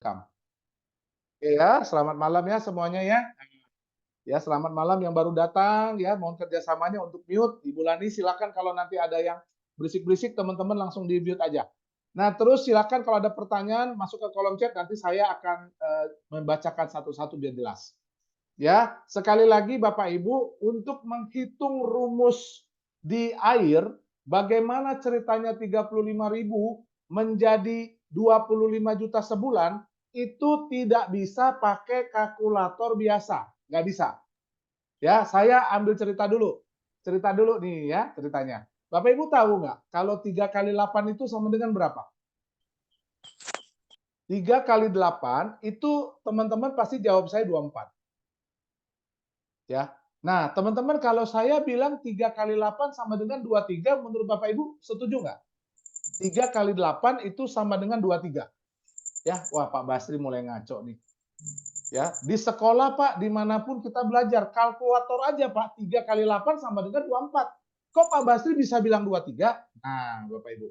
Kam. Oke ya, selamat malam ya semuanya ya. Ya, selamat malam yang baru datang ya, mohon kerjasamanya untuk mute. Ibu Lani silakan kalau nanti ada yang berisik-berisik teman-teman langsung di-mute aja. Nah, terus silakan kalau ada pertanyaan masuk ke kolom chat nanti saya akan membacakan satu-satu biar jelas. Ya, sekali lagi Bapak Ibu untuk menghitung rumus di air bagaimana ceritanya 35.000 menjadi 25 juta sebulan itu tidak bisa pakai kalkulator biasa, nggak bisa. Ya, saya ambil cerita dulu. Cerita dulu nih ya ceritanya. Bapak Ibu tahu nggak kalau 3 kali 8 itu sama dengan berapa? 3 kali 8 itu teman-teman pasti jawab saya 24. Ya. Nah, teman-teman kalau saya bilang 3 kali 8 sama dengan 23, menurut Bapak Ibu setuju nggak? 3 kali 8 itu sama dengan 23. Ya, wah Pak Basri mulai ngaco nih. Ya, di sekolah Pak, dimanapun kita belajar, kalkulator aja Pak, 3 kali 8 sama dengan 24. Kok Pak Basri bisa bilang 23? Nah, Bapak Ibu,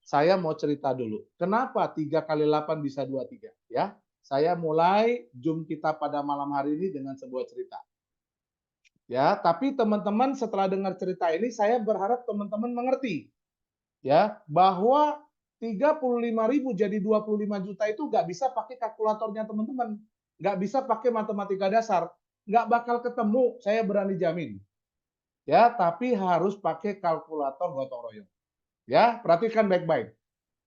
saya mau cerita dulu. Kenapa 3 kali 8 bisa 23? Ya, saya mulai Zoom kita pada malam hari ini dengan sebuah cerita. Ya, tapi teman-teman setelah dengar cerita ini saya berharap teman-teman mengerti ya bahwa 35.000 jadi 25 juta itu nggak bisa pakai kalkulatornya teman-teman. Nggak bisa pakai matematika dasar. Nggak bakal ketemu, saya berani jamin. Ya, tapi harus pakai kalkulator gotong royong. Ya, perhatikan baik-baik.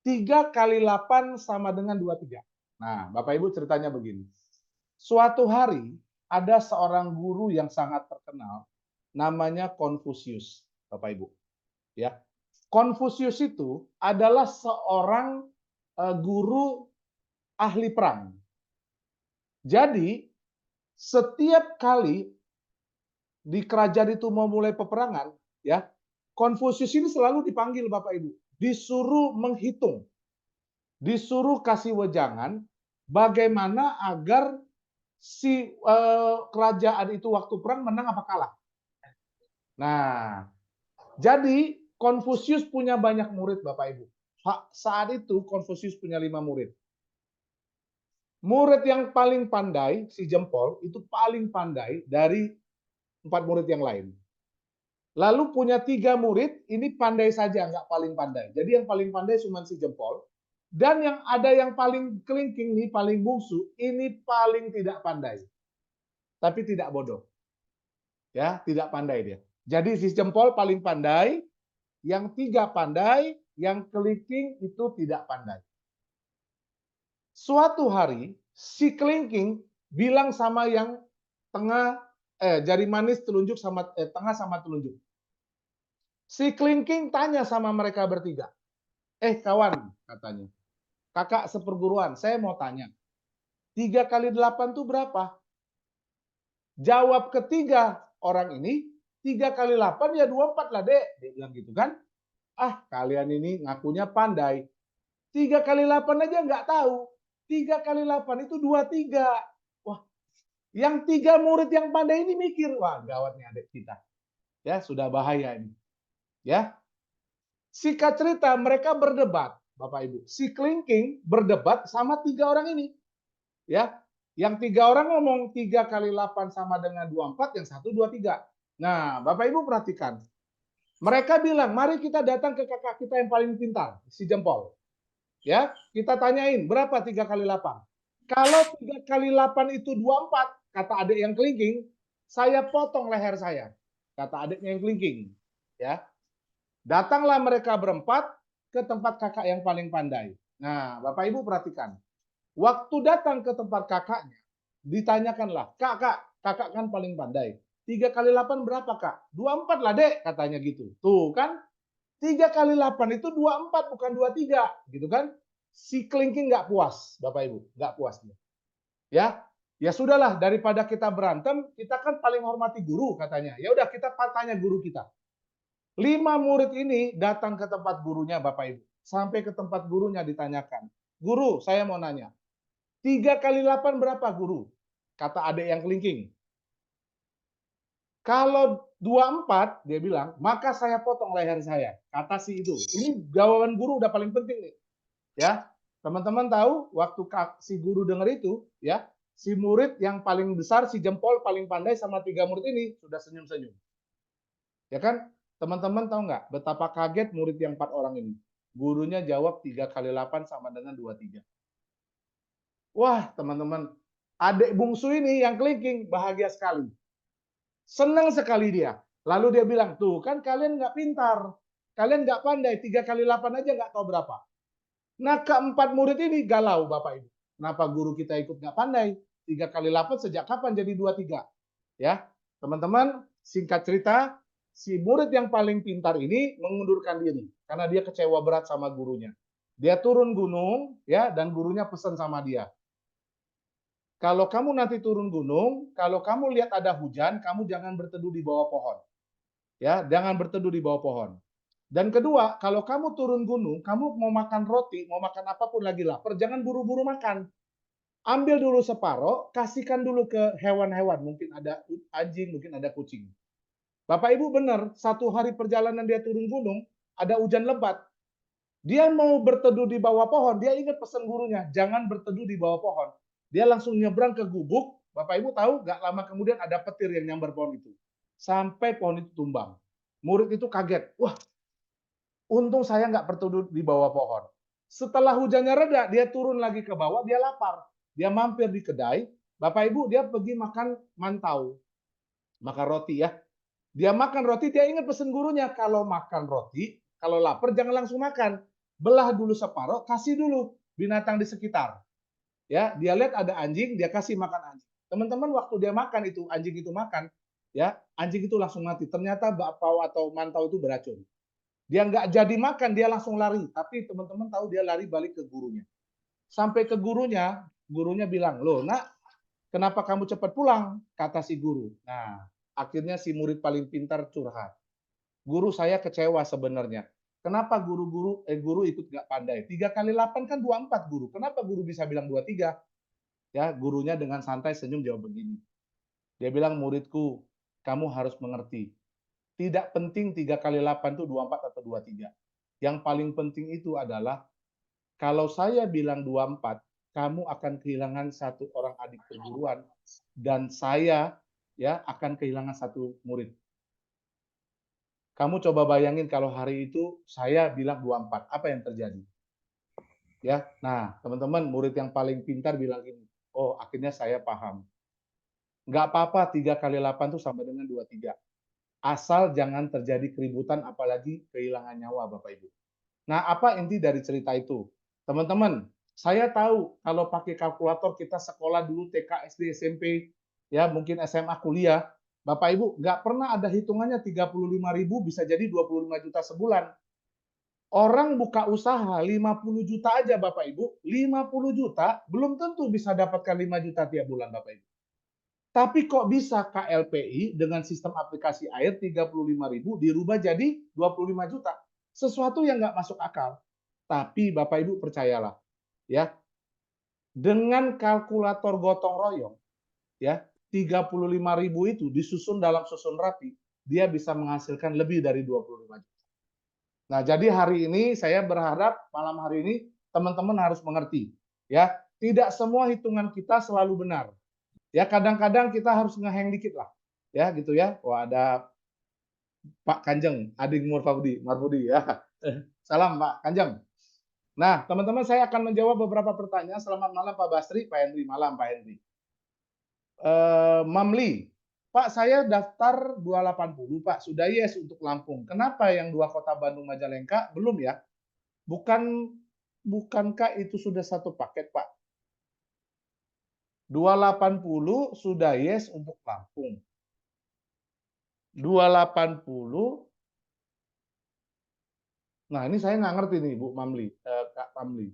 3 kali 8 sama dengan 23. Nah, Bapak Ibu ceritanya begini. Suatu hari ada seorang guru yang sangat terkenal namanya Konfusius, Bapak Ibu. Ya, Konfusius itu adalah seorang guru ahli perang. Jadi setiap kali di kerajaan itu mau mulai peperangan, ya Konfusius ini selalu dipanggil Bapak Ibu, disuruh menghitung, disuruh kasih wejangan bagaimana agar si kerajaan itu waktu perang menang apa kalah. Nah, jadi Konfusius punya banyak murid Bapak Ibu. Saat itu Konfusius punya 5 murid. Murid yang paling pandai, si jempol, itu paling pandai dari 4 murid yang lain. Lalu punya 3 murid, ini pandai saja, nggak paling pandai. Jadi yang paling pandai cuma si jempol. Dan yang ada yang paling kelingking nih, paling bungsu, ini paling tidak pandai. Tapi tidak bodoh. Ya, tidak pandai dia. Jadi si jempol paling pandai, yang 3 pandai, yang kelingking itu tidak pandai. Suatu hari si kelingking bilang sama yang tengah jari manis telunjuk sama tengah sama telunjuk. Si kelingking tanya sama mereka bertiga. Kawan, katanya. Kakak seperguruan, saya mau tanya. 3 kali 8 itu berapa? Jawab ketiga orang ini, 3 kali 8 ya 24 lah, Dek. Dia bilang gitu kan. Ah, kalian ini ngakunya pandai. 3 kali 8 aja nggak tahu. 3 kali 8 itu 23. Wah, yang 3 murid yang pandai ini mikir, wah gawat nih adik kita. Ya, sudah bahaya ini. Ya. Singkat cerita, mereka berdebat, Bapak Ibu. Si kelingking berdebat sama 3 orang ini. Ya. Yang 3 orang ngomong 3 kali 8 sama dengan 24, yang satu 23. Nah, Bapak Ibu perhatikan. Mereka bilang, mari kita datang ke kakak kita yang paling pintar, si jempol. Ya, kita tanyain berapa 3 kali 8. Kalau 3 kali 8 itu 24, kata adik yang kelingking, saya potong leher saya. Kata adiknya yang kelingking. Ya. Datanglah mereka berempat ke tempat kakak yang paling pandai. Nah, Bapak Ibu perhatikan. Waktu datang ke tempat kakaknya, ditanyakanlah, kakak kan paling pandai. 3 kali 8 berapa, Kak? 24 lah, Dek, katanya gitu. Tuh kan, 3 kali 8 itu 24 bukan 23, gitu kan? Si kelingking nggak puas, Bapak Ibu, nggak puas dia. Ya, ya sudahlah daripada kita berantem, kita kan paling hormati guru katanya. Ya udah kita tanya guru kita. 5 murid ini datang ke tempat gurunya Bapak Ibu. Sampai ke tempat gurunya ditanyakan. Guru, saya mau nanya. 3 kali 8 berapa guru? Kata adik yang kelingking. Kalau 24, dia bilang, maka saya potong leher saya. Kata si itu. Ini jawaban guru udah paling penting nih. Ya. Teman-teman tahu waktu si guru dengar itu, ya, si murid yang paling besar, si jempol paling pandai sama 3 murid ini sudah senyum-senyum. Ya kan? Teman-teman tahu nggak betapa kaget murid yang 4 orang ini? Gurunya jawab 3 kali 8 sama dengan 23. Wah, teman-teman, adik bungsu ini yang kelingking bahagia sekali. Senang sekali dia. Lalu dia bilang, tuh kan kalian nggak pintar. Kalian nggak pandai, 3 kali 8 aja nggak tahu berapa. Nah, keempat murid ini galau, Bapak Ibu. Kenapa guru kita ikut nggak pandai? 3 kali 8 sejak kapan jadi 23? Ya, teman-teman, singkat cerita, si murid yang paling pintar ini mengundurkan diri karena dia kecewa berat sama gurunya. Dia turun gunung, ya, dan gurunya pesan sama dia. Kalau kamu nanti turun gunung, kalau kamu lihat ada hujan, kamu jangan berteduh di bawah pohon. Ya, jangan berteduh di bawah pohon. Dan kedua, kalau kamu turun gunung, kamu mau makan roti, mau makan apapun lagi lapar, jangan buru-buru makan. Ambil dulu separoh, kasihkan dulu ke hewan-hewan. Mungkin ada anjing, mungkin ada kucing. Bapak Ibu benar, 1 hari perjalanan dia turun gunung, ada hujan lebat. Dia mau berteduh di bawah pohon, dia ingat pesan gurunya, jangan berteduh di bawah pohon. Dia langsung nyebrang ke gubuk, Bapak Ibu tahu, gak lama kemudian ada petir yang nyambar pohon itu. Sampai pohon itu tumbang. Murid itu kaget, wah, untung saya nggak berteduh di bawah pohon. Setelah hujannya reda, dia turun lagi ke bawah, dia lapar. Dia mampir di kedai, Bapak Ibu dia pergi makan mantau, makan roti ya. Dia makan roti, dia ingat pesan gurunya, kalau makan roti, kalau lapar jangan langsung makan. Belah dulu separuh, kasih dulu binatang di sekitar. Ya, dia lihat ada anjing, dia kasih makan anjing. Teman-teman waktu dia makan itu, anjing itu makan, ya, anjing itu langsung mati. Ternyata bakpao atau mantau itu beracun. Dia nggak jadi makan, dia langsung lari. Tapi teman-teman tahu dia lari balik ke gurunya. Sampai ke gurunya, gurunya bilang, loh nak, kenapa kamu cepat pulang? Kata si guru. Nah, akhirnya si murid paling pintar curhat. Guru saya kecewa sebenarnya. Kenapa guru ikut nggak pandai? 3 kali 8 kan 24 guru. Kenapa guru bisa bilang 23? Ya, gurunya dengan santai senyum jawab begini. Dia bilang, muridku, kamu harus mengerti. Tidak penting 3 kali 8 itu 24 atau 23. Yang paling penting itu adalah, kalau saya bilang 24, kamu akan kehilangan satu orang adik perguruan, dan saya ya akan kehilangan satu murid. Kamu coba bayangin kalau hari itu saya bilang 24, apa yang terjadi? Ya, nah teman-teman, murid yang paling pintar bilang gini, oh akhirnya saya paham. Nggak apa-apa 3 kali 8 itu sama dengan 23. Asal jangan terjadi keributan apalagi kehilangan nyawa Bapak Ibu. Nah, apa inti dari cerita itu? Teman-teman, saya tahu kalau pakai kalkulator kita sekolah dulu TK, SD, SMP, ya mungkin SMA, kuliah, Bapak Ibu nggak pernah ada hitungannya 35.000 bisa jadi 25 juta sebulan. Orang buka usaha 50 juta aja Bapak Ibu, 50 juta belum tentu bisa dapatkan 5 juta tiap bulan Bapak Ibu. Tapi kok bisa KLPI dengan sistem aplikasi air 35.000 dirubah jadi 25 juta? Sesuatu yang nggak masuk akal. Tapi Bapak Ibu percayalah, ya, dengan kalkulator gotong royong, ya, 35.000 itu disusun dalam susun rapi, dia bisa menghasilkan lebih dari 25 juta. Nah, jadi hari ini saya berharap malam hari ini teman-teman harus mengerti, ya, tidak semua hitungan kita selalu benar. Ya, kadang-kadang kita harus ngeheng dikit lah. Ya, gitu ya. Wah, ada Pak Kanjeng, adik Marbudi ya. Salam Pak Kanjeng. Nah, teman-teman saya akan menjawab beberapa pertanyaan. Selamat malam Pak Basri, Pak Henry. Malam Pak Henry. Mamli, Pak saya daftar 280 Pak, sudah yes untuk Lampung. Kenapa yang 2 kota Bandung Majalengka belum ya? Bukankah itu sudah satu paket Pak? 280 sudah yes untuk Lampung. 280. Nah, ini saya nggak ngerti nih, Bu Mamli, Kak Mamli.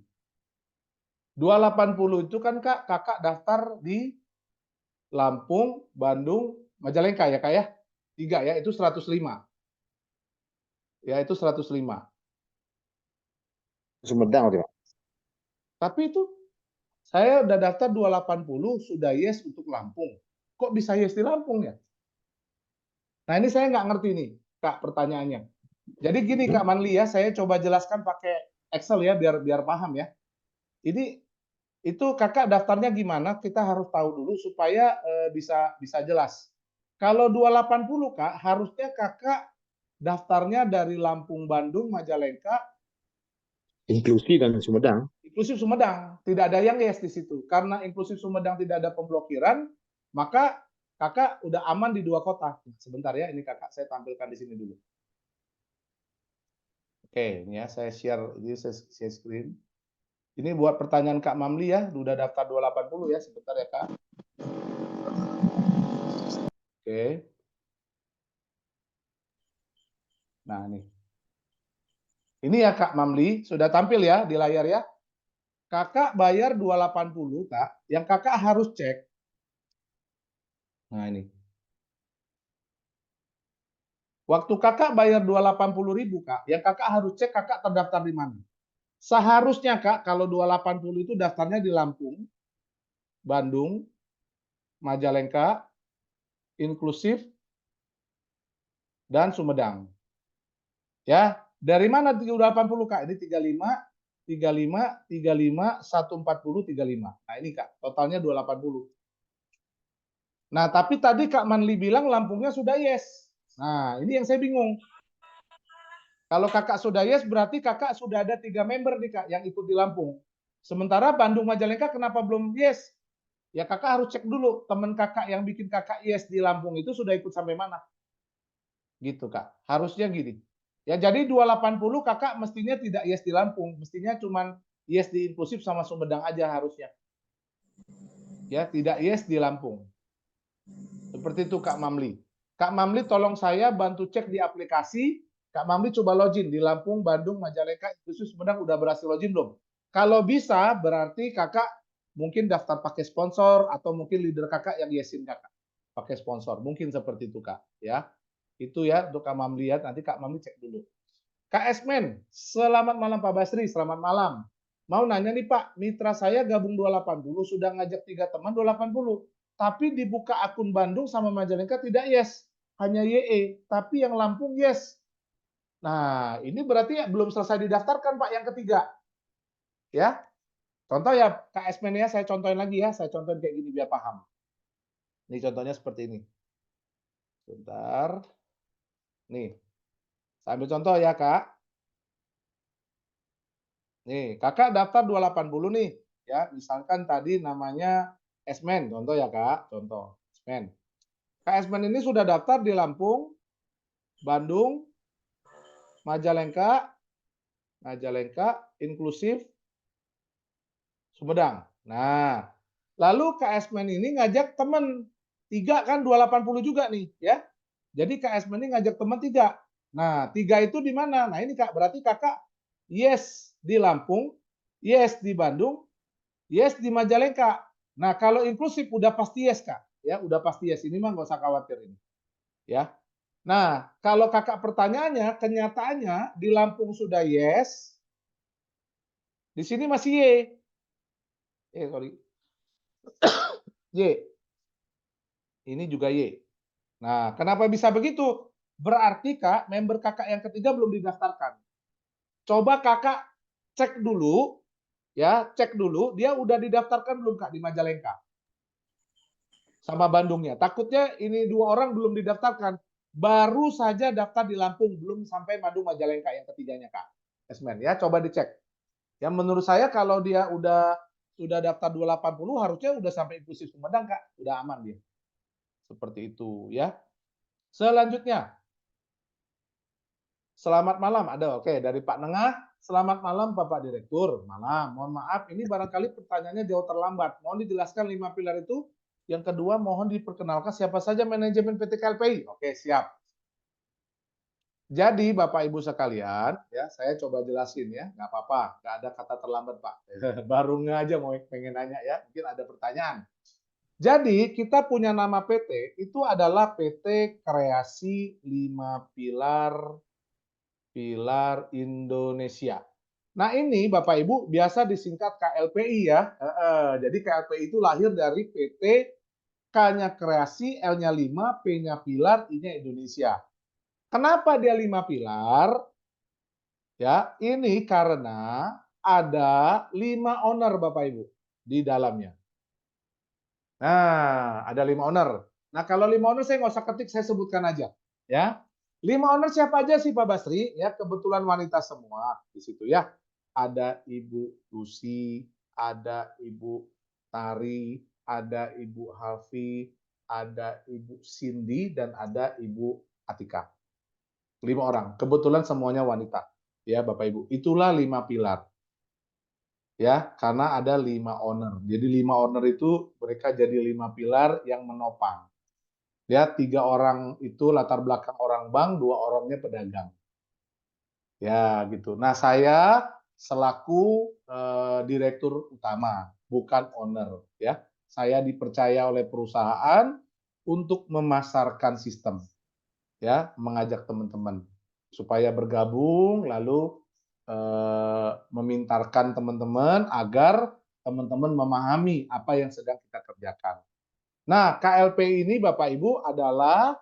280 itu kan Kak, Kakak daftar di Lampung, Bandung, Majalengka ya Kak ya? 3 ya, itu 105. Ya, itu 105. Sumedang berarti, Pak. Tapi itu saya udah daftar 280 sudah yes untuk Lampung. Kok bisa yes di Lampung ya? Nah, ini saya nggak ngerti nih, Kak, pertanyaannya. Jadi gini Kak Manli ya, saya coba jelaskan pakai Excel ya biar paham ya. Ini itu kakak daftarnya gimana? Kita harus tahu dulu supaya bisa jelas. Kalau 280 kak, harusnya kakak daftarnya dari Lampung, Bandung, Majalengka, Inklusi dan Sumedang. inklusif Sumedang. Tidak ada yang yes di situ. Karena inklusif Sumedang tidak ada pemblokiran, maka kakak udah aman di 2 kota. Sebentar ya, ini kakak saya tampilkan di sini dulu. Oke, ini ya saya share, ini saya share screen. Ini buat pertanyaan Kak Mamli ya, udah daftar 280 ya, sebentar ya Kak. Oke. Nah, nih. Ini ya Kak Mamli, sudah tampil ya di layar ya. Kakak bayar 280 Kak, yang kakak harus cek. Nah, ini. Waktu kakak bayar 280.000 Kak, yang kakak harus cek kakak terdaftar di mana. Seharusnya Kak, kalau 280 itu daftarnya di Lampung, Bandung, Majalengka, inklusif, dan Sumedang. Ya, dari mana 380 Kak? Ini 35, 35, 35, 140, 35. Nah, ini Kak, totalnya 280. Nah, tapi tadi Kak Manli bilang Lampungnya sudah yes. Nah, ini yang saya bingung. Kalau kakak sudah yes, berarti kakak sudah ada 3 member nih Kak yang ikut di Lampung. Sementara Bandung Majalengka kenapa belum yes? Ya kakak harus cek dulu teman kakak yang bikin kakak yes di Lampung itu sudah ikut sampai mana. Gitu Kak. Harusnya gini. Ya jadi 280 kakak mestinya tidak yes di Lampung, mestinya cuman yes di inklusif sama Sumedang aja harusnya. Ya, tidak yes di Lampung. Seperti itu Kak Mamli. Kak Mamli tolong saya bantu cek di aplikasi. Kak Mamli coba login di Lampung, Bandung, Majalengka, inklusif Sumedang udah berhasil login belum? Kalau bisa berarti kakak mungkin daftar pakai sponsor atau mungkin leader kakak yang yesin kakak pakai sponsor. Mungkin seperti itu Kak, ya. Itu ya untuk Kak Mamli ya. Nanti Kak Mamli cek dulu. Kak Esmen, selamat malam Pak Basri, selamat malam. Mau nanya nih Pak, mitra saya gabung 280, sudah ngajak 3 teman 280. Tapi dibuka akun Bandung sama Majalengka tidak yes, hanya YE. Tapi yang Lampung yes. Nah, ini berarti belum selesai didaftarkan Pak yang ketiga. Ya, contoh ya Kak Esmen ya, saya contohin lagi ya, saya contohin kayak gini biar paham. Ini contohnya seperti ini. Bentar. Nih, saya ambil contoh ya Kak. Nih, kakak daftar 280 nih. Ya, misalkan tadi namanya Esmen, contoh ya Kak, contoh. Esmen. Kak Esmen ini sudah daftar di Lampung, Bandung, Majalengka, inklusif, Sumedang. Nah, lalu Kak Esmen ini ngajak teman 3 kan 280 juga nih, ya. Jadi Kak Esmen ini ngajak teman 3. Nah, 3 itu di mana? Nah, ini Kak, berarti Kakak yes di Lampung, yes di Bandung, yes di Majalengka. Nah, kalau inklusif udah pasti yes, Kak. Ya, udah pasti yes. Ini mah nggak usah khawatir ini. Ya. Nah, kalau Kakak pertanyaannya, kenyataannya di Lampung sudah yes, di sini masih Y. Sorry. Y. Ini juga Y. Nah, kenapa bisa begitu? Berarti, Kak, member Kakak yang ketiga belum didaftarkan. Coba Kakak cek dulu, ya, cek dulu, dia udah didaftarkan belum, Kak, di Majalengka? Sama Bandungnya. Takutnya ini 2 orang belum didaftarkan. Baru saja daftar di Lampung, belum sampai Bandung Majalengka yang ketiganya Kak. Esmen ya, coba dicek. Yang menurut saya kalau dia sudah daftar 280 harusnya udah sampai inklusif Sumedang Kak, udah aman dia. Seperti itu ya. Selanjutnya. Selamat malam ada oke dari Pak Nengah. Selamat malam Bapak Direktur. Malam. Mohon maaf ini barangkali pertanyaannya jauh terlambat. Mohon dijelaskan 5 pilar itu. Yang kedua, mohon diperkenalkan siapa saja manajemen PT KLPI. Oke, siap. Jadi Bapak Ibu sekalian, ya saya coba jelasin ya, nggak apa-apa, nggak ada kata terlambat Pak. Baru aja mau pengen nanya ya, mungkin ada pertanyaan. Jadi kita punya nama PT itu adalah PT Kreasi 5 Pilar Indonesia. Nah ini Bapak Ibu biasa disingkat KLPI ya. Jadi KLPI itu lahir dari PT K-nya kreasi, L-nya 5, P-nya pilar, I-nya Indonesia. Kenapa dia 5 pilar? Ya, ini karena ada 5 owner Bapak Ibu di dalamnya. Nah, ada 5 owner. Nah, kalau 5 owner saya nggak usah ketik, saya sebutkan aja. Ya, 5 owner siapa aja sih Pak Basri? Ya, kebetulan wanita semua di situ ya. Ada Ibu Lucy, ada Ibu Tari, ada Ibu Halvi, ada Ibu Cindy, dan ada Ibu Atika. 5 orang. Kebetulan semuanya wanita. Ya, Bapak Ibu. Itulah 5 pilar. Ya, karena ada 5 owner. Jadi 5 owner itu mereka jadi 5 pilar yang menopang. Ya, 3 orang itu latar belakang orang bank, 2 orangnya pedagang. Ya, gitu. Nah, saya selaku direktur utama, bukan owner, ya. Saya dipercaya oleh perusahaan untuk memasarkan sistem, ya, mengajak teman-teman supaya bergabung, lalu memintarkan teman-teman agar teman-teman memahami apa yang sedang kita kerjakan. Nah, KLP ini Bapak Ibu adalah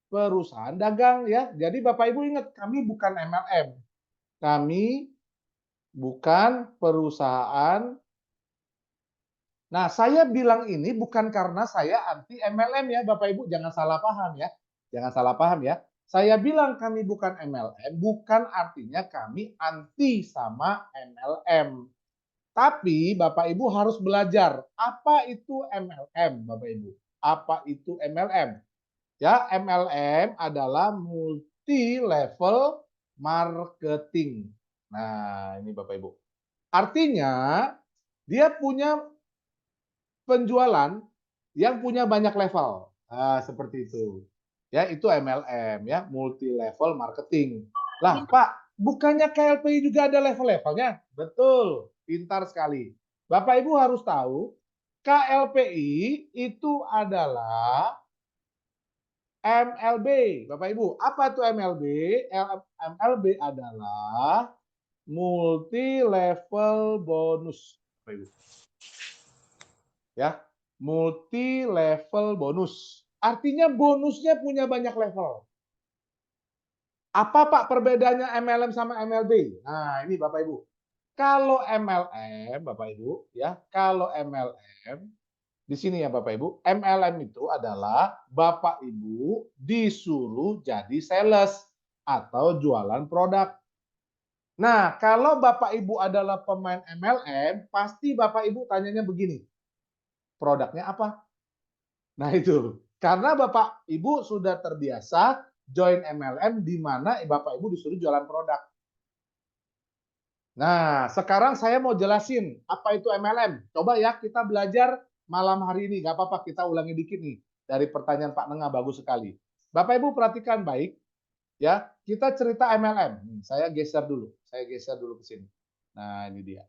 perusahaan dagang ya. Jadi Bapak Ibu ingat, kami bukan MLM. Kami bukan perusahaan. Nah, saya bilang ini bukan karena saya anti MLM ya Bapak Ibu, jangan salah paham ya. Jangan salah paham ya. Saya bilang kami bukan MLM, bukan artinya kami anti sama MLM. Tapi Bapak Ibu harus belajar apa itu MLM, Bapak Ibu. Apa itu MLM? Ya, MLM adalah multi level marketing. Nah, ini Bapak Ibu. Artinya dia punya penjualan yang punya banyak level. Nah, seperti itu. Ya, itu MLM ya, multi level marketing. Lah, Pak, bukannya KLPI juga ada level-levelnya? Betul, pintar sekali. Bapak Ibu harus tahu, KLPI itu adalah MLB. Bapak Ibu, apa itu MLB? MLB adalah multi level bonus. Bapak Ibu. Ya, multi level bonus. Artinya bonusnya punya banyak level. Apa Pak perbedaannya MLM sama MLB? Nah, ini Bapak Ibu. Kalau MLM, Bapak Ibu, ya, kalau MLM di sini ya Bapak Ibu, MLM itu adalah Bapak Ibu disuruh jadi sales atau jualan produk. Nah, kalau Bapak Ibu adalah pemain MLM, pasti Bapak Ibu tanyanya begini, produknya apa? Nah itu, karena Bapak Ibu sudah terbiasa join MLM di mana Bapak Ibu disuruh jualan produk. Nah, sekarang saya mau jelasin apa itu MLM. Coba ya kita belajar malam hari ini. Gak apa-apa, kita ulangi dikit nih. Dari pertanyaan Pak Nengah, bagus sekali. Bapak Ibu perhatikan baik. Ya, kita cerita MLM. Saya geser dulu. Saya geser dulu ke sini. Nah, ini dia.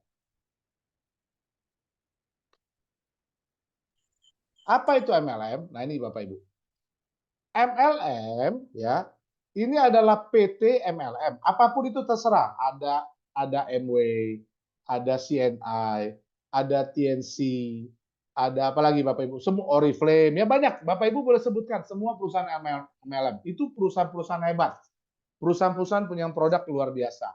Apa itu MLM? Nah, ini Bapak Ibu. MLM ya, ini adalah PT MLM. Apapun itu terserah. Ada Amway, ada CNI, ada TNC, ada apa lagi Bapak Ibu? Semua Oriflame, ya banyak. Bapak Ibu boleh sebutkan semua perusahaan MLM. Itu perusahaan-perusahaan hebat. Perusahaan-perusahaan punya produk luar biasa.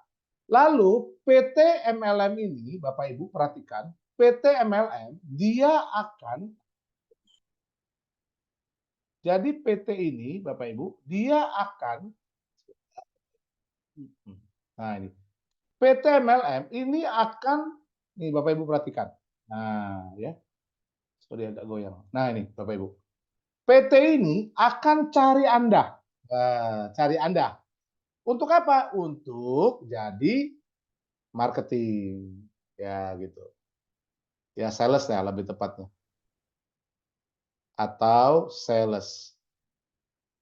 Lalu PT MLM ini, Bapak Ibu perhatikan, PT MLM dia akan jadi PT ini, Bapak Ibu, dia akan, nah ini, PT MLM ini akan, nih Bapak Ibu perhatikan. Nah ya, sorry agak goyang. Nah ini Bapak Ibu, PT ini akan cari Anda. Nah, cari Anda. Untuk apa? Untuk jadi marketing. Ya gitu. Ya sales ya lebih tepatnya. Atau sales.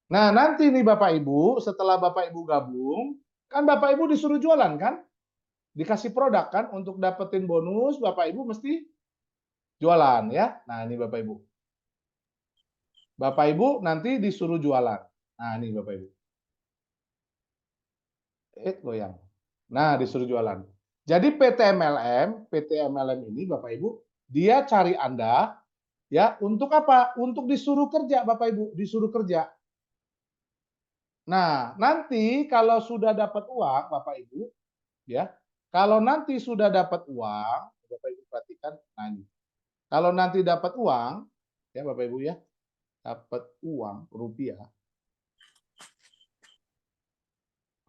Nah, nanti nih Bapak Ibu, setelah Bapak Ibu gabung, kan Bapak Ibu disuruh jualan kan? Dikasih produk kan untuk dapetin bonus, Bapak Ibu mesti jualan ya. Nah, ini Bapak Ibu. Bapak Ibu nanti disuruh jualan. Nah, ini Bapak Ibu. Goyang. Nah, disuruh jualan. Jadi PT MLM ini Bapak Ibu, dia cari Anda ya untuk apa? Untuk disuruh kerja Bapak Ibu, disuruh kerja. Nah, nanti kalau sudah dapat uang Bapak Ibu, ya, Kalau nanti sudah dapat uang, Bapak Ibu perhatikan, nah ini. Kalau nanti dapat uang, ya Bapak Ibu ya, dapat uang rupiah.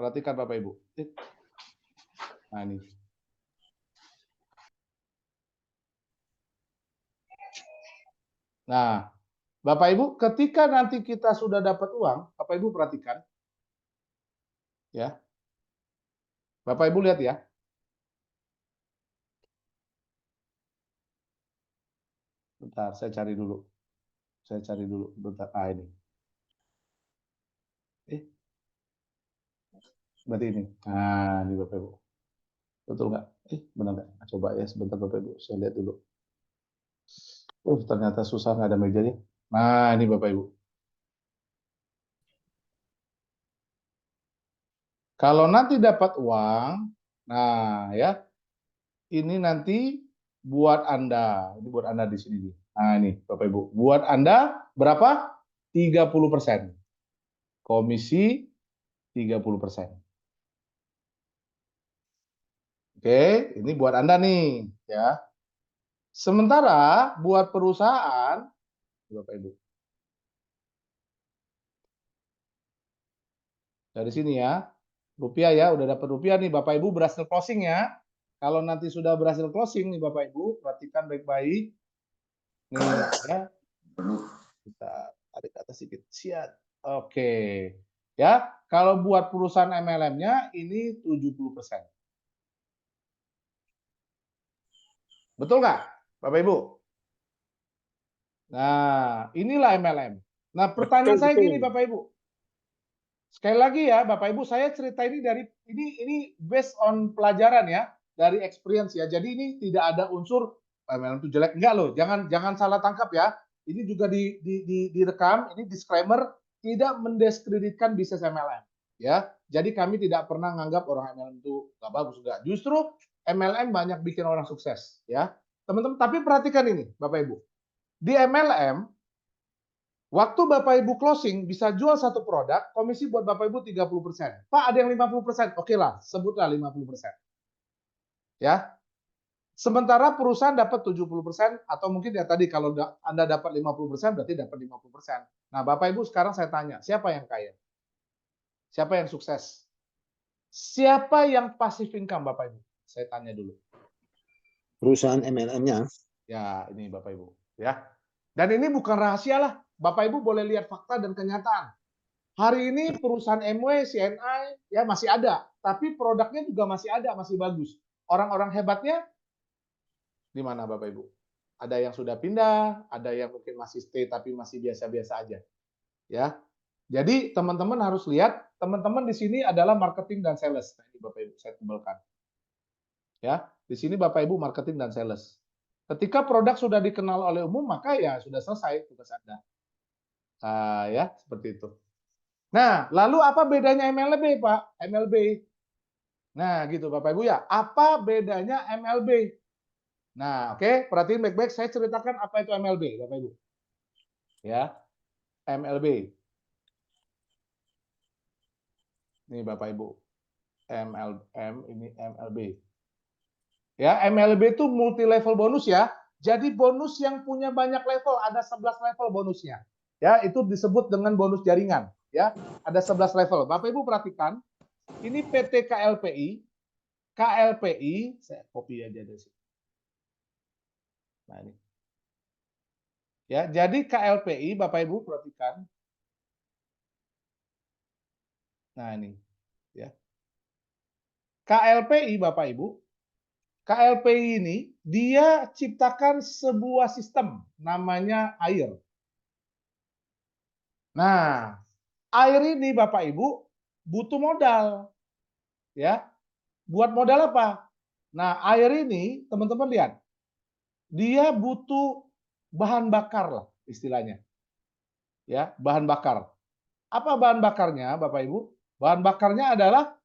Perhatikan Bapak Ibu. Nah ini. Nah, Bapak Ibu, ketika nanti kita sudah dapat uang, Bapak Ibu perhatikan, ya. Bapak Ibu lihat ya. Bentar, saya cari dulu. Saya cari dulu. Bentar. Ah, ini. Berarti ini. Nah, ini Bapak Ibu. Betul nggak? Benar nggak? Coba ya sebentar Bapak Ibu. Saya lihat dulu. Ternyata susah nggak ada mejanya. Nah, ini Bapak Ibu. Kalau nanti dapat uang, nah ya, ini nanti buat Anda. Ini buat Anda di sini. Nah, ini Bapak Ibu. Buat Anda berapa? 30%. Komisi 30%. Oke, ini buat Anda nih, ya. Sementara buat perusahaan, Bapak Ibu. Dari sini ya, rupiah ya, udah dapat rupiah nih Bapak Ibu, berhasil closing ya. Kalau nanti sudah berhasil closing nih Bapak Ibu, perhatikan baik-baik. Nih ya, kita tarik ke atas sedikit. Siap. Oke. Ya, kalau buat perusahaan MLM-nya ini 70%. Betul nggak, Bapak Ibu? Nah, inilah MLM. Nah, pertanyaan saya gini Bapak Ibu. Sekali lagi ya, Bapak Ibu, saya cerita ini dari ini based on pelajaran ya, dari experience ya. Jadi ini tidak ada unsur MLM itu jelek, enggak loh. Jangan salah tangkap ya. Ini juga direkam, ini disclaimer, tidak mendiskreditkan bisnis MLM ya. Jadi kami tidak pernah menganggap orang MLM itu nggak bagus, enggak. Justru MLM banyak bikin orang sukses ya. Teman-teman, tapi perhatikan ini Bapak Ibu. Di MLM waktu Bapak Ibu closing bisa jual satu produk, komisi buat Bapak Ibu 30%. Pak, ada yang 50%. Oke lah, sebutlah 50%. Ya. Sementara perusahaan dapat 70% atau mungkin ya tadi kalau Anda dapat 50% berarti dapat 50%. Nah, Bapak Ibu sekarang saya tanya, siapa yang kaya? Siapa yang sukses? Siapa yang passive income Bapak Ibu? Saya tanya dulu. Perusahaan MLM-nya. Ya, ini Bapak Ibu, ya. Dan ini bukan rahasia lah. Bapak Ibu boleh lihat fakta dan kenyataan. Hari ini perusahaan MW, CNI ya masih ada, tapi produknya juga masih ada, masih bagus. Orang-orang hebatnya di mana Bapak Ibu? Ada yang sudah pindah, ada yang mungkin masih stay tapi masih biasa-biasa aja. Ya. Jadi teman-teman harus lihat, teman-teman di sini adalah marketing dan sales. Nah, ini Bapak Ibu saya tebelkan. Ya, di sini Bapak Ibu marketing dan sales. Ketika produk sudah dikenal oleh umum, maka ya sudah selesai tugas Anda. Ya, seperti itu. Nah, lalu apa bedanya MLB, Pak? MLB. Nah, gitu Bapak Ibu ya. Apa bedanya MLB? Nah, oke, perhatiin baik-baik. Saya ceritakan apa itu MLB, Bapak Ibu. Ya, MLB. Ini Bapak Ibu. MLM, ini MLB. Ya, MLB itu multi level bonus ya. Jadi bonus yang punya banyak level, ada 11 level bonusnya. Ya, itu disebut dengan bonus jaringan. Ya, ada 11 level. Bapak Ibu perhatikan, ini PT KLPI. KLPI, saya copy aja dari sini. Nah, ini. Ya, jadi KLPI Bapak Ibu perhatikan. Nah, ini ya. KLPI Bapak Ibu, KLPI ini dia ciptakan sebuah sistem namanya AIR. Nah, AIR ini Bapak Ibu butuh modal. Ya. Buat modal apa? Nah, AIR ini teman-teman lihat. Dia butuh bahan bakar lah istilahnya. Ya, bahan bakar. Apa bahan bakarnya, Bapak Ibu? Bahan bakarnya adalah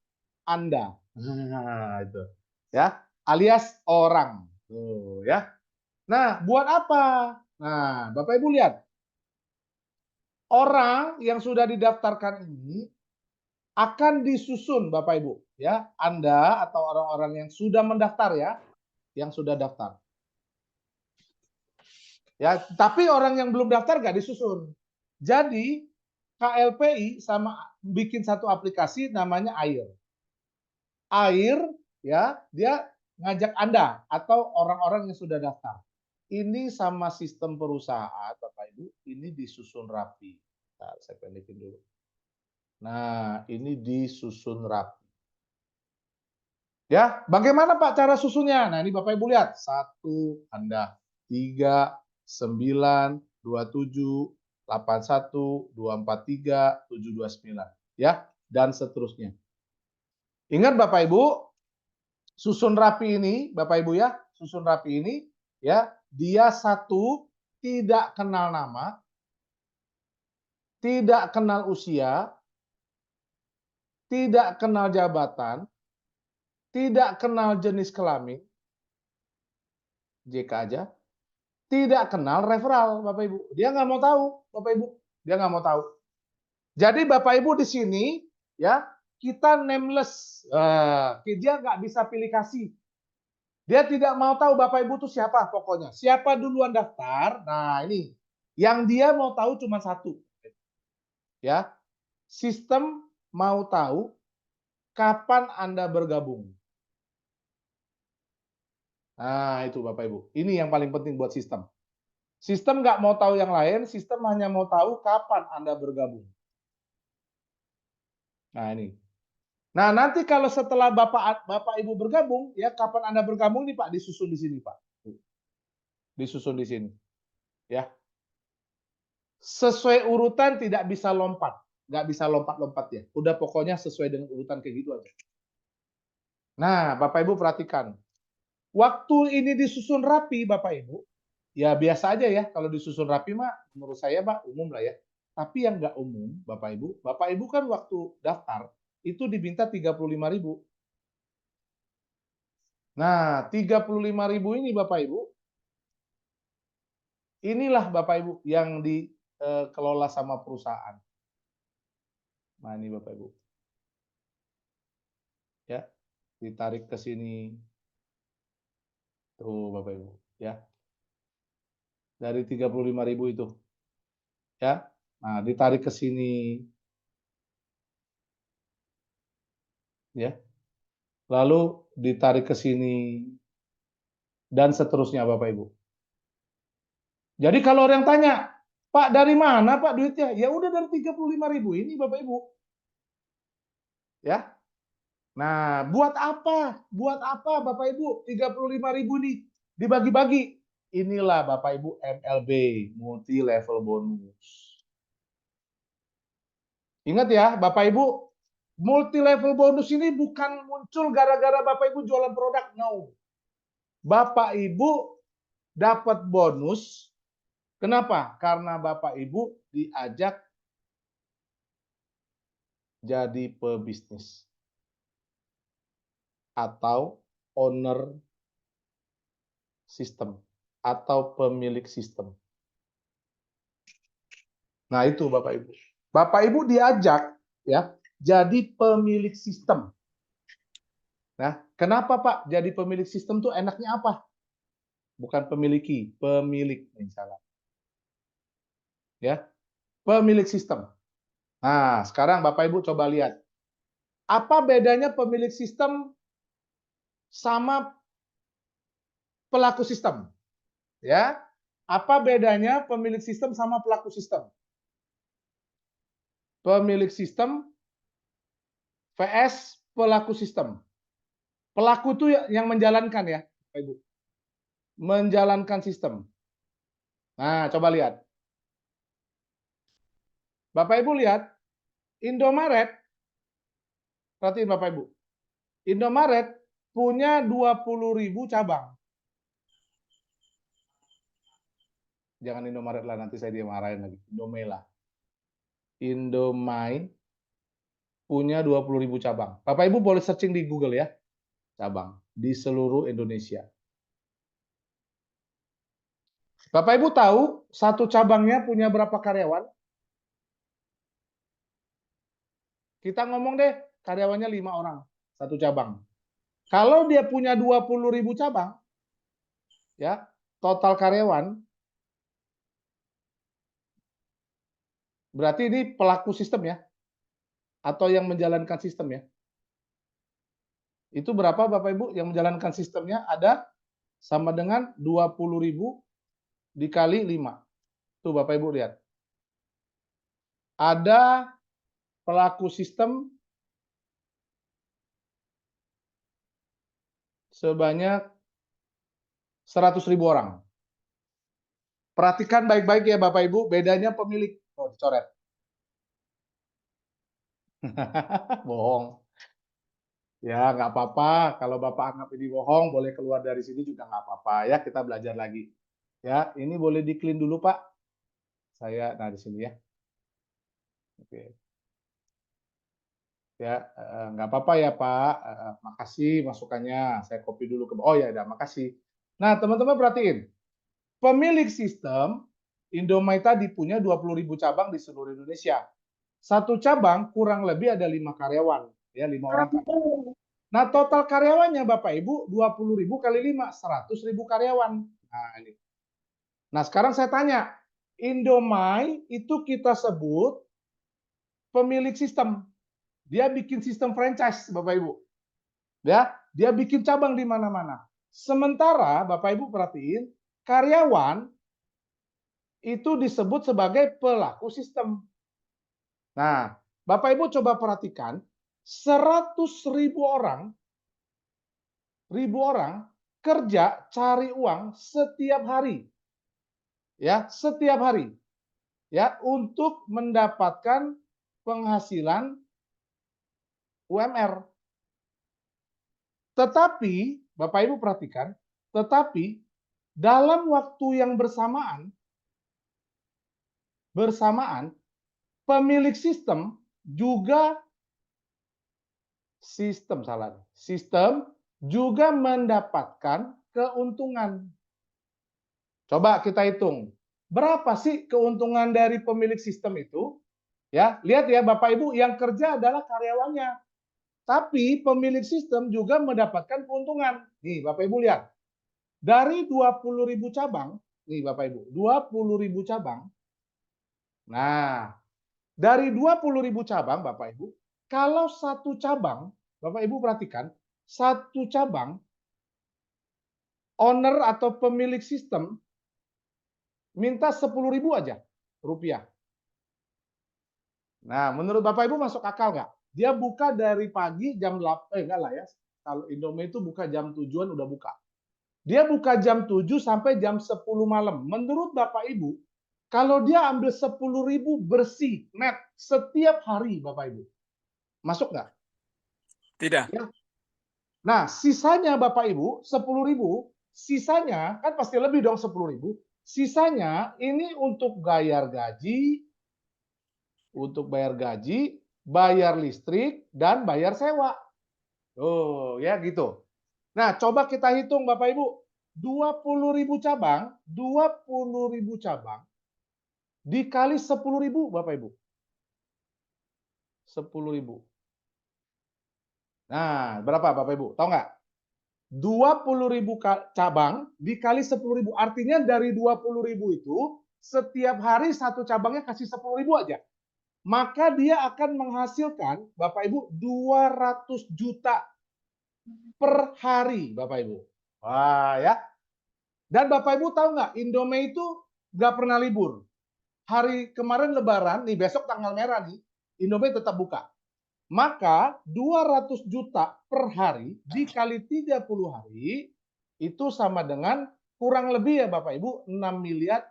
Anda. Nah, itu. Ya, alias orang. Tuh, ya. Nah, buat apa? Nah, Bapak Ibu lihat. Orang yang sudah didaftarkan ini akan disusun Bapak Ibu ya, Anda atau orang-orang yang sudah mendaftar ya, yang sudah daftar. Ya, tapi orang yang belum daftar nggak disusun. Jadi KLPI sama bikin satu aplikasi namanya AIR. AIR ya, dia ngajak Anda atau orang-orang yang sudah daftar. Ini sama sistem perusahaan Bapak Ibu, ini disusun rapi. Nah, saya pendekin dulu. Nah, ini disusun rapi. Ya, bagaimana Pak cara susunnya? Nah, ini Bapak Ibu lihat. 1, Anda. 3, 9, 27, 81, 243, 729. Ya, dan seterusnya. Ingat Bapak Ibu, susun rapi ini, Bapak Ibu ya, susun rapi ini, ya, dia satu, tidak kenal nama, tidak kenal usia, tidak kenal jabatan, tidak kenal jenis kelamin, JK aja, tidak kenal referral, Bapak Ibu. Dia nggak mau tahu, Bapak Ibu. Dia nggak mau tahu. Jadi Bapak Ibu di sini, ya, kita nameless. Dia nggak bisa pilih kasih. Dia tidak mau tahu Bapak Ibu itu siapa pokoknya. Siapa duluan daftar, nah ini. Yang dia mau tahu cuma satu. Ya, sistem mau tahu kapan Anda bergabung. Nah, itu Bapak Ibu. Ini yang paling penting buat sistem. Sistem nggak mau tahu yang lain, sistem hanya mau tahu kapan Anda bergabung. Nah, ini. Nah, nanti kalau setelah Bapak Ibu bergabung, ya kapan Anda bergabung nih Pak, disusun di sini Pak. Disusun di sini. Ya. Sesuai urutan, tidak bisa lompat. Nggak bisa lompat-lompat ya. Udah pokoknya sesuai dengan urutan kayak gitu aja. Nah, Bapak Ibu perhatikan. Waktu ini disusun rapi Bapak Ibu, ya biasa aja ya. Kalau disusun rapi mah menurut saya Pak umum lah ya. Tapi yang nggak umum Bapak Ibu kan waktu daftar itu diminta 35.000. Nah, 35.000 ini Bapak Ibu, inilah Bapak Ibu yang dikelola sama perusahaan. Nah, ini Bapak Ibu. Ya, ditarik ke sini. Tuh Bapak Ibu, ya. Dari 35.000 itu. Ya. Nah, ditarik ke sini. Ya. Lalu ditarik ke sini dan seterusnya Bapak Ibu. Jadi kalau orang tanya, Pak dari mana Pak duitnya? Ya udah dari 35.000 ini Bapak Ibu. Ya. Nah, buat apa? Buat apa Bapak Ibu? 35.000 nih dibagi-bagi. Inilah Bapak Ibu MLB, multi level bonus. Ingat ya, Bapak Ibu, multi level bonus ini bukan muncul gara-gara Bapak Ibu jualan produk, no. Bapak Ibu dapat bonus. Kenapa? Karena Bapak Ibu diajak jadi pebisnis atau owner sistem atau pemilik sistem. Nah, itu Bapak Ibu. Bapak Ibu diajak ya jadi pemilik sistem. Nah, kenapa Pak jadi pemilik sistem tuh enaknya apa? Bukan pemiliki, pemilik misalnya. Ya, pemilik sistem. Nah, sekarang Bapak Ibu coba lihat. Apa bedanya pemilik sistem sama pelaku sistem? Ya. Apa bedanya pemilik sistem sama pelaku sistem? Pemilik sistem vs pelaku sistem. Pelaku itu yang menjalankan ya, Bapak Ibu. Menjalankan sistem. Nah, coba lihat. Bapak Ibu lihat, Indomaret, perhatiin Bapak Ibu. Indomaret punya 20.000 cabang. Jangan Indomaret lah, nanti saya dimarahin lagi. Indomie lah. Indomie punya 20.000 cabang. Bapak Ibu boleh searching di Google ya. Cabang di seluruh Indonesia. Bapak Ibu tahu satu cabangnya punya berapa karyawan? Kita ngomong deh, karyawannya 5 orang, satu cabang. Kalau dia punya 20.000 cabang, ya, total karyawan, berarti ini pelaku sistem ya, atau yang menjalankan sistem ya. Itu berapa Bapak Ibu yang menjalankan sistemnya? Ada sama dengan 20.000 dikali 5. Tuh Bapak Ibu lihat. Ada pelaku sistem sebanyak 100.000 orang. Perhatikan baik-baik ya Bapak Ibu, bedanya pemilik. Oh, dicoret. Bohong. Ya, nggak apa-apa. Kalau Bapak anggap ini bohong, boleh keluar dari sini juga nggak apa-apa. Ya, kita belajar lagi. Ya, ini boleh di-clean dulu, Pak. Saya, nah di sini ya. Oke. Ya, nggak apa-apa ya, Pak. Makasih masukannya. Saya copy dulu ke. Oh ya, udah, makasih. Nah, teman-teman perhatiin. Pemilik sistem Indomie tadi punya 20.000 cabang di seluruh Indonesia. Satu cabang kurang lebih ada 5 karyawan, ya 5 orang. Nah, total karyawannya Bapak Ibu 20.000 kali 5, 100.000 karyawan. Nah, ini. Nah, sekarang saya tanya, Indomie itu kita sebut pemilik sistem. Dia bikin sistem franchise, Bapak Ibu. Ya, dia bikin cabang di mana-mana. Sementara Bapak Ibu perhatiin, karyawan itu disebut sebagai pelaku sistem. Nah, Bapak Ibu coba perhatikan, 100.000 orang kerja cari uang setiap hari. Ya, setiap hari. Ya, untuk mendapatkan penghasilan UMR. Tetapi, Bapak Ibu perhatikan, tetapi dalam waktu yang bersamaan pemilik sistem juga juga mendapatkan keuntungan. Coba kita hitung. Berapa sih keuntungan dari pemilik sistem itu? Ya, lihat ya Bapak Ibu, yang kerja adalah karyawannya. Tapi pemilik sistem juga mendapatkan keuntungan. Nih, Bapak Ibu lihat. Dari 20.000 cabang, nih Bapak Ibu, 20.000 cabang. Nah, dari 20.000 cabang Bapak Ibu, kalau satu cabang, Bapak Ibu perhatikan, satu cabang owner atau pemilik sistem minta 10.000 aja rupiah. Nah, menurut Bapak Ibu masuk akal nggak? Dia buka dari pagi jam 8, enggak lah ya. Kalau Indomie itu buka jam 7-an udah buka. Dia buka jam 7 sampai jam 10 malam. Menurut Bapak Ibu, kalau dia ambil 10.000 bersih, net, setiap hari Bapak Ibu, masuk nggak? Tidak. Ya. Nah, sisanya Bapak Ibu, 10.000, sisanya, kan pasti lebih dong 10.000, sisanya ini untuk bayar gaji, bayar listrik, dan bayar sewa. Oh, ya gitu. Nah, coba kita hitung Bapak Ibu. 20.000 cabang, 20.000 cabang dikali 10.000 Bapak Ibu. 10.000. Nah, berapa Bapak Ibu? Tahu nggak? 20.000 cabang dikali 10.000. Artinya dari 20.000 itu setiap hari satu cabangnya kasih 10.000 aja. Maka dia akan menghasilkan Bapak Ibu 200 juta per hari Bapak Ibu. Wah ya. Dan Bapak Ibu tahu nggak, Indomie itu nggak pernah libur. Hari kemarin Lebaran, nih besok tanggal merah nih, Indomie tetap buka. Maka 200 juta per hari dikali 30 hari itu sama dengan kurang lebih ya Bapak Ibu 6 miliar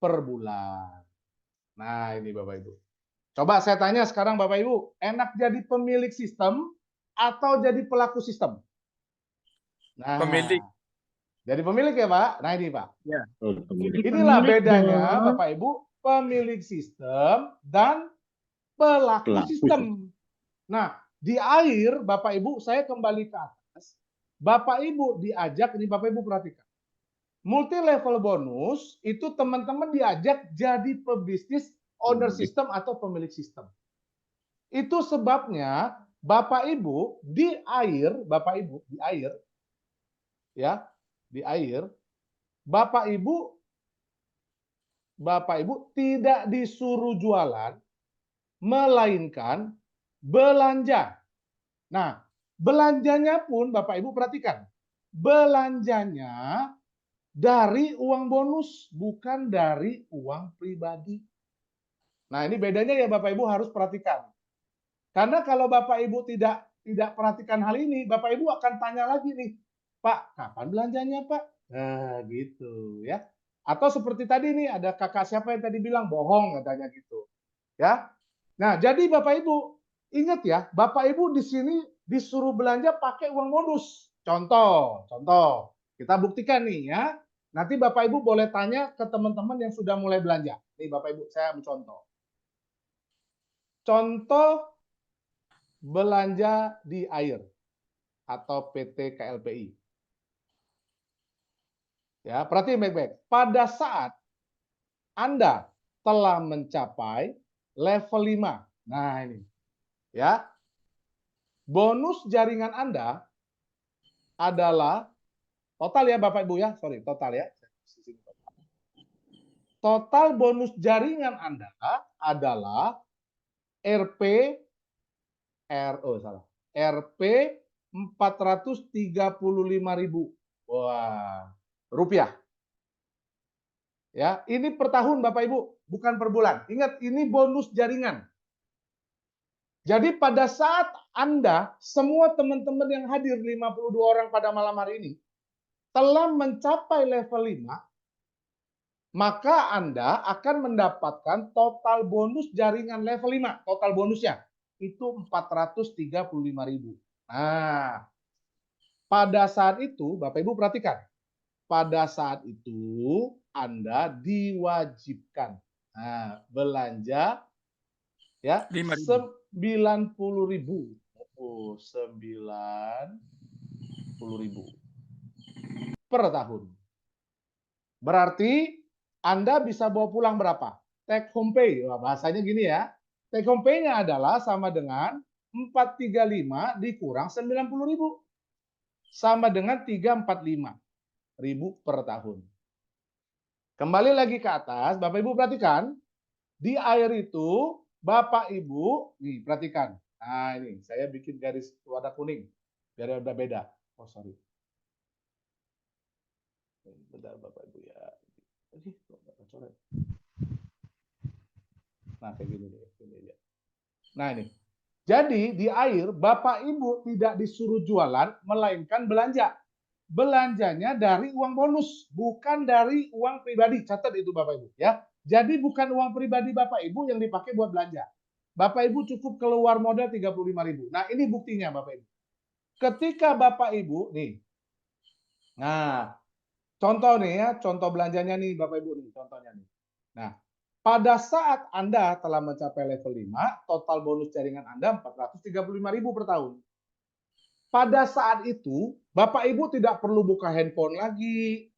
per bulan. Nah, ini Bapak Ibu. Coba saya tanya sekarang Bapak Ibu, enak jadi pemilik sistem atau jadi pelaku sistem? Nah, Pemilik. jadi pemilik ya Pak? Nah ini Pak. Ya. Inilah bedanya Bapak Ibu, pemilik sistem dan pelaku sistem. Nah, di akhir Bapak Ibu, saya kembali ke atas. Bapak Ibu diajak, ini Bapak Ibu perhatikan. Multi level bonus itu teman-teman diajak jadi pebisnis owner system atau pemilik sistem. Itu sebabnya Bapak Ibu di air, Bapak Ibu di air, ya, di air, Bapak Ibu tidak disuruh jualan, melainkan belanja. Nah, belanjanya pun Bapak Ibu perhatikan, belanjanya dari uang bonus, bukan dari uang pribadi. Nah, ini bedanya ya Bapak Ibu harus perhatikan. Karena kalau Bapak Ibu tidak perhatikan hal ini, Bapak Ibu akan tanya lagi nih, Pak, kapan belanjanya Pak? Nah, gitu ya. Atau seperti tadi nih, ada kakak siapa yang tadi bilang bohong katanya gitu. Ya. Nah, jadi Bapak Ibu ingat ya, Bapak Ibu di sini disuruh belanja pakai uang bonus. Contoh, kita buktikan nih ya. Nanti Bapak Ibu boleh tanya ke teman-teman yang sudah mulai belanja. Nih Bapak Ibu, saya mencontoh. Contoh belanja di air atau PT KLPI. Ya, perhatiin baik-baik. Pada saat Anda telah mencapai level 5. Nah, ini. Ya. Bonus jaringan Anda adalah total ya Bapak Ibu ya. Sorry, total ya. Total bonus jaringan Anda adalah RP RP 435.000. Wah, rupiah. Ya, ini per tahun Bapak Ibu, bukan per bulan. Ingat, ini bonus jaringan. Jadi pada saat Anda, semua teman-teman yang hadir 52 orang pada malam hari ini, telah mencapai level 5, maka Anda akan mendapatkan total bonus jaringan level 5. Total bonusnya itu 435.000. Nah, pada saat itu, Bapak Ibu perhatikan, pada saat itu Anda diwajibkan belanja ya 90.000. Oh, 90.000 per tahun. Berarti Anda bisa bawa pulang berapa? Take home pay. Wah, bahasanya gini ya. Take home pay-nya adalah sama dengan 435 dikurang 90.000. Sama dengan 345.000 per tahun. Kembali lagi ke atas, Bapak Ibu perhatikan, di air itu Bapak Ibu, nih perhatikan. Nah ini, saya bikin garis warna kuning, biar beda. Oh sorry. Bentar Bapak Ibu ya. Nah kayak gini nih. Nah ini, jadi di air Bapak Ibu tidak disuruh jualan, melainkan belanja. Belanjanya dari uang bonus, bukan dari uang pribadi. Catat itu Bapak Ibu ya. Jadi bukan uang pribadi Bapak Ibu yang dipakai buat belanja. Bapak Ibu cukup keluar modal 35.000. Nah, ini buktinya Bapak Ibu. Ketika Bapak Ibu nih. Nah, contoh nih ya, contoh belanjanya nih Bapak Ibu nih, contohnya nih. Nah, pada saat Anda telah mencapai level 5, total bonus jaringan Anda 435.000 per tahun. Pada saat itu, Bapak Ibu tidak perlu buka handphone lagi,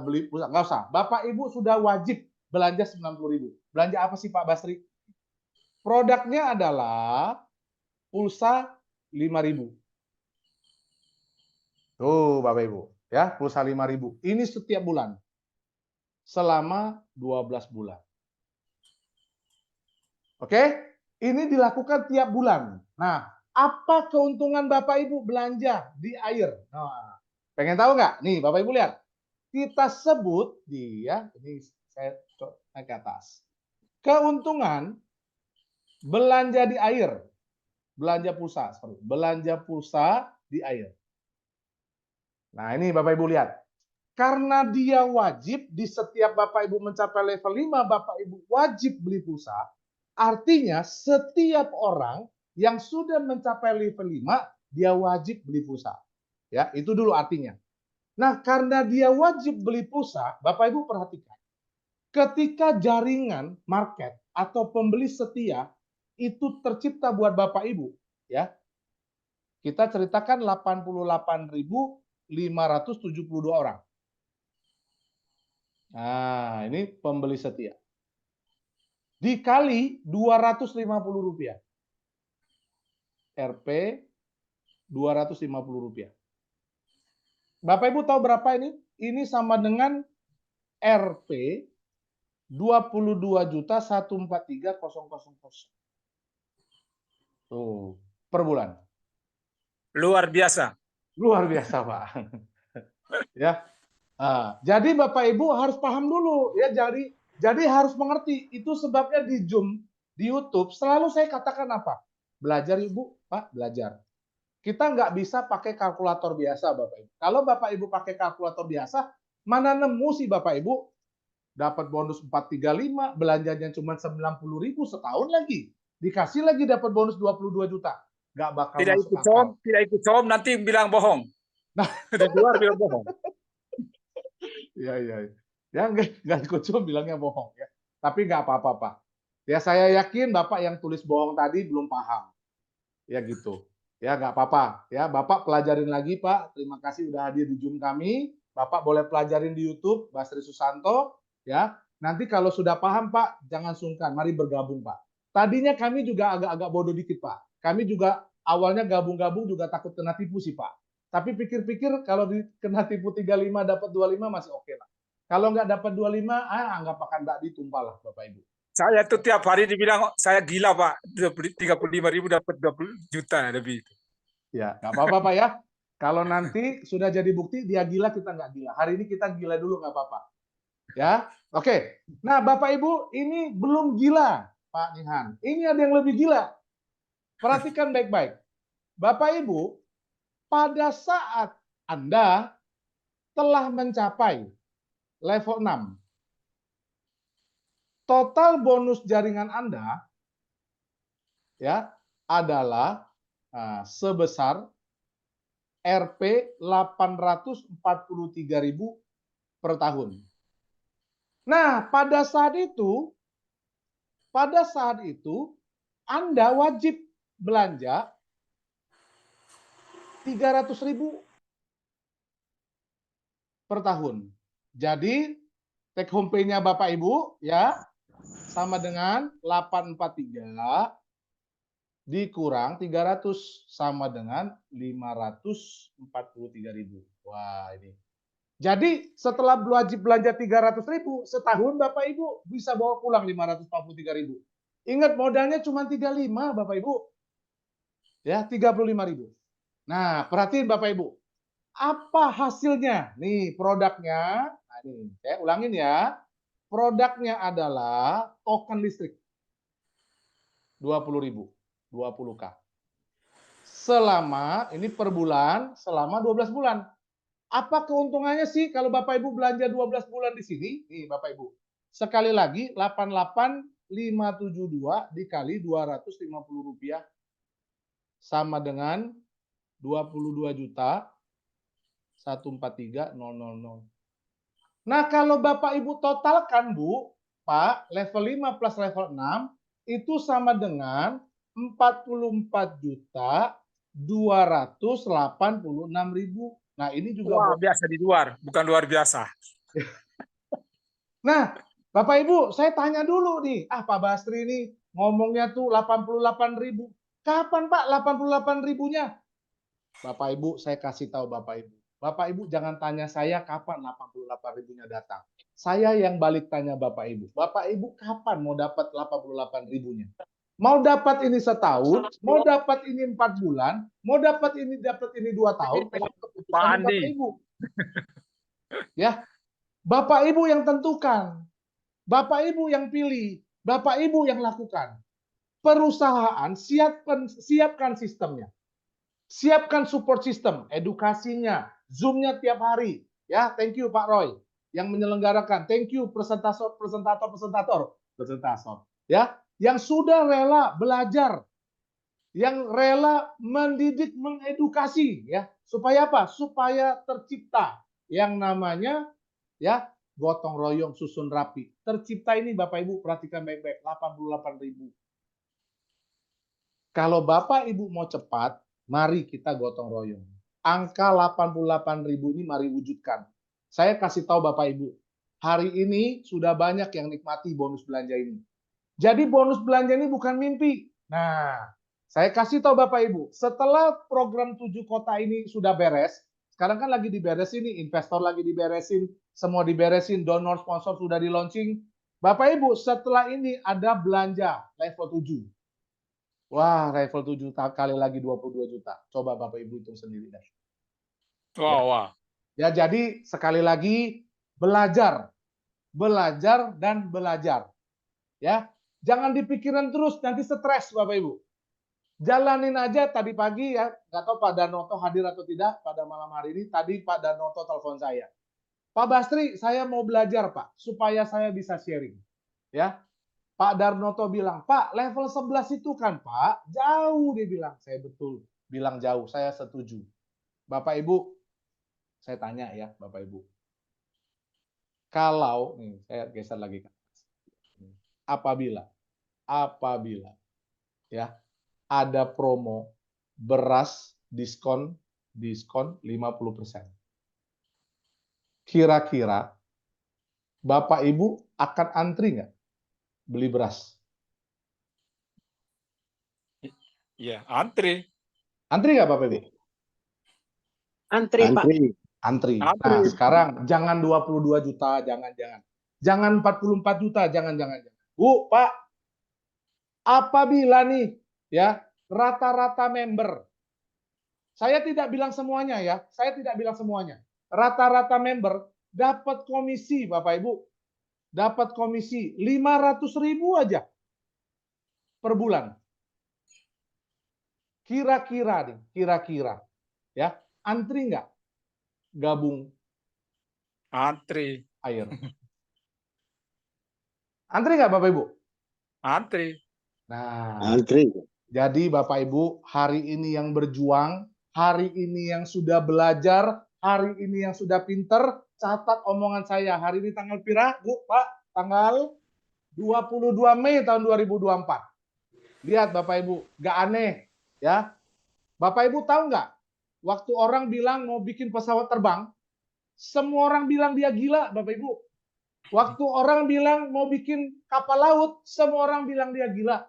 beli pulsa, nggak usah. Bapak Ibu sudah wajib belanja 90.000. Belanja apa sih Pak Basri? Produknya adalah pulsa 5.000. Tuh Bapak Ibu, ya, pulsa 5.000. Ini setiap bulan. Selama 12 bulan. Oke? Ini dilakukan tiap bulan. Nah, apa keuntungan Bapak Ibu belanja di air? Nah, pengen tahu nggak? Nih, Bapak Ibu lihat. Kita sebut dia, ini saya naik ke atas. Keuntungan belanja di air, belanja pulsa di air. Nah, ini Bapak Ibu lihat. Karena dia wajib di setiap Bapak Ibu mencapai level 5, Bapak Ibu wajib beli pulsa. Artinya setiap orang yang sudah mencapai level 5, dia wajib beli pulsa. Ya, itu dulu artinya. Nah, karena dia wajib beli pulsa, Bapak Ibu perhatikan. Ketika jaringan market atau pembeli setia itu tercipta buat Bapak Ibu, ya. Kita ceritakan 88.572 orang. Nah, ini pembeli setia. Dikali 250 rupiah. Rp Rp250. Bapak Ibu tahu berapa ini? Ini sama dengan Rp 22.143.000. Tuh, per bulan. Luar biasa. Luar biasa, Pak. Ya. Nah, jadi Bapak Ibu harus paham dulu ya, jadi harus mengerti. Itu sebabnya di Zoom, di YouTube selalu saya katakan apa? Belajar Ibu, Pak, belajar. Kita nggak bisa pakai kalkulator biasa, Bapak Ibu. Kalau Bapak Ibu pakai kalkulator biasa, mana nemu sih Bapak Ibu dapat bonus 435, belanjanya cuma 90.000 setahun lagi. Dikasih lagi dapat bonus 22 juta. Nggak bakal masuk akal. Tidak ikut som, nanti bilang bohong. Nah, di luar bilang bohong. Iya. Ya nggak ikut Zoom bilangnya bohong ya. Tapi nggak apa-apa, Pak. Ya saya yakin Bapak yang tulis bohong tadi belum paham. Ya gitu. Ya nggak apa-apa. Ya Bapak pelajarin lagi, Pak. Terima kasih udah hadir di Zoom kami. Bapak boleh pelajarin di YouTube Basri Susanto. Ya. Nanti kalau sudah paham, Pak, jangan sungkan. Mari bergabung, Pak. Tadinya kami juga agak-agak bodoh dikit, Pak. Kami juga awalnya gabung-gabung juga takut kena tipu sih, Pak. Tapi pikir-pikir kalau kena tipu 35 dapat 25 masih oke lah. Kalau nggak dapat 25, anggap akan nggak ditumpah lah, Bapak Ibu. Saya tuh tiap hari dibilang saya gila, Pak. 35.000 dapat 20 juta lebih. Ya, nggak apa-apa, Pak ya. Kalau nanti sudah jadi bukti dia gila, kita nggak gila. Hari ini kita gila dulu, nggak apa-apa. Ya, oke. Nah, Bapak Ibu, ini belum gila, Pak Nihan. Ini ada yang lebih gila. Perhatikan baik-baik. Bapak Ibu, pada saat Anda telah mencapai level 6, total bonus jaringan Anda ya adalah sebesar Rp 843.000 per tahun. Nah, pada saat itu Anda wajib belanja 300.000 per tahun. Jadi take home pay-nya Bapak Ibu ya sama dengan 843 dikurang 300 sama dengan 543.000. Wah, ini. Jadi setelah wajib belanja 300.000 setahun Bapak Ibu bisa bawa pulang 543.000. Ingat modalnya cuma 35 Bapak Ibu. Ya, 35.000. Nah, perhatiin Bapak Ibu. Apa hasilnya? Nih, produknya. Nah, ini saya ulangin ya. Produknya adalah token listrik. 20.000. 20K. Selama, ini per bulan, selama 12 bulan. Apa keuntungannya sih kalau Bapak Ibu belanja 12 bulan di sini? Nih Bapak Ibu. Sekali lagi 88.572 dikali Rp250 sama dengan 22.143.000. Nah, kalau Bapak Ibu totalkan, Bu, Pak, level 5 plus level 6 itu sama dengan 44.286.000. Nah, ini juga Wah, biasa di luar, bukan luar biasa. Nah, Bapak Ibu, saya tanya dulu nih. Pak Basri ini ngomongnya tuh 88.000. Kapan Pak 88.000-nya? Bapak Ibu, saya kasih tahu Bapak Ibu. Bapak Ibu jangan tanya saya kapan 88.000-nya datang. Saya yang balik tanya Bapak Ibu. Bapak Ibu kapan mau dapat 88.000-nya? Mau dapat ini setahun, mau dapat ini 4 bulan, mau dapat ini 2 tahun, keputusan Bapak Ibu. Ya, Bapak Ibu yang tentukan. Bapak Ibu yang pilih. Bapak Ibu yang lakukan. Perusahaan siapkan sistemnya. Siapkan support system, edukasinya, Zoom-nya tiap hari. Ya, thank you Pak Roy yang menyelenggarakan. Thank you presentator. Ya, yang sudah rela belajar, yang rela mendidik, mengedukasi, ya, supaya apa? Supaya tercipta yang namanya ya gotong royong susun rapi. Tercipta ini Bapak Ibu perhatikan baik-baik 88.000. Kalau Bapak Ibu mau cepat, mari kita gotong royong. Angka 88.000 ini mari wujudkan. Saya kasih tahu Bapak Ibu, hari ini sudah banyak yang nikmati bonus belanja ini. Jadi bonus belanja ini bukan mimpi. Nah, Saya kasih tahu Bapak Ibu, setelah program 7 kota ini sudah beres, sekarang kan lagi diberesin nih, investor lagi diberesin, semua diberesin, donor sponsor sudah di launching. Bapak Ibu, setelah ini ada belanja level 7. Wah, level 7 kali lagi 22 juta. Coba Bapak Ibu hitung sendiri deh. Wah. Ya, jadi sekali lagi belajar, belajar dan belajar. Ya, jangan dipikirin terus, nanti stres Bapak Ibu. Jalanin aja tadi pagi ya, nggak tahu Pak Danoto hadir atau tidak pada malam hari ini. Tadi Pak Danoto telepon saya. Pak Bastri, saya mau belajar Pak, supaya saya bisa sharing. Ya, Pak Darnoto bilang, Pak level 11 itu kan Pak, jauh dia bilang. Saya betul, bilang jauh, saya setuju. Bapak Ibu, saya tanya ya Bapak Ibu. Kalau, nih saya geser lagi. Apabila ya ada promo beras diskon 50%. Kira-kira Bapak Ibu akan antri nggak beli beras? Iya, antri. Antri nggak Bapak Ibu? Antri, Pak. Antri. Antri. Nah, sekarang jangan 22 juta, jangan. Jangan 44 juta, jangan. Bu, Pak, apabila nih ya rata-rata member, saya tidak bilang semuanya ya, rata-rata member dapat komisi Bapak Ibu, dapat komisi 500.000 aja per bulan. Kira-kira ya, antri nggak gabung Antri. air? Antri nggak Bapak Ibu? Antri. Nah, Antri. jadi Bapak Ibu, hari ini yang berjuang, hari ini yang sudah belajar, hari ini yang sudah pinter, catat omongan saya. Hari ini tanggal pira, Bu, Pak? Tanggal 22 Mei tahun 2024. Lihat Bapak Ibu, nggak aneh ya. Bapak Ibu tahu nggak? Waktu orang bilang mau bikin pesawat terbang, semua orang bilang dia gila, Bapak Ibu. Waktu orang bilang mau bikin kapal laut, semua orang bilang dia gila.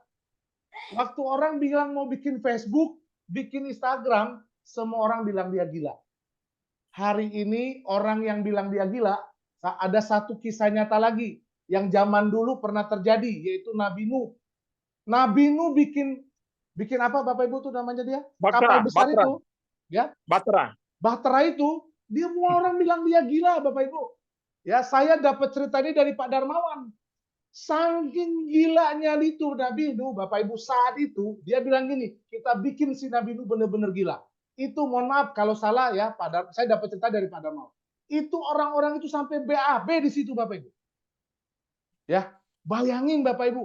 Waktu orang bilang mau bikin Facebook, bikin Instagram, semua orang bilang dia gila. Hari ini orang yang bilang dia gila, ada satu kisah nyata lagi yang zaman dulu pernah terjadi, yaitu Nabi Nuh. Nabi Nuh bikin apa Bapak Ibu tuh namanya dia? Kapal besar itu. Ya. Bahtera itu, dia semua orang bilang dia gila Bapak Ibu. Ya, saya dapat cerita ini dari Pak Darmawan. Saking gilanya itu Nabi Nuh, Bapak Ibu, saat itu dia bilang gini, kita bikin si Nabi Nuh benar-benar gila. Itu mohon maaf kalau salah ya, saya dapat cerita dari Pak Darmawan. Itu orang-orang itu sampai BAB di situ Bapak Ibu. Ya, bayangin Bapak Ibu.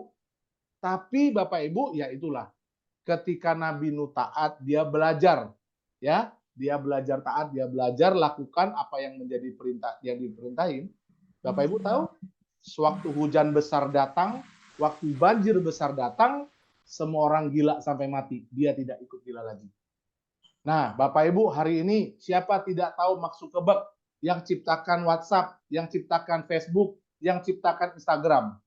Tapi Bapak Ibu, ya itulah. Ketika Nabi Nuh taat, dia belajar. Ya, dia belajar taat, dia belajar lakukan apa yang menjadi perintah yang diperintahin. Bapak Ibu tahu? Sewaktu hujan besar datang, waktu banjir besar datang, semua orang gila sampai mati. Dia tidak ikut gila lagi. Nah, Bapak Ibu, hari ini siapa tidak tahu Mark Zuckerberg yang ciptakan WhatsApp, yang ciptakan Facebook, yang ciptakan Instagram?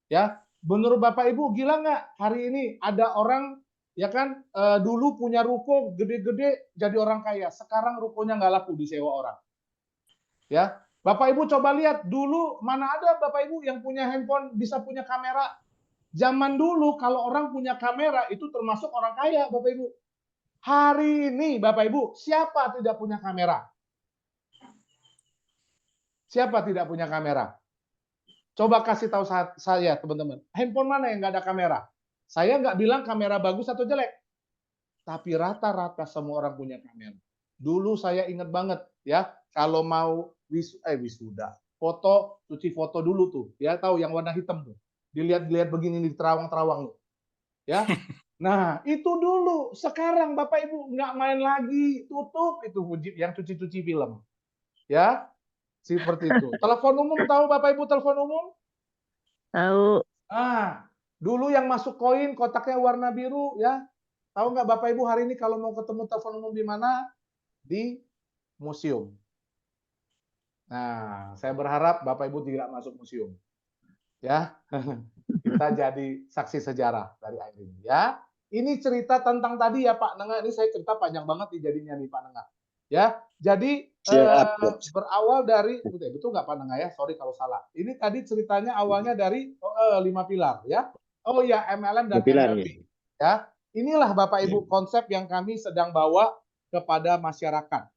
Ya, menurut Bapak Ibu gila nggak? Hari ini ada orang ya kan dulu punya ruko gede-gede jadi orang kaya. Sekarang rukonya nggak laku disewa orang. Ya, Bapak Ibu coba lihat dulu mana ada Bapak Ibu yang punya handphone bisa punya kamera. Zaman dulu kalau orang punya kamera itu termasuk orang kaya Bapak Ibu. Hari ini Bapak Ibu siapa tidak punya kamera? Siapa tidak punya kamera? Coba kasih tahu saya teman-teman. Handphone mana yang nggak ada kamera? Saya nggak bilang kamera bagus atau jelek. Tapi rata-rata semua orang punya kamera. Dulu saya ingat banget ya, kalau mau wisuda, cuci foto dulu tuh, ya tahu yang warna hitam tuh. Dilihat-lihat begini di terawang-terawang tuh. Ya. Nah, itu dulu. Sekarang Bapak Ibu nggak main lagi, tutup itu yang cuci-cuci film. Ya. Seperti itu. Telepon umum tahu Bapak Ibu telepon umum? Tahu. Dulu yang masuk koin kotaknya warna biru ya. Tahu nggak Bapak Ibu hari ini kalau mau ketemu telepon umum di mana? Di museum. Nah, saya berharap Bapak Ibu tidak masuk museum. Ya. Kita jadi saksi sejarah dari air ini ya. Ini cerita tentang tadi ya Pak Nengah. Ini saya cerita panjang banget nih jadinya nih Pak Nengah. Ya, jadi Siap, Bos. berawal dari betul nggak Pak Nengah ya? Sorry kalau salah. Ini tadi ceritanya awalnya dari 5 pilar ya. Oh ya, MLM dan Pilar, MLB. Ya, inilah Bapak Ya. Ibu konsep yang kami sedang bawa kepada masyarakat.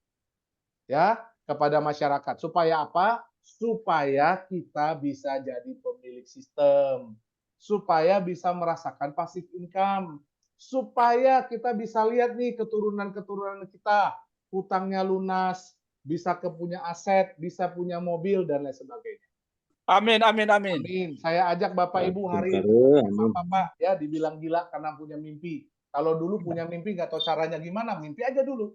Ya, kepada masyarakat. Supaya apa? Supaya kita bisa jadi pemilik sistem. Supaya bisa merasakan passive income. Supaya kita bisa lihat nih keturunan-keturunan kita. Hutangnya lunas, bisa punya aset, bisa punya mobil, dan lain sebagainya. Amin, amin, amin. Amin. Saya ajak Bapak Ibu hari ini, Amin. Bapak ya dibilang gila karena punya mimpi. Kalau dulu punya mimpi nggak tahu caranya gimana, mimpi aja dulu.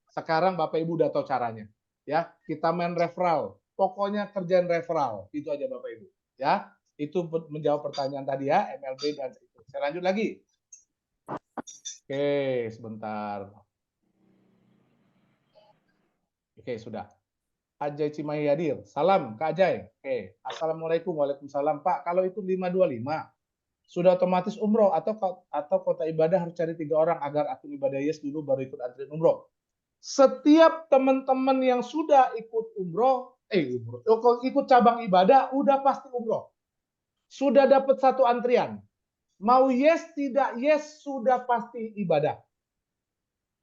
Sekarang Bapak Ibu udah tahu caranya. Ya, kita main referral. Pokoknya kerjaan referral. Itu aja Bapak Ibu. Ya, itu menjawab pertanyaan tadi ya, MLB dan itu. Saya lanjut lagi. Oke, sebentar. Oke, sudah. Ajay Cimahi hadir. Salam Kak Ajay. Oke. Assalamualaikum. Waalaikumsalam. Pak, kalau itu 525 sudah otomatis umroh atau kota ibadah harus cari 3 orang agar akun ibadah yes dulu baru ikut antrian umroh. Setiap teman-teman yang sudah ikut ikut cabang ibadah udah pasti umroh. Sudah dapat satu antrian. Mau yes tidak yes sudah pasti ibadah.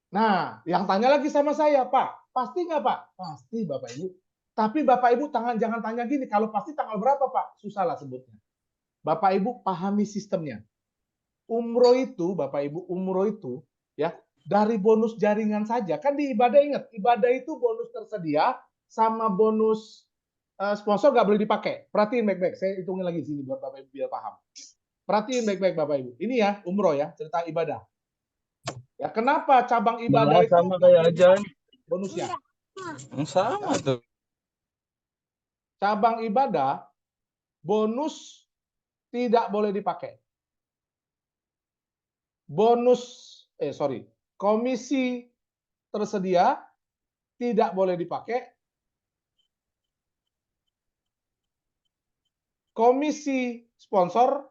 Nah, yang tanya lagi sama saya, Pak, pasti nggak Pak? Pasti Bapak Ibu. Tapi Bapak Ibu jangan tanya gini, kalau pasti tanggal berapa Pak? Susah lah sebutnya. Bapak Ibu pahami sistemnya. Umroh itu, Bapak Ibu, umroh itu ya dari bonus jaringan saja. Kan di ibadah ingat, ibadah itu bonus tersedia sama bonus sponsor nggak boleh dipakai. Perhatiin baik-baik, saya hitungin lagi sini buat Bapak Ibu biar paham. Perhatiin baik-baik Bapak Ibu. Ini ya umroh ya, cerita ibadah. Ya, kenapa cabang ibadah itu sama kayak aja bonusnya? sama tuh. Cabang ibadah bonus tidak boleh dipakai. Komisi tersedia tidak boleh dipakai. Komisi sponsor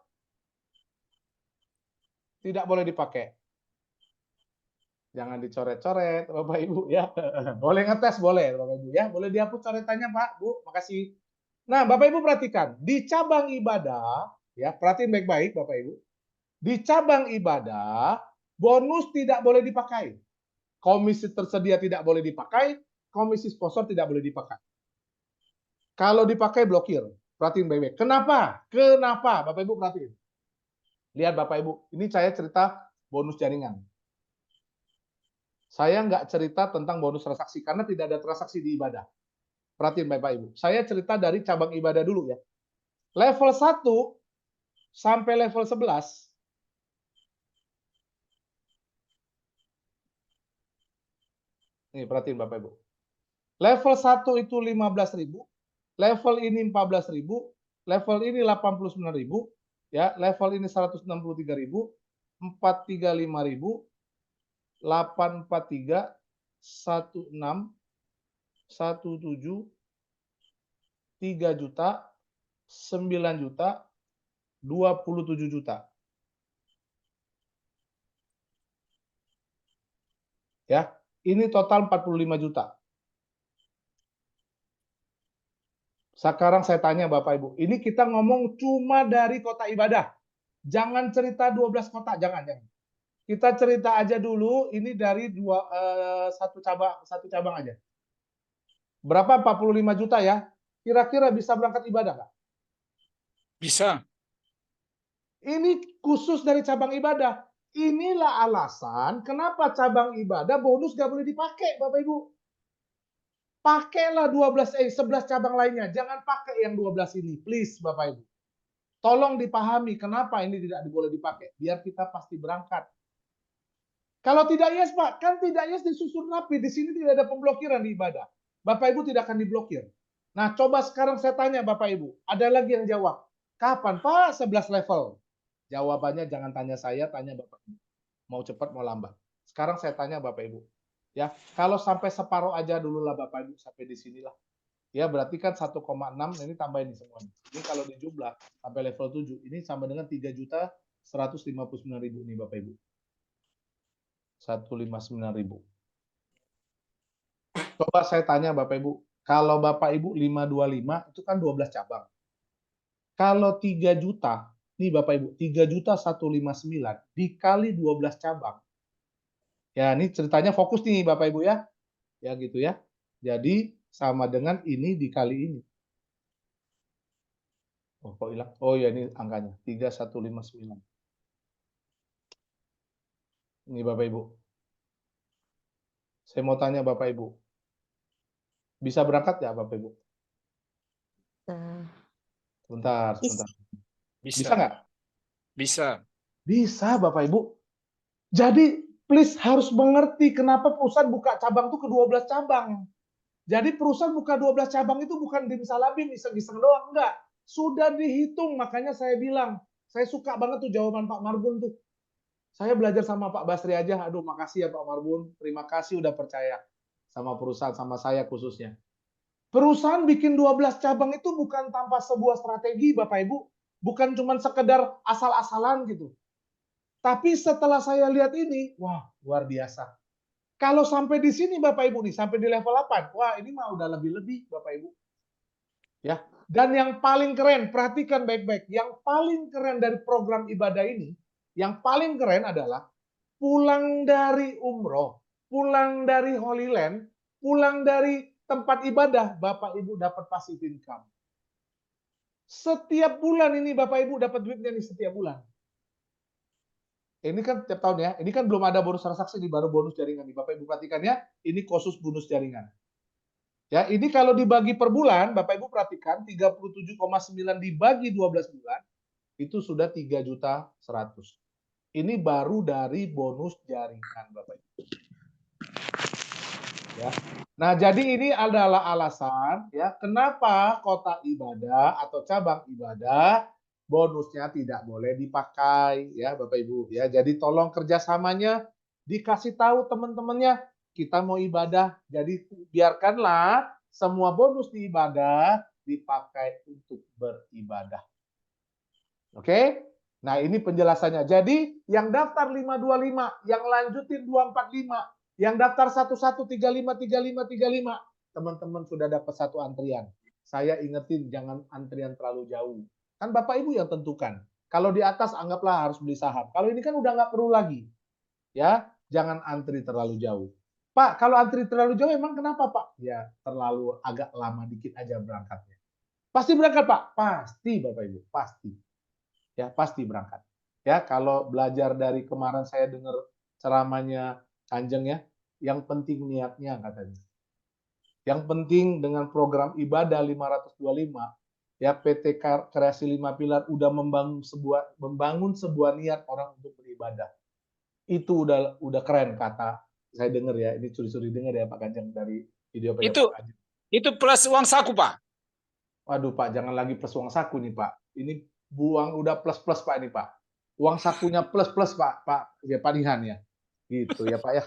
tidak boleh dipakai. Jangan dicoret-coret Bapak Ibu ya. Boleh ngetes boleh Bapak Ibu ya. Boleh dihapus coretannya Pak, Bu. Makasih. Nah, Bapak Ibu perhatikan, di cabang ibadah ya, perhatiin baik-baik Bapak Ibu. Di cabang ibadah bonus tidak boleh dipakai. Komisi tersedia tidak boleh dipakai, komisi sponsor tidak boleh dipakai. Kalau dipakai blokir. Perhatiin baik-baik. Kenapa? Kenapa? Bapak Ibu perhatiin. Lihat Bapak Ibu, ini saya cerita bonus jaringan. Saya nggak cerita tentang bonus transaksi karena tidak ada transaksi di ibadah. Perhatiin Bapak Ibu. Saya cerita dari cabang ibadah dulu ya. Level 1 sampai level 11. Nih, perhatiin Bapak Ibu. Level 1 itu 15.000, level ini 14.000, level ini 89.000, ya, level ini 163.000, 435.000, 843, 16, 17, 3 juta, 9 juta, 27 juta. Ya, ini total 45 juta. Sekarang saya tanya Bapak Ibu, ini kita ngomong cuma dari kota ibadah. Jangan cerita 12 kota, jangan. Kita cerita aja dulu, ini dari satu cabang aja. Berapa? 45 juta ya. Kira-kira bisa berangkat ibadah nggak? Bisa. Ini khusus dari cabang ibadah. Inilah alasan kenapa cabang ibadah bonus nggak boleh dipakai, Bapak Ibu. Pakailah 11 cabang lainnya. Jangan pakai yang 12 ini, please Bapak Ibu. Tolong dipahami kenapa ini tidak boleh dipakai. Biar kita pasti berangkat. Kalau tidak yes, Pak, kan tidak yes disusun rapi. Di sini tidak ada pemblokiran di ibadah. Bapak Ibu tidak akan diblokir. Nah, coba sekarang saya tanya Bapak Ibu. Ada lagi yang jawab. Kapan, Pak? 11 level. Jawabannya jangan tanya saya, tanya Bapak Ibu. Mau cepat, mau lambat. Sekarang saya tanya Bapak Ibu. Ya, kalau sampai separuh aja dulu lah Bapak Ibu, sampai di sinilah. Ya, berarti kan 1,6, ini tambahin semuanya. Ini kalau dijumlah sampai level 7, ini sama dengan 3.159.000 nih Bapak Ibu. 159.000. Coba saya tanya Bapak Ibu, kalau Bapak Ibu 525 itu kan 12 cabang. Kalau 3 juta, nih Bapak Ibu, 3.159.000 dikali 12 cabang. Ya, ini ceritanya fokus nih Bapak Ibu ya. Ya gitu ya. Jadi sama dengan ini dikali ini. Oh, kok hilang? Oh ya, ini angkanya 3.159. Ini Bapak Ibu. Saya mau tanya Bapak Ibu. Bisa berangkat ya Bapak Ibu? Sebentar. Bisa nggak? Bisa. Bisa Bapak Ibu. Jadi please harus mengerti kenapa perusahaan buka cabang itu ke 12 cabang. Jadi perusahaan buka 12 cabang itu bukan dimsalabim, iseng-iseng doang, enggak. Sudah dihitung, makanya saya bilang, saya suka banget tuh jawaban Pak Marbun tuh. Saya belajar sama Pak Basri aja, aduh makasih ya Pak Marbun, terima kasih udah percaya sama perusahaan, sama saya khususnya. Perusahaan bikin 12 cabang itu bukan tanpa sebuah strategi Bapak Ibu, bukan cuma sekedar asal-asalan gitu. Tapi setelah saya lihat ini, wah luar biasa. Kalau sampai di sini Bapak Ibu nih, sampai di level 8, wah ini mah udah lebih-lebih Bapak Ibu. Ya. Dan yang paling keren, perhatikan baik-baik, yang paling keren dari program ibadah ini, yang paling keren adalah pulang dari umroh, pulang dari Holy Land, pulang dari tempat ibadah, Bapak Ibu dapat passive income. Setiap bulan ini Bapak Ibu dapat duitnya nih setiap bulan. Ini kan tiap tahun ya, ini kan belum ada bonus transaksi, ini baru bonus jaringan nih. Bapak Ibu perhatikan ya, ini khusus bonus jaringan. Ya, ini kalau dibagi per bulan, Bapak Ibu perhatikan 37,9 dibagi 12 bulan, itu sudah 3.100.000. Ini baru dari bonus jaringan Bapak Ibu. Ya. Nah, jadi ini adalah alasan ya kenapa kota ibadah atau cabang ibadah bonusnya tidak boleh dipakai ya Bapak Ibu ya. Jadi tolong kerjasamanya dikasih tahu teman-temannya kita mau ibadah. Jadi biarkanlah semua bonus di ibadah dipakai untuk beribadah. Oke? Nah, ini penjelasannya. Jadi yang daftar 525, yang lanjutin 245, yang daftar 11353535, teman-teman sudah dapat satu antrian. Saya ingetin jangan antrian terlalu jauh. Kan Bapak Ibu yang tentukan. Kalau di atas anggaplah harus beli saham. Kalau ini kan udah nggak perlu lagi. Ya, jangan antri terlalu jauh. Pak, kalau antri terlalu jauh emang kenapa Pak? Ya, terlalu agak lama dikit aja berangkatnya. Pasti berangkat Pak? Pasti Bapak Ibu, pasti. Ya, pasti berangkat. Ya, kalau belajar dari kemarin saya dengar ceramahnya Kanjeng ya, yang penting niatnya katanya. Yang penting dengan program ibadah 525, ya PT Kreasi 5 Pilar udah membangun sebuah niat orang untuk beribadah. Itu udah keren kata saya dengar ya. Ini curi-curi dengar ya Pak Kanjeng dari video Pak Kanjeng. Itu plus uang saku, Pak. Waduh Pak, jangan lagi plus uang saku nih Pak. Ini buang udah plus-plus Pak ini Pak. Uang sakunya plus-plus Pak ya Pak Nihan ya. Gitu ya Pak ya.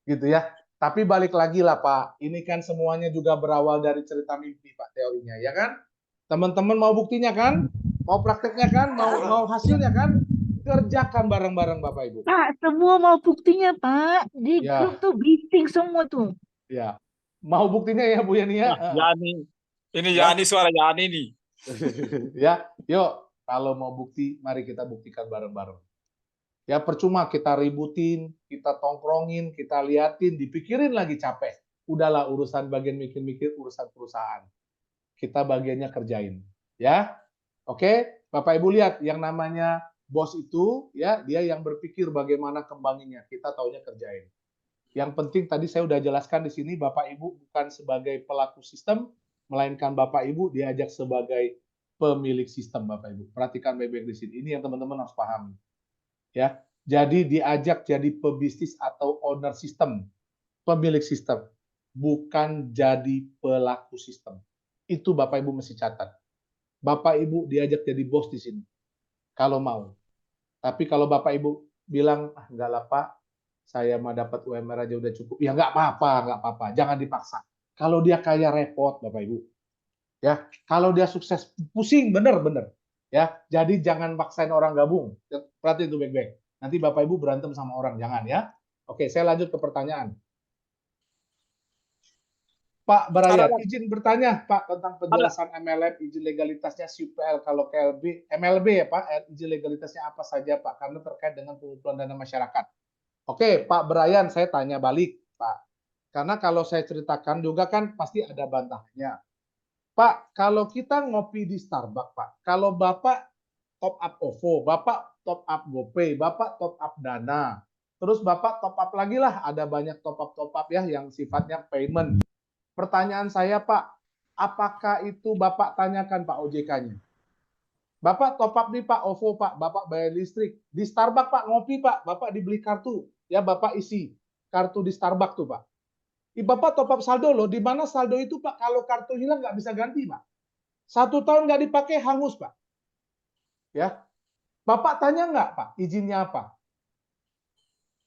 Gitu ya. Tapi balik lagi lah Pak, ini kan semuanya juga berawal dari cerita mimpi Pak teorinya ya kan? Teman-teman mau buktinya kan? Mau prakteknya kan? Mau hasilnya kan? Kerjakan bareng-bareng Bapak Ibu. Pak, semua mau buktinya, Pak. Di Ya. grup tuh briefing semua tuh. Ya. Mau buktinya ya Bu Yani ya? Yani. Ini Ya. Yani, suara Yani nih. Ya, yuk kalau mau bukti, mari kita buktikan bareng-bareng. Ya percuma kita ributin, kita tongkrongin, kita liatin, dipikirin lagi capek. Udahlah urusan bagian mikir-mikir, urusan perusahaan. Kita bagiannya kerjain. Ya, oke, Bapak Ibu lihat yang namanya bos itu, ya dia yang berpikir bagaimana kembanginnya. Kita taunya kerjain. Yang penting tadi saya udah jelaskan di sini, Bapak Ibu bukan sebagai pelaku sistem, melainkan Bapak Ibu diajak sebagai pemilik sistem, Bapak Ibu. Perhatikan baik-baik di sini. Ini yang teman-teman harus pahami. Ya, jadi diajak jadi pebisnis atau owner sistem, pemilik sistem, bukan jadi pelaku sistem. Itu Bapak Ibu mesti catat. Bapak Ibu diajak jadi bos di sini, kalau mau. Tapi kalau Bapak Ibu bilang, enggak lah Pak, saya mah dapat UMR aja udah cukup. Ya nggak apa-apa, jangan dipaksa. Kalau dia kaya repot Bapak Ibu. Ya, kalau dia sukses pusing bener. Ya, jadi jangan paksain orang gabung. Perhatikan itu baik-baik. Nanti Bapak Ibu berantem sama orang, jangan ya. Oke, saya lanjut ke pertanyaan. Pak Brian, izin bertanya Pak tentang penjelasan MLM, izin legalitasnya SUPL, kalau KLB, MLB ya Pak, izin legalitasnya apa saja Pak, karena terkait dengan pengumpulan dana masyarakat. Oke, Pak Brian, saya tanya balik Pak, karena kalau saya ceritakan juga kan pasti ada bantahannya. Pak, kalau kita ngopi di Starbucks Pak, kalau Bapak top up OVO, Bapak top up GoPay, Bapak top up Dana, terus Bapak top up lagi lah, ada banyak top up ya yang sifatnya payment. Pertanyaan saya Pak, apakah itu Bapak tanyakan Pak OJK-nya? Bapak top up nih Pak OVO Pak, Bapak bayar listrik. Di Starbucks Pak ngopi Pak, Bapak dibeli kartu. Ya Bapak isi kartu di Starbucks tuh Pak. Bapak top up saldo loh, di mana saldo itu Pak kalau kartu hilang nggak bisa ganti Pak. 1 tahun nggak dipakai hangus Pak. Ya, Bapak tanya nggak Pak, izinnya apa?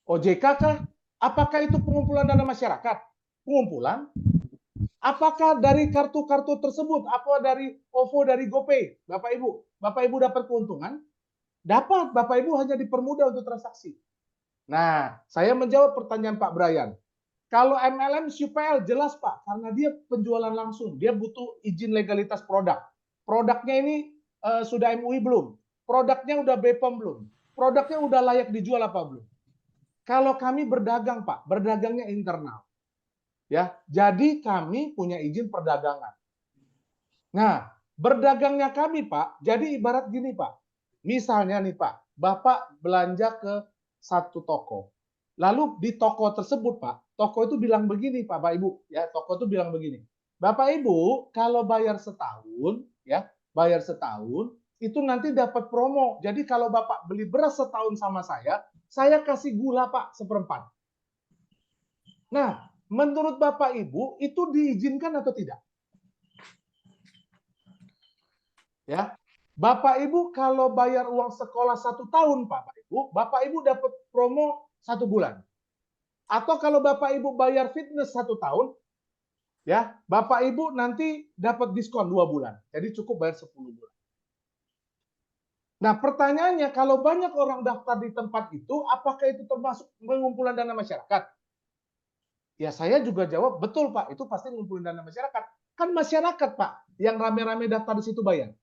OJK kah? Apakah itu pengumpulan dana masyarakat? Pengumpulan? Apakah dari kartu-kartu tersebut, apa dari OVO, dari GoPay, Bapak Ibu dapat keuntungan? Dapat, Bapak Ibu hanya dipermudah untuk transaksi. Nah, saya menjawab pertanyaan Pak Brian. Kalau MLM SUPL jelas Pak, karena dia penjualan langsung, dia butuh izin legalitas produk. Produknya ini sudah MUI belum? Produknya udah BPOM belum? Produknya udah layak dijual apa belum? Kalau kami berdagang Pak, berdagangnya internal. Ya, jadi kami punya izin perdagangan. Nah, berdagangnya kami Pak, jadi ibarat gini Pak. Misalnya nih Pak, Bapak belanja ke satu toko. Lalu di toko tersebut Pak, toko itu bilang begini Pak, Bapak Ibu, ya, toko itu bilang begini. Bapak Ibu, kalau bayar setahun, ya, bayar setahun, itu nanti dapat promo. Jadi kalau Bapak beli beras setahun sama saya kasih gula Pak seperempat. Nah, menurut Bapak Ibu itu diizinkan atau tidak? Ya, Bapak Ibu kalau bayar uang sekolah 1 tahun, Bapak Ibu dapat promo 1 bulan. Atau kalau Bapak Ibu bayar fitness 1 tahun, ya, Bapak Ibu nanti dapat diskon 2 bulan. Jadi cukup bayar 10 bulan. Nah, pertanyaannya kalau banyak orang daftar di tempat itu, apakah itu termasuk pengumpulan dana masyarakat? Ya saya juga jawab, betul Pak, itu pasti ngumpulin dana masyarakat. Kan masyarakat Pak, yang rame-rame daftar di situ bayar.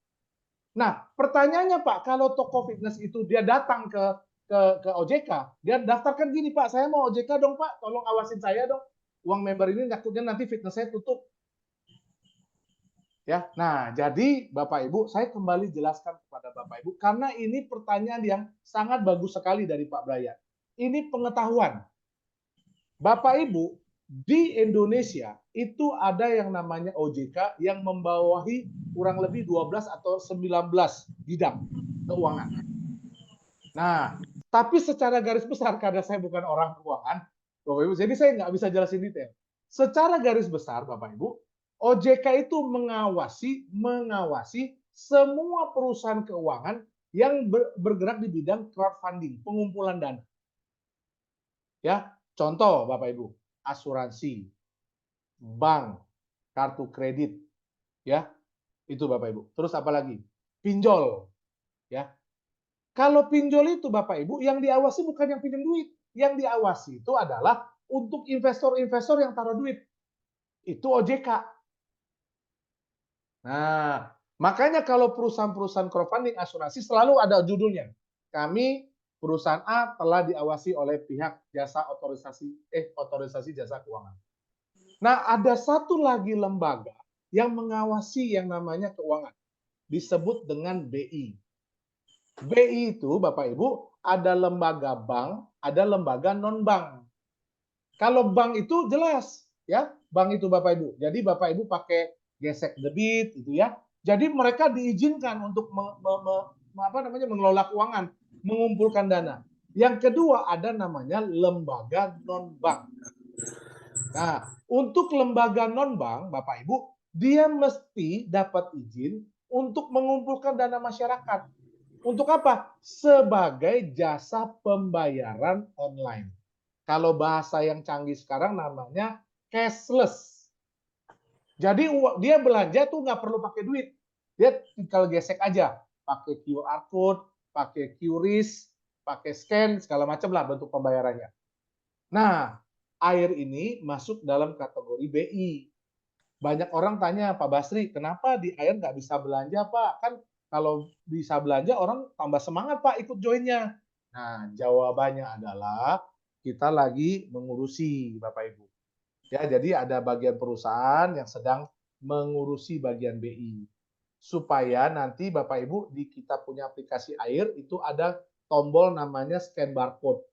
Nah, pertanyaannya Pak, kalau toko fitness itu dia datang ke OJK, dia daftarkan gini Pak, saya mau OJK dong Pak, tolong awasin saya dong. Uang member ini takutnya nanti fitness saya tutup. Ya, nah jadi Bapak Ibu, saya kembali jelaskan kepada Bapak Ibu karena ini pertanyaan yang sangat bagus sekali dari Pak Brian. Ini pengetahuan. Bapak Ibu, di Indonesia itu ada yang namanya OJK yang membawahi kurang lebih 12 atau 19 bidang keuangan. Nah, tapi secara garis besar, karena saya bukan orang keuangan, Bapak Ibu, jadi saya nggak bisa jelasin detail. Secara garis besar, Bapak Ibu, OJK itu mengawasi semua perusahaan keuangan yang bergerak di bidang crowdfunding, pengumpulan dana. Ya, contoh Bapak Ibu, asuransi, bank, kartu kredit, ya, itu Bapak Ibu. Terus apa lagi? Pinjol, ya. Kalau pinjol itu Bapak Ibu, yang diawasi bukan yang pinjam duit, yang diawasi itu adalah untuk investor-investor yang taruh duit. Itu OJK. Nah, makanya kalau perusahaan-perusahaan crowdfunding asuransi selalu ada judulnya. Kami perusahaan A telah diawasi oleh pihak jasa otorisasi jasa keuangan. Nah, ada satu lagi lembaga yang mengawasi yang namanya keuangan. Disebut dengan BI. BI itu, Bapak Ibu, ada lembaga bank, ada lembaga non-bank. Kalau bank itu jelas, ya, bank itu Bapak Ibu. Jadi Bapak Ibu pakai gesek debit, itu ya. Jadi mereka diizinkan untuk mengelola keuangan, mengumpulkan dana. Yang kedua ada namanya lembaga non-bank. Nah, untuk lembaga non-bank, Bapak Ibu, dia mesti dapat izin untuk mengumpulkan dana masyarakat. Untuk apa? Sebagai jasa pembayaran online. Kalau bahasa yang canggih sekarang namanya cashless. Jadi dia belanja tuh nggak perlu pakai duit. Dia tinggal gesek aja. Pakai QR code, pakai QRIS, pakai scan, segala macam lah bentuk pembayarannya. Nah, air ini masuk dalam kategori BI. Banyak orang tanya, Pak Basri, kenapa di air nggak bisa belanja, Pak? Kan kalau bisa belanja, orang tambah semangat, Pak, ikut joinnya. Nah, jawabannya adalah kita lagi mengurusi, Bapak Ibu. Ya, jadi ada bagian perusahaan yang sedang mengurusi bagian BI. Supaya nanti Bapak Ibu di kita punya aplikasi air itu ada tombol namanya scan barcode.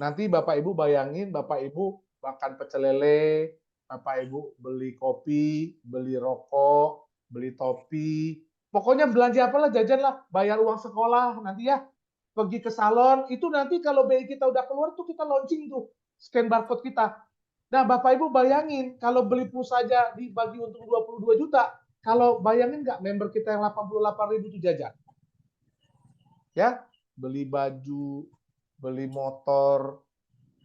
Nanti Bapak Ibu bayangin, Bapak Ibu makan pecel lele, Bapak Ibu beli kopi, beli rokok, beli topi, pokoknya belanja apalah, jajan lah, bayar uang sekolah nanti ya, pergi ke salon, itu nanti kalau BI kita udah keluar tuh kita launching tuh, scan barcode kita. Nah Bapak Ibu bayangin, kalau beli pulsa aja dibagi untuk 22 juta, kalau bayangin nggak member kita yang 88.000 itu jajan? Ya, beli baju, beli motor.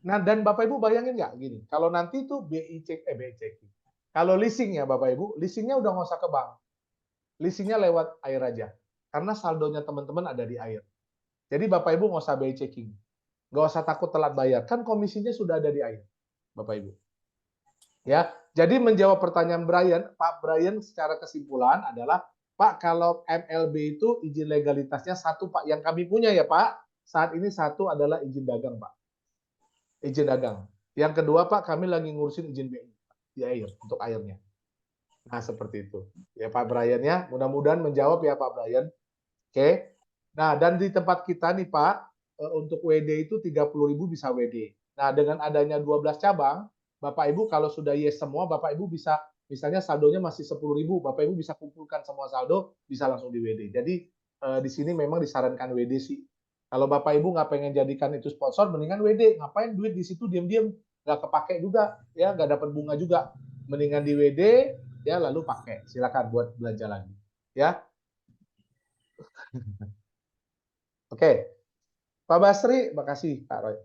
Nah, dan Bapak Ibu bayangin nggak gini, kalau nanti tuh BI checking. Kalau leasing ya Bapak Ibu, leasingnya udah nggak usah ke bank. Leasingnya lewat air aja. Karena saldonya teman-teman ada di air. Jadi Bapak Ibu nggak usah BI checking. Nggak usah takut telat bayar. Kan komisinya sudah ada di air, Bapak Ibu. Ya, jadi menjawab pertanyaan Brian, Pak Brian secara kesimpulan adalah, Pak, kalau MLB itu izin legalitasnya satu, Pak, yang kami punya ya, Pak. Saat ini satu adalah izin dagang, Pak. Izin dagang. Yang kedua, Pak, kami lagi ngurusin izin BI di air, untuk airnya. Nah, seperti itu. Ya, Pak Brian ya, mudah-mudahan menjawab ya, Pak Brian. Oke. Nah, dan di tempat kita nih, Pak, untuk WD itu 30.000 bisa WD. Nah, dengan adanya 12 cabang, Bapak Ibu kalau sudah yes semua, Bapak Ibu bisa, misalnya saldonya masih 10.000, Bapak Ibu bisa kumpulkan semua saldo, bisa langsung di WD. Jadi, di sini memang disarankan WD sih. Kalau Bapak Ibu nggak pengen jadikan itu sponsor, mendingan WD. Ngapain duit di situ diam-diam, nggak kepake juga, ya nggak dapat bunga juga. Mendingan di WD, ya lalu pakai. Silakan buat belanja lagi. Ya, oke. Pak Basri, makasih Pak Roy.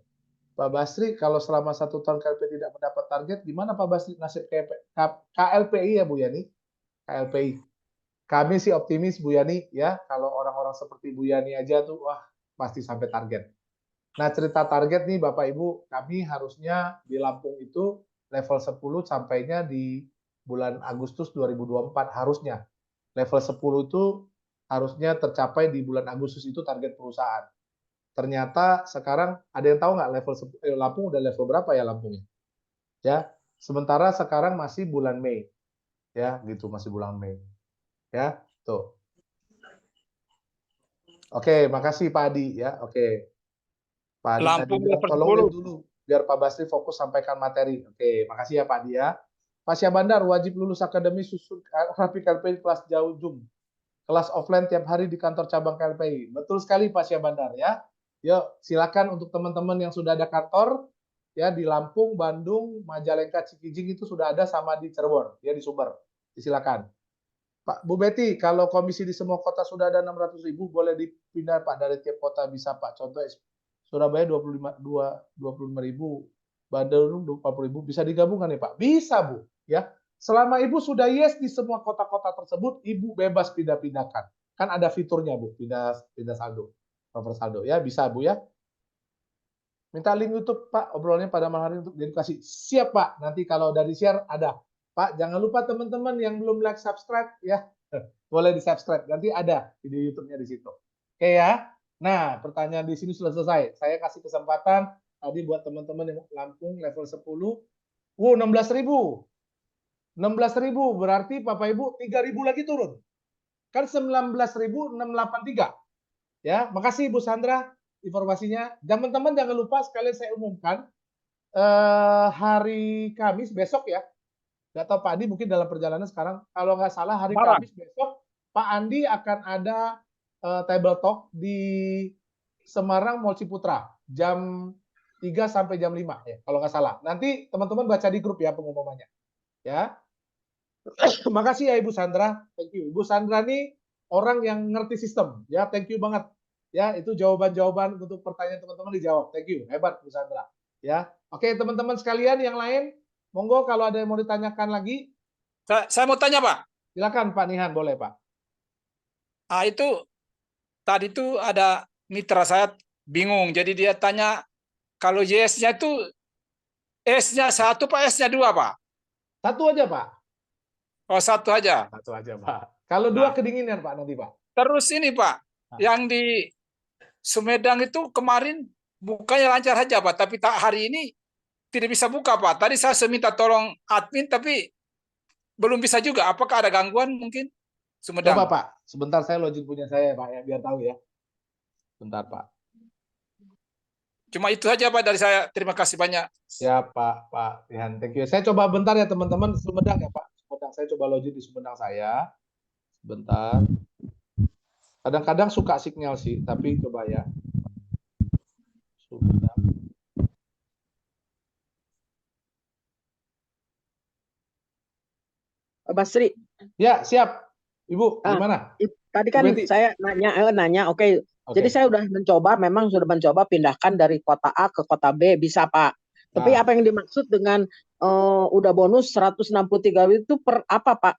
Pak Basri, kalau selama 1 tahun KLPI tidak mendapat target, gimana Pak Basri nasib KLPI ya Bu Yani? KLPI. Kami sih optimis Bu Yani ya, kalau orang-orang seperti Bu Yani aja tuh, wah pasti sampai target. Nah cerita target nih Bapak Ibu, kami harusnya di Lampung itu level 10 sampainya di bulan Agustus 2024 harusnya. Level 10 itu harusnya tercapai di bulan Agustus itu target perusahaan. Ternyata sekarang ada yang tahu nggak level Lampung udah level berapa ya Lampungnya? Ya, sementara sekarang masih bulan Mei, ya gitu masih bulan Mei, ya tuh. Oke, makasih Pak Adi ya. Oke, Pak Adi tadi Lampung bilang level tolongin 10. dulu biar Pak Basri fokus sampaikan materi. Oke, makasih ya Pak Adi ya. Pak Syabandar wajib lulus akademi susun rapi KLPI kelas jauh Zoom. Kelas offline tiap hari di kantor cabang KLPI. Betul sekali Pak Syabandar ya. Yuk, silakan untuk teman-teman yang sudah ada kantor ya di Lampung, Bandung, Majalengka, Cikijing itu sudah ada sama di Cirebon, ya di Sumber. Silakan. Pak Bu Betty, kalau komisi di semua kota sudah ada 600.000, boleh dipindah Pak dari tiap kota bisa Pak. Contoh Surabaya 25.000, Bandung 40.000, bisa digabungkan ya Pak? Bisa Bu, ya. Selama Ibu sudah yes di semua kota-kota tersebut, Ibu bebas pindah-pindahkan. Kan ada fiturnya Bu, pindah saldo, transfer saldo ya, bisa Bu ya. Minta link YouTube Pak, obrolannya pada malam hari untuk edukasi. Siap Pak, nanti kalau udah di-share ada. Pak, jangan lupa teman-teman yang belum like subscribe ya, boleh di-subscribe. Nanti ada video YouTube-nya di situ. Oke ya. Nah, pertanyaan di sini sudah selesai. Saya kasih kesempatan tadi buat teman-teman yang Lampung level 10. 16.000. 16.000 berarti Bapak Ibu 3.000 lagi turun. Kan 19.683. Ya, makasih Bu Sandra informasinya. Teman-teman jangan lupa sekalian saya umumkan hari Kamis besok ya. Nggak tahu Pak Andi mungkin dalam perjalanan sekarang. Kalau nggak salah hari Kamis besok Pak Andi akan ada table talk di Semarang Mall Ciputra jam 3 sampai jam 5 ya kalau nggak salah. Nanti teman-teman baca di grup ya pengumumannya. Ya. Makasih ya Ibu Sandra. Thank you. Ibu Sandra nih orang yang ngerti sistem. Ya, thank you banget. Ya, itu jawaban-jawaban untuk pertanyaan teman-teman dijawab. Thank you. Hebat Bu Sandra. Ya. Oke, teman-teman sekalian yang lain, monggo kalau ada yang mau ditanyakan lagi. Saya mau tanya Pak. Silakan Pak Nihan, boleh Pak. Itu tadi tuh ada mitra saya bingung. Jadi dia tanya kalau yes-nya itu S-nya 1 Pak, S-nya 2 Pak. Satu aja, Pak. Oh, 1 aja. Satu aja, Pak. Kalau dua Nah. kedinginan, Pak, nanti, Pak. Terus ini Pak, Nah. yang di Sumedang itu kemarin bukanya lancar aja Pak, tapi hari ini tidak bisa buka Pak. Tadi saya minta tolong admin, tapi belum bisa juga. Apakah ada gangguan mungkin? Sumedang. Coba, Pak. Sebentar saya login punya saya, Pak, ya, biar tahu ya. Bentar, Pak. Cuma itu saja Pak dari saya. Terima kasih banyak. Ya, Pak Rihan. Thank you. Saya coba bentar ya, teman-teman. Sumedang ya, Pak. Sumedang. Saya coba login di Sumedang saya. Bentar. Kadang-kadang suka sinyal sih, tapi coba ya. Sumedang. Pak Basri, Ya, siap. Ibu, gimana? tadi kan Bu Betty. saya nanya, oke. Oke. Jadi saya sudah mencoba pindahkan dari kota A ke kota B, bisa Pak. Tapi Nah. apa yang dimaksud dengan udah bonus 163 itu per apa Pak?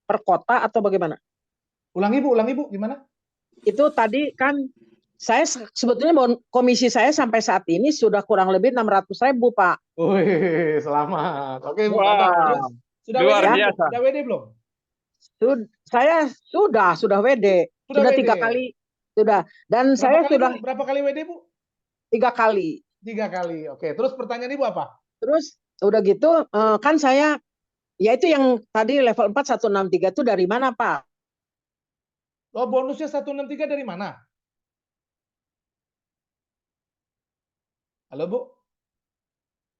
Per kota atau bagaimana? Ulang Ibu, gimana? Itu tadi kan saya sebetulnya komisi saya sampai saat ini sudah kurang lebih 600.000 Pak. Wih, selamat. Oke, Bu. Wah, Mantap. Sudah luar WD, biasa. Sudah WD belum? Saya sudah WD. Sudah WD. 3 kali. Sudah. Dan Berapa saya kali, sudah Bu? Berapa kali WD, Bu? 3 kali. 3 kali. Oke, terus pertanyaan Ibu apa? Terus udah gitu kan saya ya itu yang tadi level 4 163 itu dari mana Pak? Oh, bonusnya 163 dari mana? Halo, Bu?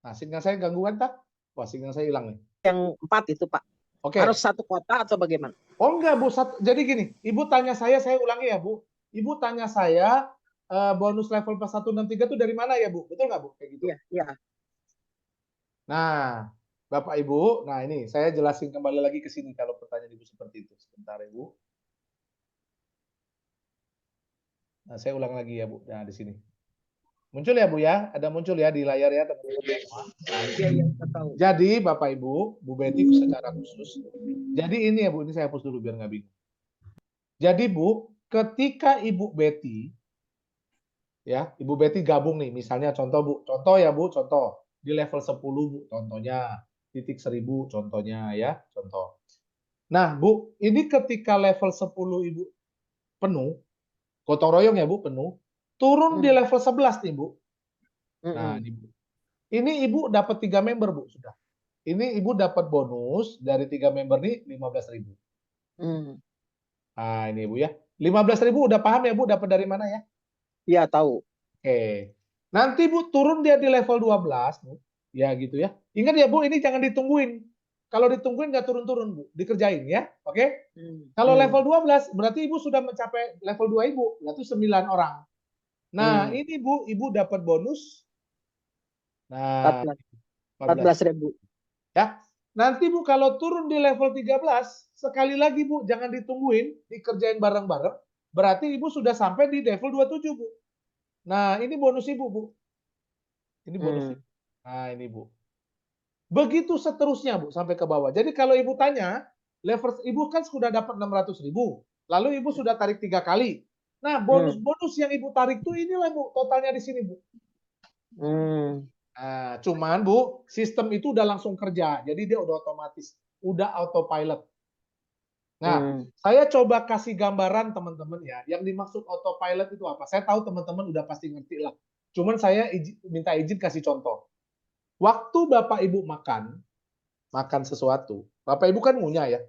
Nah, sinyal saya gangguan, tak? Wah, sinyal saya hilang nih. Yang 4 itu Pak. Oke. Harus satu kota atau bagaimana? Oh, enggak, Bu. Jadi gini, Ibu tanya saya ulangi ya, Bu. Ibu tanya saya bonus level 163 itu dari mana ya, Bu? Betul nggak, Bu? Kayak gitu. Iya, iya. Nah, Bapak Ibu, nah ini saya jelasin kembali lagi ke sini kalau pertanyaan Ibu seperti itu. Sebentar, Ibu. Nah, saya ulang lagi ya, Bu. Nah, di sini. Muncul ya, Bu ya? Ada muncul ya di layar ya, teman-teman semua. Iya, iya, saya tahu. Jadi, Bapak Ibu, Bu Betty secara khusus. Jadi ini ya, Bu, ini saya hapus dulu biar nggak bingung. Jadi, Bu, ketika Ibu Betty ya, Ibu Betty gabung nih, misalnya contoh, Bu. Contoh ya, Bu, contoh. Di level 10, Bu, contohnya. Titik 1000 contohnya ya, contoh. Nah, Bu, ini ketika level 10 Ibu penuh, gotong royong ya, Bu, penuh, turun di level 11 nih, Bu. Nah, ini, Bu. Ini Ibu dapat 3 member, Bu, sudah. Ini Ibu dapat bonus dari 3 member nih 15.000. Nah, ini Bu ya. 15.000 udah paham ya, Bu, dapat dari mana ya? Iya, tahu. Oke. Nanti Bu turun dia di level 12, Bu. Ya gitu ya. Ingat ya, Bu, ini jangan ditungguin. Kalau ditungguin nggak turun-turun, Bu. Dikerjain ya. Oke? Kalau level 12 berarti Ibu sudah mencapai level 2 Ibu, berarti 9 orang. Nah, ini Bu, Ibu dapat bonus. Nah, 14.000. Ya. Nanti Bu kalau turun di level 13, sekali lagi Bu, jangan ditungguin, dikerjain bareng-bareng. Berarti Ibu sudah sampai di level 27, Bu. Nah, ini bonus Ibu, Bu. Ini bonus Ibu. Nah, ini Bu. Begitu seterusnya, Bu, sampai ke bawah. Jadi kalau Ibu tanya, level Ibu kan sudah dapat 600.000. Lalu Ibu sudah tarik 3 kali. Nah, bonus-bonus yang Ibu tarik tuh inilah, Bu, totalnya di sini, Bu. Nah, cuman Bu, sistem itu udah langsung kerja. Jadi dia udah otomatis, udah autopilot. Nah, saya coba kasih gambaran teman-teman ya. Yang dimaksud autopilot itu apa? Saya tahu teman-teman udah pasti ngerti lah. Cuman saya minta izin kasih contoh. Waktu Bapak Ibu makan sesuatu, Bapak Ibu kan ngunyah ya.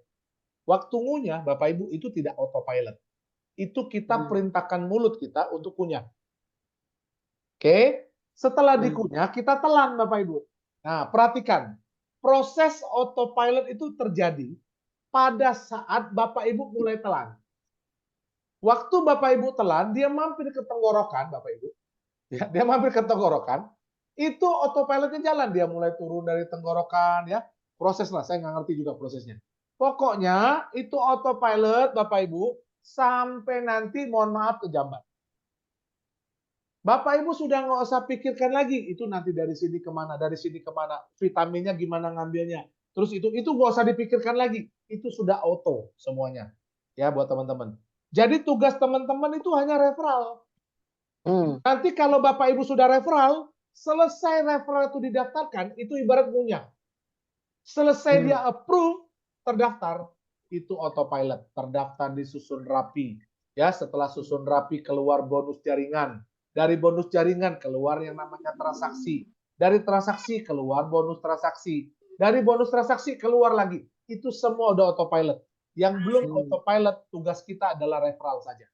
Waktu ngunyah, Bapak Ibu itu tidak autopilot. Itu kita perintahkan mulut kita untuk kunyah. Oke? Setelah dikunyah, kita telan Bapak Ibu. Nah, perhatikan. Proses autopilot itu terjadi pada saat Bapak Ibu mulai telan. Waktu Bapak Ibu telan, dia mampir ke tenggorokan, Bapak Ibu. Ya, dia mampir ke tenggorokan, itu autopilotnya jalan. Dia mulai turun dari tenggorokan, ya. Proses lah, saya nggak ngerti juga prosesnya. Pokoknya, itu autopilot, Bapak Ibu, sampai nanti, mohon maaf, ke jamban. Bapak Ibu sudah nggak usah pikirkan lagi, itu nanti dari sini kemana, vitaminnya gimana ngambilnya. Terus itu nggak usah dipikirkan lagi, itu sudah auto semuanya. Ya, buat teman-teman. Jadi tugas teman-teman itu hanya referral. Nanti kalau Bapak Ibu sudah referral, selesai referral itu didaftarkan, itu ibarat ngunyah. Selesai dia approve, terdaftar, itu autopilot, terdaftar, disusun rapi. Ya, setelah susun rapi keluar bonus jaringan. Dari bonus jaringan keluar yang namanya transaksi. Dari transaksi keluar bonus transaksi. Dari bonus transaksi keluar lagi. Itu semua udah autopilot. Yang belum autopilot, tugas kita adalah referral saja.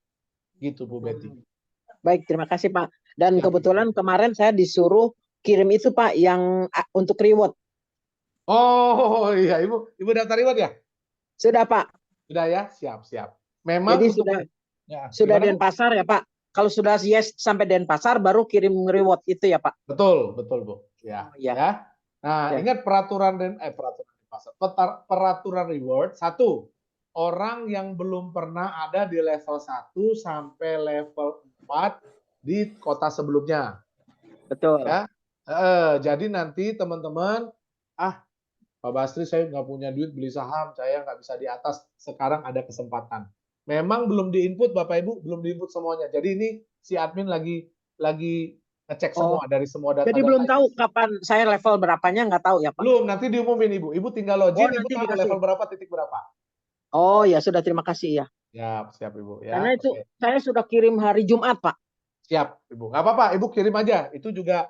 Gitu Bu Betty. Baik, terima kasih Pak. Dan kebetulan kemarin saya disuruh kirim itu Pak yang untuk reward. Oh iya, Ibu daftar reward ya? Sudah Pak. Sudah ya, siap. Memang Jadi sudah gimana, Bu? Denpasar ya Pak. Kalau sudah yes sampai Denpasar baru kirim reward itu ya Pak. Betul Bu. Ya, Oh, iya. ya. Nah, Ya. ingat peraturan reward. Satu, orang yang belum pernah ada di level 1 sampai level 4 di kota sebelumnya. Betul. Ya. Jadi nanti teman-teman, Pak Basri saya nggak punya duit beli saham, saya nggak bisa di atas. Sekarang ada kesempatan. Memang belum diinput Bapak Ibu, belum diinput semuanya. Jadi ini si admin lagi ngecek semua dari semua data. Jadi belum tahu kapan saya level berapanya, nggak tahu ya Pak? Belum, nanti diumumin Ibu. Ibu tinggal login, Ibu nanti tahu dikasih. level berapa, titik berapa. Oh ya sudah, terima kasih ya. Siap Ibu. Ya, Karena itu oke. saya sudah kirim hari Jumat Pak. Siap Ibu. Nggak apa-apa, Ibu kirim aja. Itu juga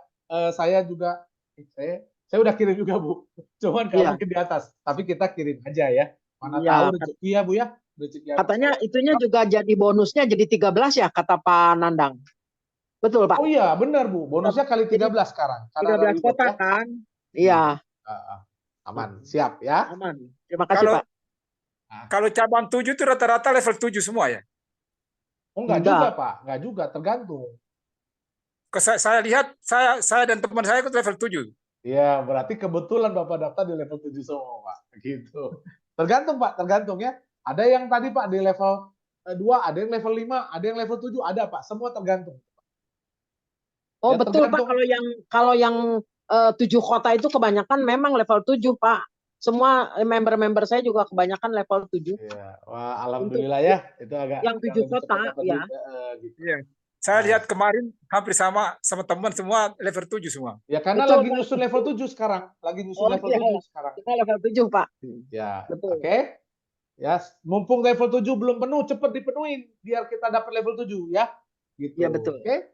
saya juga saya udah kirim juga Bu. Cuman nggak mungkin di atas. Tapi kita kirim aja ya. Mana tahu rezeki ya Bu ya. Rezeki katanya itunya juga jadi bonusnya jadi 13 ya kata Pak Nandang. Betul Pak? Oh iya, benar Bu. Bonusnya kali 13 sekarang. 13 kota ya. kan? Iya. Aman. Siap ya. Aman. Terima kasih Pak. Kalau cabang 7 itu rata-rata level 7 semua ya? Oh enggak juga Pak. Enggak juga, tergantung. Saya lihat saya dan teman saya ikut level 7. Iya, berarti kebetulan Bapak daftar di level 7 semua, Pak. Gitu. Tergantung, Pak, tergantung ya. Ada yang tadi, Pak, di level 2, ada yang level 5, ada yang level 7, ada, Pak. Semua tergantung. Oh, Ya, betul tergantung. Pak, kalau yang 7 kota itu kebanyakan memang level 7, Pak. Semua member-member saya juga kebanyakan level 7. Iya. Wah, alhamdulillah ya. Itu agak yang 7 kota ya. Gitu. Iya. Saya lihat kemarin hampir sama teman semua level 7 semua. Ya karena Betul, lagi Pak. nyusun level 7 sekarang. Lagi nyusun level 7 sekarang. Kita level 7, Pak. Ya, Betul. oke. Ya, mumpung level 7 belum penuh, cepat dipenuhin biar kita dapat level 7 ya. Gitu. Ya, betul. Oke.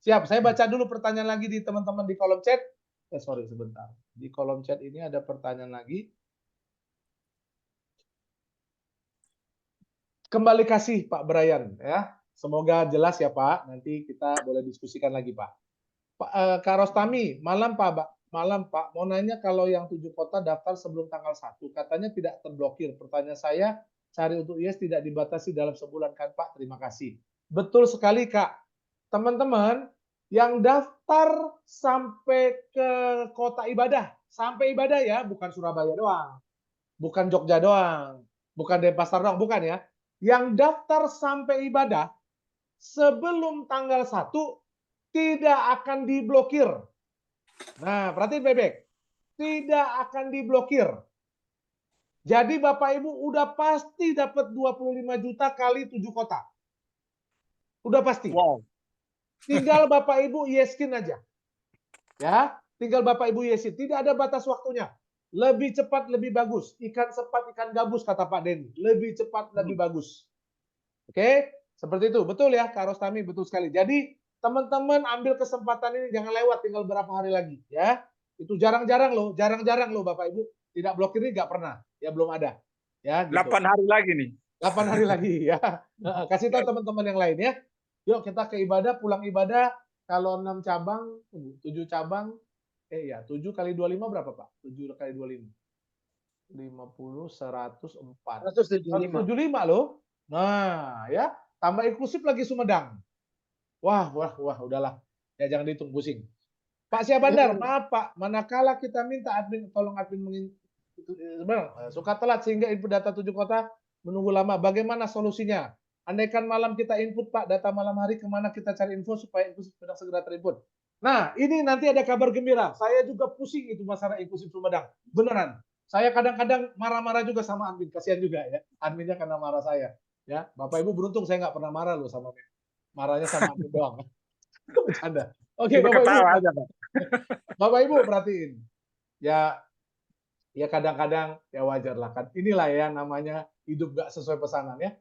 Siap, saya baca dulu pertanyaan lagi di teman-teman di kolom chat. Sorry sebentar. Di kolom chat ini ada pertanyaan lagi. Kembali kasih Pak Brian ya. Semoga jelas ya Pak. Nanti kita boleh diskusikan lagi Pak. Kak Rostami, malam Pak. Malam Pak, mau nanya kalau yang 7 kota daftar sebelum tanggal 1, katanya tidak terblokir. Pertanyaan saya, cari untuk IES tidak dibatasi dalam sebulan kan Pak? Terima kasih. Betul sekali Kak. Teman-teman, yang daftar sampai ke kota ibadah, sampai ibadah ya, bukan Surabaya doang, bukan Jogja doang, bukan Denpasar doang, bukan ya. Yang daftar sampai ibadah sebelum tanggal 1 tidak akan diblokir. Nah, perhatiin Bebek. Tidak akan diblokir. Jadi Bapak Ibu udah pasti dapat 25 juta kali 7 kota. Udah pasti. Wow. Tinggal Bapak Ibu yeskin aja. Ya, tinggal Bapak Ibu yeskin. Tidak ada batas waktunya. Lebih cepat, lebih bagus. Ikan cepat, ikan gabus, kata Pak Denny. Lebih cepat, lebih bagus. Oke, seperti itu. Betul ya, Kak Rostami, betul sekali. Jadi, teman-teman ambil kesempatan ini, jangan lewat, tinggal berapa hari lagi. Ya, itu jarang-jarang loh Bapak Ibu. Tidak blokir ini nggak pernah. Ya, belum ada. Ya, gitu. 8 hari lagi nih. 8 hari lagi ya. Kasih tahu teman-teman yang lain ya. Yuk kita ke ibadah, pulang ibadah. Kalau 6 cabang, 7 cabang, 7 kali 25 berapa Pak? 7 kali 25. 50, 104. 175 loh. Nah, ya. Tambah inklusif lagi Sumedang. Wah, udahlah. Ya jangan dihitung pusing. Pak Syahbandar, maaf Pak, manakala kita minta admin, tolong admin suka telat sehingga input data 7 kota menunggu lama. Bagaimana solusinya? Andaikan malam kita input Pak, data malam hari kemana kita cari info supaya inklusif segera terinput. Nah, ini nanti ada kabar gembira. Saya juga pusing itu masalah inklusif Sumedang. Beneran. Saya kadang-kadang marah-marah juga sama admin. Kasihan juga ya. Adminnya karena marah saya. Ya, Bapak Ibu beruntung saya nggak pernah marah loh sama admin. Marahnya sama admin doang. Bercanda. Oke, Cuma Bapak Ibu, ketawa aja, Pak. Bapak Ibu perhatiin. Ya, ya kadang-kadang ya wajar lah kan. Inilah ya namanya hidup gak sesuai pesanan ya.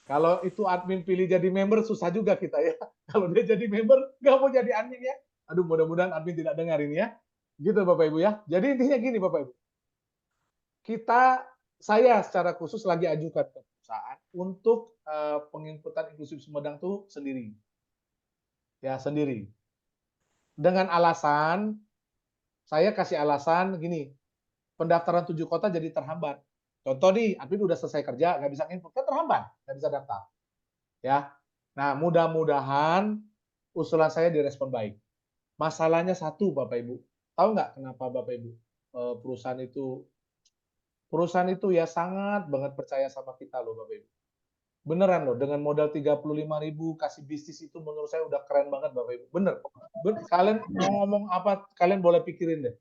Kalau itu admin pilih jadi member susah juga kita ya. Kalau dia jadi member nggak mau jadi admin ya. Aduh, mudah-mudahan admin tidak dengar ini ya. Gitu Bapak Ibu ya. Jadi intinya gini Bapak Ibu. Saya secara khusus lagi ajukan ke perusahaan untuk penginputan inklusif Sumedang itu sendiri. Ya, sendiri. Dengan alasan, saya kasih alasan gini, pendaftaran 7 kota jadi terhambat. Contoh nih, admin udah selesai kerja, nggak bisa input, kan terhambat, nggak bisa daftar. Ya, nah mudah-mudahan usulan saya direspon baik. Masalahnya satu, Bapak Ibu, tahu nggak kenapa Bapak Ibu perusahaan itu ya sangat banget percaya sama kita loh Bapak Ibu. Beneran loh, dengan modal 35.000 kasih bisnis itu menurut saya udah keren banget Bapak Ibu. Bener. Kalian mau ngomong apa, kalian boleh pikirin deh.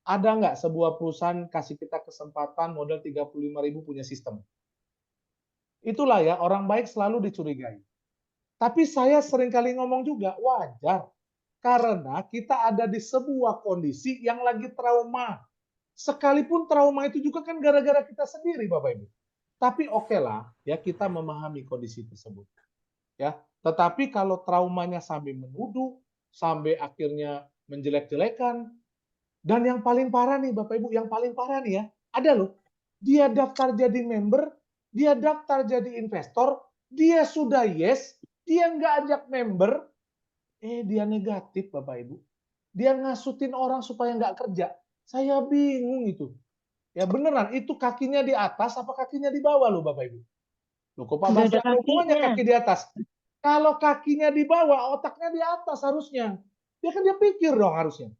Ada nggak sebuah perusahaan kasih kita kesempatan modal 35.000 punya sistem? Itulah ya, orang baik selalu dicurigai. Tapi saya seringkali ngomong juga, wajar. Karena kita ada di sebuah kondisi yang lagi trauma. Sekalipun trauma itu juga kan gara-gara kita sendiri, Bapak Ibu. Tapi oke lah, ya kita memahami kondisi tersebut. Ya, tetapi kalau traumanya sampai menuduh, sampai akhirnya menjelek-jelekan, dan yang paling parah nih, Bapak Ibu, yang paling parah nih ya, ada loh, dia daftar jadi member, dia daftar jadi investor, dia sudah yes, dia nggak ajak member, dia negatif Bapak Ibu. Dia ngasutin orang supaya nggak kerja. Saya bingung itu. Ya beneran, itu kakinya di atas apa kakinya di bawah loh Bapak Ibu? Loh kok Pak Nggak Basri ada ada hubungannya kakinya. kaki di atas? Kalau kakinya di bawah, otaknya di atas harusnya. Dia kan dia pikir dong harusnya.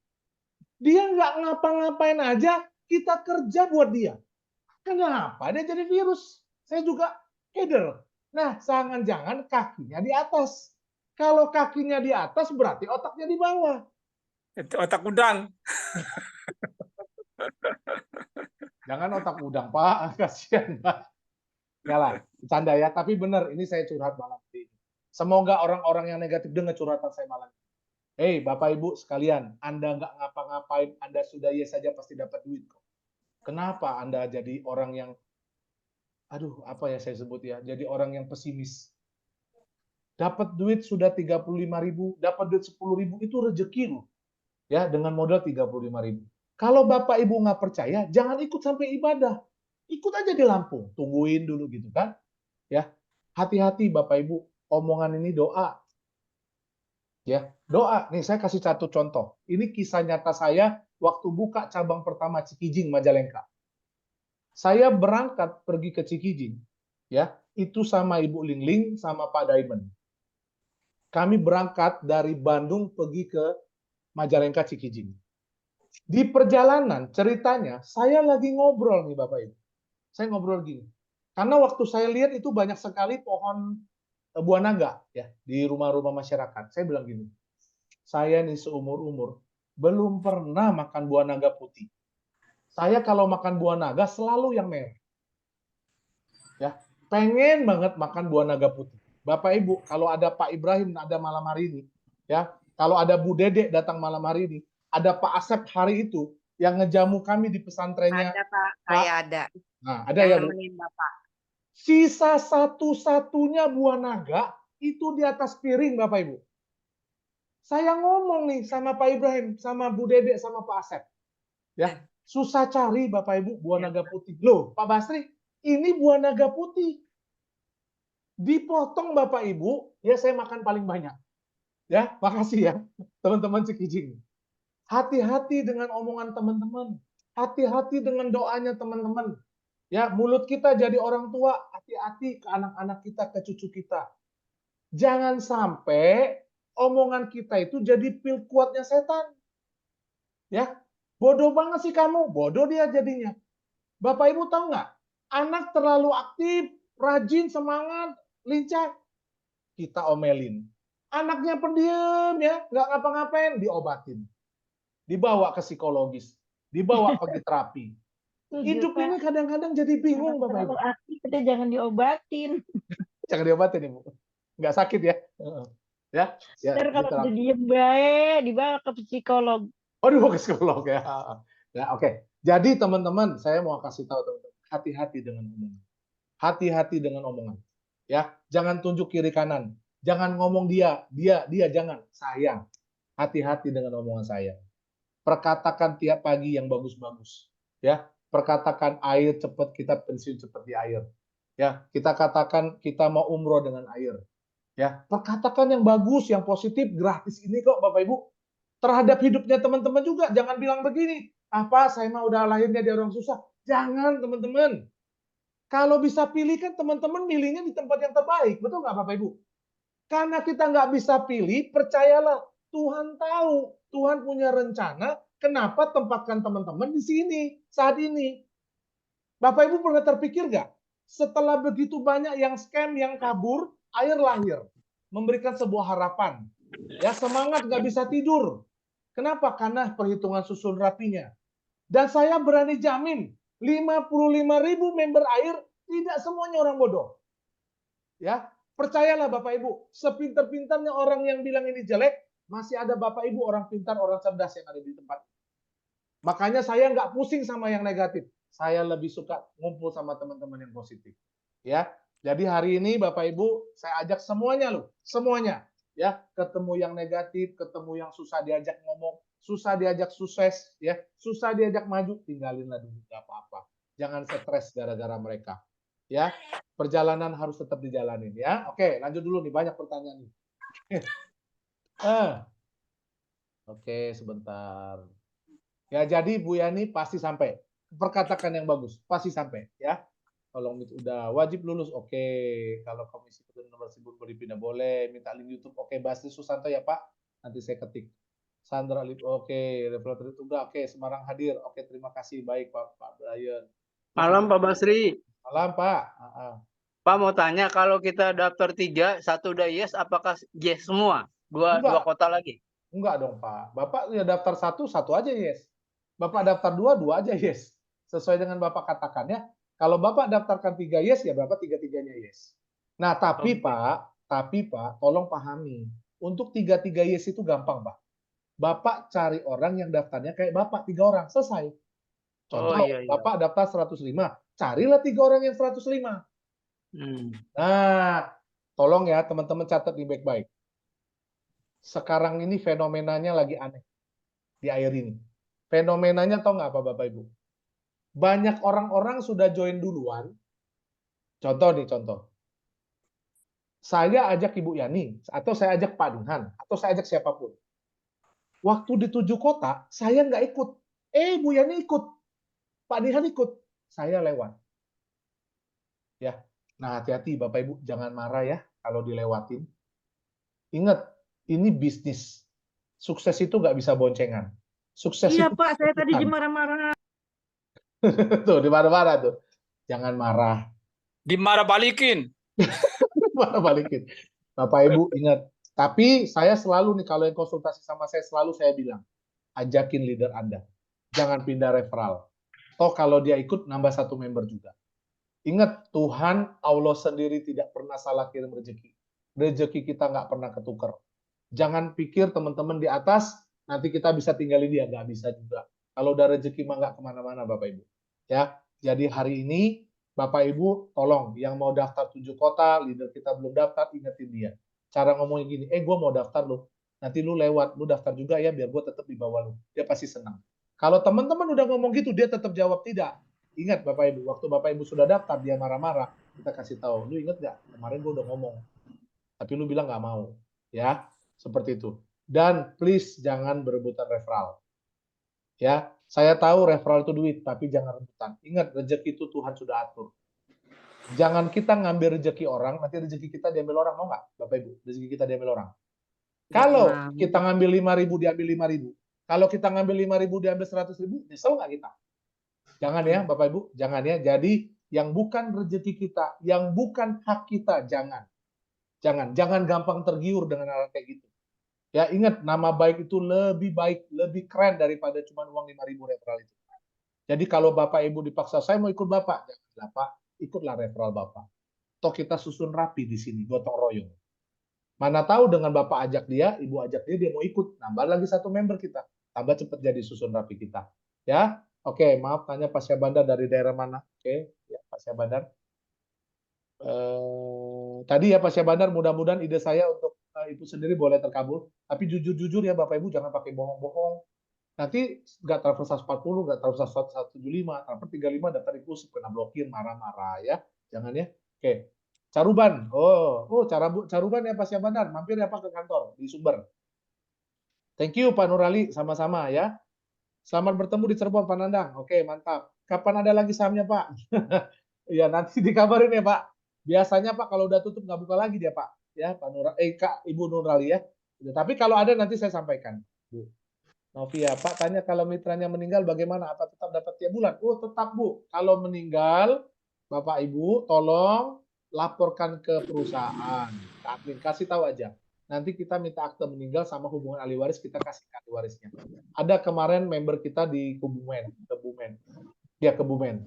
Dia nggak ngapa-ngapain aja, kita kerja buat dia. Kenapa dia jadi virus? Saya juga keder. Nah, jangan-jangan kakinya di atas. Kalau kakinya di atas berarti otaknya di bawah. Itu otak udang. Jangan otak udang, Pak. Kasihan, Pak. Enggak lah, bercanda ya. Tapi benar, ini saya curhat malam ini. Semoga orang-orang yang negatif dengar curhatan saya malam ini. Hei, Bapak Ibu sekalian, Anda nggak ngapa-ngapain, Anda sudah yes saja pasti dapat duit kok. Kenapa Anda jadi orang yang, aduh, apa ya saya sebut ya, jadi orang yang pesimis. Dapat duit sudah 35.000, dapat duit 10.000, itu rezeki loh. Ya, dengan modal 35.000. Kalau Bapak Ibu nggak percaya, jangan ikut sampai ibadah. Ikut aja di Lampung, tungguin dulu gitu kan. Ya, hati-hati Bapak Ibu, omongan ini doa. Ya, doa. Nih saya kasih satu contoh. Ini kisah nyata saya waktu buka cabang pertama Cikijing Majalengka. Saya berangkat pergi ke Cikijing, ya, itu sama Ibu Lingling sama Pak Diamond. Kami berangkat dari Bandung pergi ke Majalengka Cikijing. Di perjalanan ceritanya saya lagi ngobrol nih Bapak Ibu. Saya ngobrol gini. Karena waktu saya lihat itu banyak sekali pohon buah naga ya di rumah-rumah masyarakat. Saya bilang gini. Saya nih seumur-umur belum pernah makan buah naga putih. Saya kalau makan buah naga selalu yang merah. Ya, pengen banget makan buah naga putih. Bapak Ibu, kalau ada Pak Ibrahim ada malam hari ini, ya, kalau ada Bu Dedek datang malam hari ini, ada Pak Asep hari itu yang ngejamu kami di pesantrennya. Ada Pak, saya ada. Nah, ada Yang ya Bu. nemenin Bapak. Sisa satu-satunya buah naga itu di atas piring Bapak Ibu. Saya ngomong nih sama Pak Ibrahim, sama Bu Dedek, sama Pak Asep. Ya, susah cari Bapak Ibu buah naga putih. Loh, Pak Basri, ini buah naga putih. Dipotong Bapak Ibu, ya saya makan paling banyak. Ya, makasih ya teman-teman Cikijing. Hati-hati dengan omongan teman-teman. Hati-hati dengan doanya teman-teman. Ya, mulut kita jadi orang tua, hati-hati ke anak-anak kita, ke cucu kita. Jangan sampai omongan kita itu jadi pil kuatnya setan. Ya, bodoh banget sih kamu, bodoh dia jadinya. Bapak Ibu tahu nggak? Anak terlalu aktif, rajin, semangat, lincah, kita omelin. Anaknya pendiam ya, nggak ngapa-ngapain, diobatin. Dibawa ke psikologis, dibawa ke terapi. Hidup ini kadang-kadang jadi bingung Bapak Ibu. Terlalu aktif, kita jangan diobatin. Jangan diobatin Ibu. Nggak sakit ya. Ya, ya, Ntar kalau diterapkan. udah diem baik, dibawa ke psikolog. Oh, dibawa ke psikolog ya. Ya, oke. Jadi teman-teman, saya mau kasih tahu teman-teman, hati-hati dengan omongan. Hati-hati dengan omongan. Ya, jangan tunjuk kiri kanan. Jangan ngomong dia, jangan. Saya. Hati-hati dengan omongan saya. Perkatakan tiap pagi yang bagus-bagus. Ya, perkatakan air cepat, kita pensiun cepat di air. Ya, kita katakan kita mau umroh dengan air. Ya, perkatakan yang bagus, yang positif, gratis ini kok Bapak Ibu. Terhadap hidupnya teman-teman juga, jangan bilang begini, apa saya mah udah lahirnya di orang susah. Jangan teman-teman. Kalau bisa pilih kan teman-teman milihnya di tempat yang terbaik, betul nggak Bapak Ibu? Karena kita nggak bisa pilih, percayalah Tuhan tahu, Tuhan punya rencana. Kenapa tempatkan teman-teman di sini saat ini? Bapak Ibu pernah terpikir nggak? Setelah begitu banyak yang scam, yang kabur, air lahir, memberikan sebuah harapan. Ya, semangat nggak bisa tidur. Kenapa? Karena perhitungan susun rapinya. Dan saya berani jamin, 55.000 member air tidak semuanya orang bodoh. Ya, percayalah Bapak Ibu, sepintar-pintarnya orang yang bilang ini jelek, masih ada Bapak Ibu orang pintar, orang cerdas yang ada di tempat. Makanya saya nggak pusing sama yang negatif. Saya lebih suka ngumpul sama teman-teman yang positif. Ya, jadi hari ini Bapak Ibu, saya ajak semuanya loh, semuanya. Ya, ketemu yang negatif, ketemu yang susah diajak ngomong, susah diajak sukses, ya, susah diajak maju, tinggalinlah dulu, nggak apa-apa. Jangan stres gara-gara mereka. Ya, perjalanan harus tetap dijalanin ya. Oke, lanjut dulu nih, banyak pertanyaan nih. Oke, sebentar. Ya, jadi Bu Yani pasti sampai. Perkatakan yang bagus, pasti sampai ya. Kalau udah wajib lulus, oke. Kalau komisi petunjuk nomor sibuk berpindah boleh. Minta link YouTube, oke. Basri Susanto ya Pak. Nanti saya ketik. Sandra Lip, oke. Revolusi Tunggal, oke. Semarang hadir, oke. Terima kasih, baik Pak Brian. Malam Pak Basri. Malam Pak. Pak mau tanya, kalau kita daftar 3, 1 udah yes, apakah yes semua? Dua Enggak. kota lagi? Enggak dong Pak. Bapak ya daftar satu aja yes. Bapak daftar dua aja yes. Sesuai dengan Bapak katakan ya. Kalau Bapak daftarkan 3 yes, ya Bapak 3-3-nya yes. Nah, tapi Pak, tolong pahami. Untuk 3-3 yes itu gampang, Pak. Bapak cari orang yang daftarnya kayak Bapak, 3 orang, selesai. Contoh, iya. Bapak daftar 105, carilah 3 orang yang 105. Nah, tolong ya teman-teman catat di baik-baik. Sekarang ini fenomenanya lagi aneh di air ini. Fenomenanya tahu nggak apa Bapak Ibu? Banyak orang-orang sudah join duluan. Contoh. Saya ajak Ibu Yani, atau saya ajak Pak Dinhan, atau saya ajak siapapun. Waktu di 7 kota, saya nggak ikut. Bu Yani ikut. Pak Dinhan ikut. Saya lewat. Ya. Nah, hati-hati Bapak Ibu, jangan marah ya kalau dilewatin. Ingat, ini bisnis. Sukses itu nggak bisa boncengan. Sukses Iya itu Pak, saya tadi dimarah-marah. tuh, dimarah-marah tuh. Jangan marah. Dimarah balikin. Marah balikin. Bapak Ibu ingat. Tapi saya selalu nih, kalau yang konsultasi sama saya, selalu saya bilang, ajakin leader Anda. Jangan pindah referral. Toh kalau dia ikut, nambah 1 member juga. Ingat, Tuhan, Allah sendiri tidak pernah salah kirim rezeki. Rezeki kita nggak pernah ketukar. Jangan pikir teman-teman di atas, nanti kita bisa tinggalin dia. Nggak bisa juga. Kalau udah rezeki mah nggak kemana-mana, Bapak Ibu. Ya, jadi hari ini, Bapak Ibu, tolong yang mau daftar 7 kota, leader kita belum daftar, ingetin dia. Cara ngomongnya gini, gue mau daftar loh. Nanti lu lewat, lu daftar juga ya, biar gue tetap di bawah lu. Dia pasti senang. Kalau teman-teman udah ngomong gitu, dia tetap jawab tidak. Ingat Bapak Ibu, waktu Bapak Ibu sudah daftar, dia marah-marah, kita kasih tahu, lu ingat nggak? Kemarin gue udah ngomong, tapi lu bilang nggak mau. Ya, seperti itu. Dan please jangan berebutan referral. Ya, saya tahu referral itu duit, tapi jangan rebutan. Ingat, rezeki itu Tuhan sudah atur. Jangan kita ngambil rezeki orang, nanti rezeki kita diambil orang, mau nggak, Bapak Ibu? Rezeki kita diambil orang. Kalau kita ngambil 5.000, diambil 5.000. Kalau kita ngambil 5.000, diambil 100.000, nyesel nggak kita? Jangan ya, Bapak Ibu, jangan ya. Jadi, yang bukan rezeki kita, yang bukan hak kita, jangan. Jangan gampang tergiur dengan hal kayak gitu. Ya, ingat, nama baik itu lebih baik, lebih keren daripada cuma uang 5.000 referral itu. Jadi kalau Bapak Ibu dipaksa, saya mau ikut Bapak, jangan Bapak, ikutlah referral Bapak. Toh kita susun rapi di sini, gotong royong. Mana tahu dengan Bapak ajak dia, Ibu ajak dia mau ikut. Nambah lagi satu member kita. Tambah cepat jadi susun rapi kita. Ya, oke. Maaf tanya Pak Syahbandar dari daerah mana? Oke, ya Pak Syahbandar. Tadi ya Pak Syahbandar, mudah-mudahan ide saya untuk Ibu sendiri boleh terkabul. Tapi jujur-jujur ya Bapak Ibu, jangan pakai bohong-bohong. Nanti nggak transfer 140, nggak transfer 175, transfer 35, daftar inklusif, kena blokir, marah-marah ya. Jangan ya. Oke. Caruban. Caruban ya Pak Syahbandar. Mampir ya Pak ke kantor di Sumber. Thank you Pak Nurali, sama-sama ya. Selamat bertemu di Cirebon Pak Nandang. Oke, mantap. Kapan ada lagi sahamnya Pak? Iya, nanti dikabarin ya Pak. Biasanya Pak kalau udah tutup nggak buka lagi dia Pak. Ya, Pak Nurali, Kak Ibu Nurali ya. Tapi kalau ada nanti saya sampaikan. Bu. Novia, Pak tanya kalau mitranya meninggal bagaimana? Apa tetap dapat tiap bulan? Oh, tetap Bu. Kalau meninggal, Bapak Ibu tolong laporkan ke perusahaan. Admin kasih tahu aja. Nanti kita minta akte meninggal sama hubungan ahli waris, kita kasih ke ahli warisnya. Ada kemarin member kita di Kebumen. Ya, Kebumen.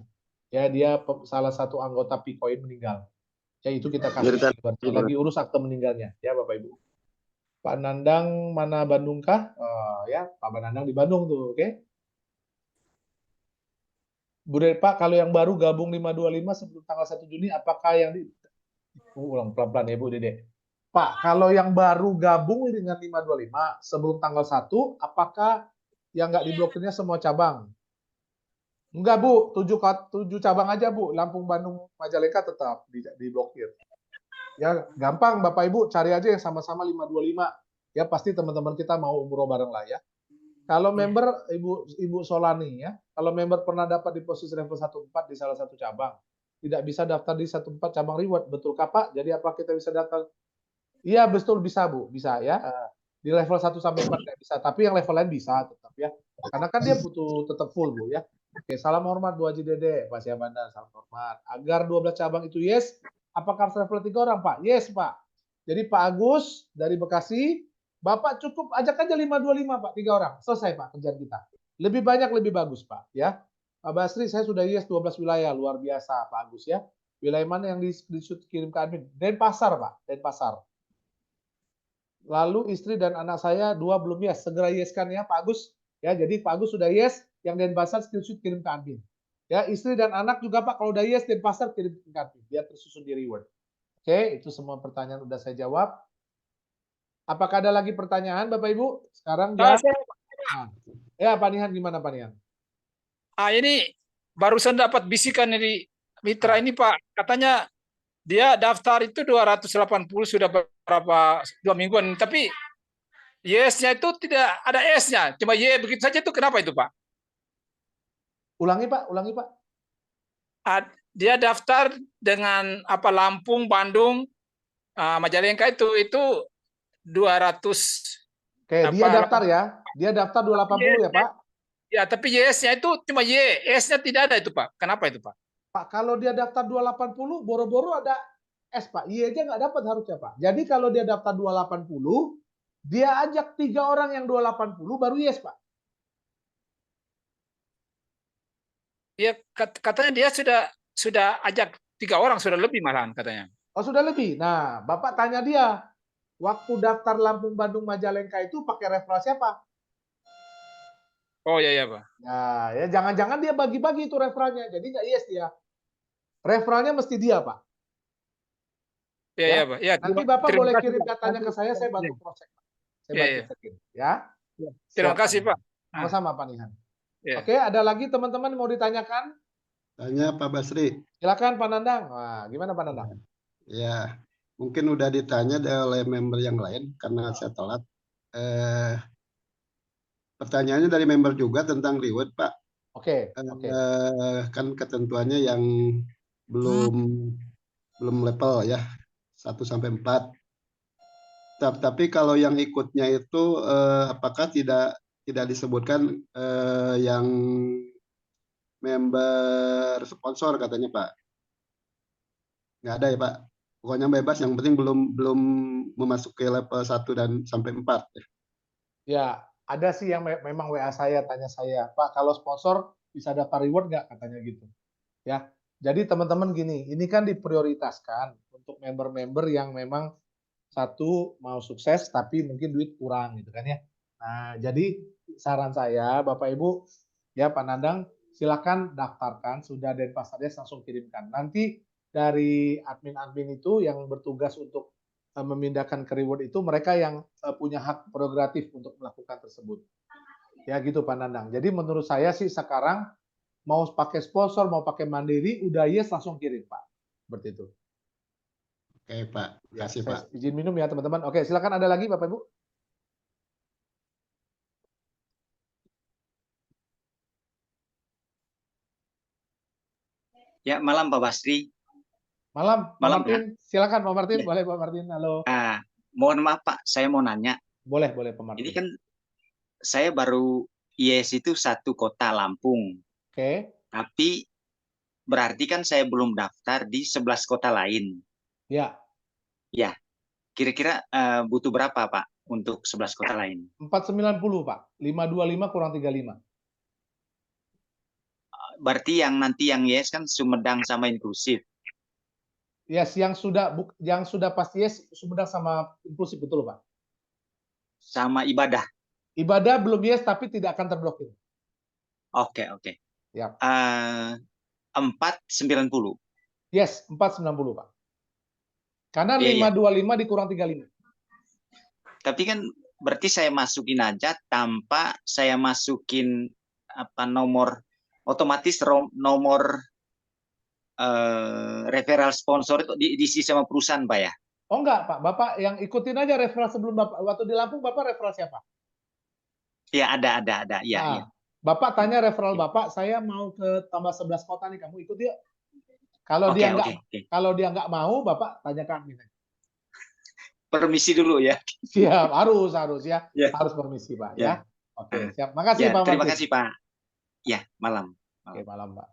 Ya, dia salah satu anggota Picoin meninggal. Ya, itu kita kasih ahli warisnya. Lagi urus akte meninggalnya. Ya, Bapak Ibu. Pak Nandang mana Bandung kah? Ya, Pak Nandang di Bandung tuh, oke? Bu Dede, Pak, kalau yang baru gabung 525 sebelum tanggal 1 Juni, apakah yang di... ulang pelan-pelan ya Bu Dede. Pak, kalau yang baru gabung dengan 525 sebelum tanggal 1, apakah yang nggak diblokirnya semua cabang? Enggak Bu, 7 cabang aja Bu, Lampung, Bandung, Majalengka tetap diblokir. Ya, gampang Bapak Ibu, cari aja yang sama-sama 525. Ya, pasti teman-teman kita mau umroh bareng lah ya. Kalau member Ibu Solani ya, kalau member pernah dapat di posisi level 14 di salah satu cabang, tidak bisa daftar di 14 cabang reward, betul kah Pak? Jadi apa kita bisa daftar? Iya, betul bisa Bu, bisa ya. Di level 1 sampai 4 nggak bisa, tapi yang level lain bisa tetap ya. Karena kan dia butuh tetap full Bu ya. Oke, salam hormat Bu Haji Dede, Pak Syahbandar, salam hormat. Agar 12 cabang itu yes, apakah harus level 3 orang Pak? Yes Pak. Jadi Pak Agus dari Bekasi, Bapak cukup ajak aja 525 Pak, 3 orang. Selesai Pak kerjaan kita. Lebih banyak lebih bagus Pak ya. Pak Basri, saya sudah yes 12 wilayah, luar biasa Pak Agus ya. Wilayah mana yang kirim ke admin? Denpasar Pak, Denpasar. Lalu istri dan anak saya 2 belum yes, segera yeskan ya Pak Agus. Ya, jadi Pak Agus sudah yes, yang Denpasar screenshot kirim ke admin. Ya, istri dan anak juga Pak kalau udah yes Denpasar kirim ke admin biar tersusun di reward. Oke, itu semua pertanyaan udah saya jawab. Apakah ada lagi pertanyaan Bapak Ibu? Sekarang jam. Ya, Pak Nihan gimana Pak Nihan? Ini barusan dapat bisikan dari mitra ini Pak, katanya dia daftar itu 280 sudah berapa 2 mingguan, tapi yes-nya itu tidak ada S-nya, cuma Y begitu saja itu kenapa itu Pak? Ulangi Pak, ulangi Pak. Dia daftar dengan apa Lampung, Bandung, Majalengka itu 200. Oke, dia daftar ya. Dia daftar 280 ya Pak. Ya, tapi YS-nya itu cuma Y, S-nya tidak ada itu Pak. Kenapa itu Pak? Pak, kalau dia daftar 280, boro-boro ada S Pak. Y aja nggak dapat harusnya Pak. Jadi kalau dia daftar 280, dia ajak 3 orang yang 280 baru yes Pak. Ya, katanya dia sudah ajak 3 orang, sudah lebih malahan katanya. Oh sudah lebih. Nah, Bapak tanya dia, waktu daftar Lampung, Bandung, Majalengka itu pakai referral siapa? Oh iya Pak. Nah, ya jangan-jangan dia bagi-bagi itu referralnya. Jadi nggak yes dia. Referralnya mesti dia Pak. Iya Pak. Ya, nanti Bapak boleh kirim datanya ke saya bantu cross check. Saya bantu cekin. Ya. Terima kasih Pak. Sama-sama Pak Nihan. Ya. Oke, ada lagi teman-teman mau ditanyakan? Tanya Pak Basri. Silakan Pak Nandang. Wah, gimana Pak Nandang? Ya, mungkin udah ditanya oleh member yang lain karena saya telat. Pertanyaannya dari member juga tentang reward Pak. Oke. Kan ketentuannya yang belum level ya 1 sampai 4. Tapi kalau yang ikutnya itu apakah tidak disebutkan yang member sponsor katanya Pak? Nggak ada ya Pak. Pokoknya bebas, yang penting belum memasuki level 1 dan sampai 4. Ya, ada sih yang memang WA saya tanya saya, Pak kalau sponsor bisa dapat reward nggak katanya gitu. Ya, jadi teman-teman gini, ini kan diprioritaskan untuk member-member yang memang satu mau sukses tapi mungkin duit kurang gitu kan ya. Nah, jadi saran saya Bapak Ibu ya Pak Nandang silakan daftarkan, sudah Denpasardes langsung kirimkan. Nanti dari admin-admin itu yang bertugas untuk memindahkan ke reward itu mereka yang punya hak prerogatif untuk melakukan tersebut. Ya gitu Pak Nandang. Jadi menurut saya sih sekarang mau pakai sponsor, mau pakai mandiri, udah yes langsung kirim Pak. Seperti itu. Oke Pak, Ya, kasih saya Pak. izin minum ya teman-teman. Oke, silakan ada lagi Bapak Ibu. Ya, malam Pak Basri. Malam, Pak Malam, Martin. Silakan Pak Martin. Ya. Boleh Pak Martin. Halo. Mohon maaf Pak, saya mau nanya. Boleh Pak Martin. Ini kan saya baru IES itu satu kota Lampung. Oke. Tapi berarti kan saya belum daftar di 11 kota lain. Ya. Ya. Kira-kira butuh berapa Pak untuk 11 kota lain? 490 Pak. 525 kurang 35. Berarti yang nanti yang IES kan Sumedang sama inklusif. Yes, yang sudah pasti yes, Sumedang sama inklusif betul Pak. Sama ibadah. Ibadah belum yes tapi tidak akan terblokir. Oke. Ya. 490. Yes, 490 Pak. Karena Iya. 525 dikurang 35. Tapi kan berarti saya masukin aja tanpa saya masukin nomor otomatis nomor referral sponsor itu diisi sama perusahaan Pak ya? Oh enggak Pak, Bapak yang ikutin aja referral sebelum Bapak waktu di Lampung Bapak referral siapa? Ya ada. Ya, Nah, ya. Bapak tanya referral Bapak, saya mau ke tambah 11 kota nih, kamu ikut yuk. Kalau dia nggak mau, Bapak tanya ke admin. Permisi dulu ya. Siap, harus ya. Ya. Harus permisi Pak Ya. ya. Oke, siap. Makasih Ya, Pak terima Martin. kasih Pak. Ya, malam. Oke, malam Pak.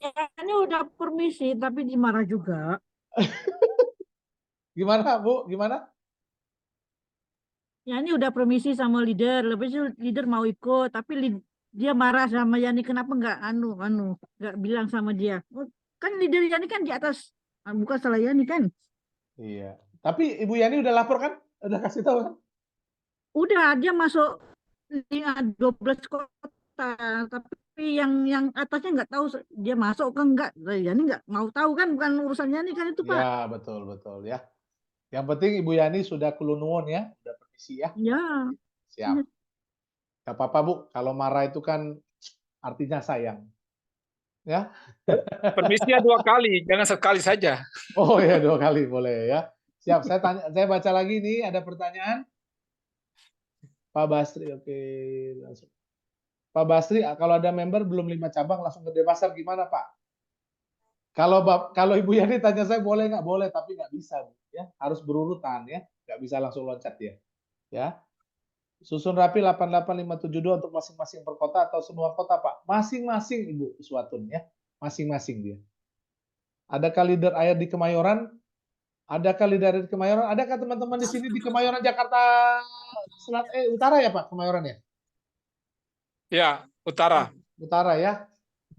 Ya, ini udah permisi tapi dimarah juga. Gimana Bu? Gimana? Ya ini udah permisi sama leader, lebih leader mau ikut, tapi dia marah sama Yani kenapa nggak nggak bilang sama dia. Oh, kan leader Yani kan di atas, bukan salah Yani kan? Iya. Tapi Ibu Yani udah lapor kan? Udah kasih tahu kan? Udah dia masuk 12 kota, tapi yang atasnya nggak tahu dia masuk kan nggak. Yani nggak mau tahu kan, bukan urusan Yani kan itu Pak. Ya, betul ya. Yang penting Ibu Yani sudah kulunuwun ya, udah permisi ya. Ya. Siap. Gak apa-apa Bu, kalau marah itu kan artinya sayang. Ya. Permisinya 2 kali, jangan sekali saja. Oh ya 2 kali boleh ya. Siap, saya baca lagi nih, ada pertanyaan. Pak Basri, oke. Langsung. Pak Basri, kalau ada member belum 5 cabang langsung ke Denpasar gimana Pak? Kalau Ibu Yani tanya saya boleh nggak? Boleh, tapi nggak bisa Bu. Ya, harus berurutan ya, nggak bisa langsung loncat ya. Ya. Susun rapi 88572 untuk masing-masing per kota atau semua kota Pak? Masing-masing Ibu Iswatun ya, masing-masing dia. Adakah leader air di Kemayoran? Adakah leader di Kemayoran? Adakah teman-teman di sini di Kemayoran Jakarta Utara ya Pak? Kemayoran ya? Ya, utara. Utara ya?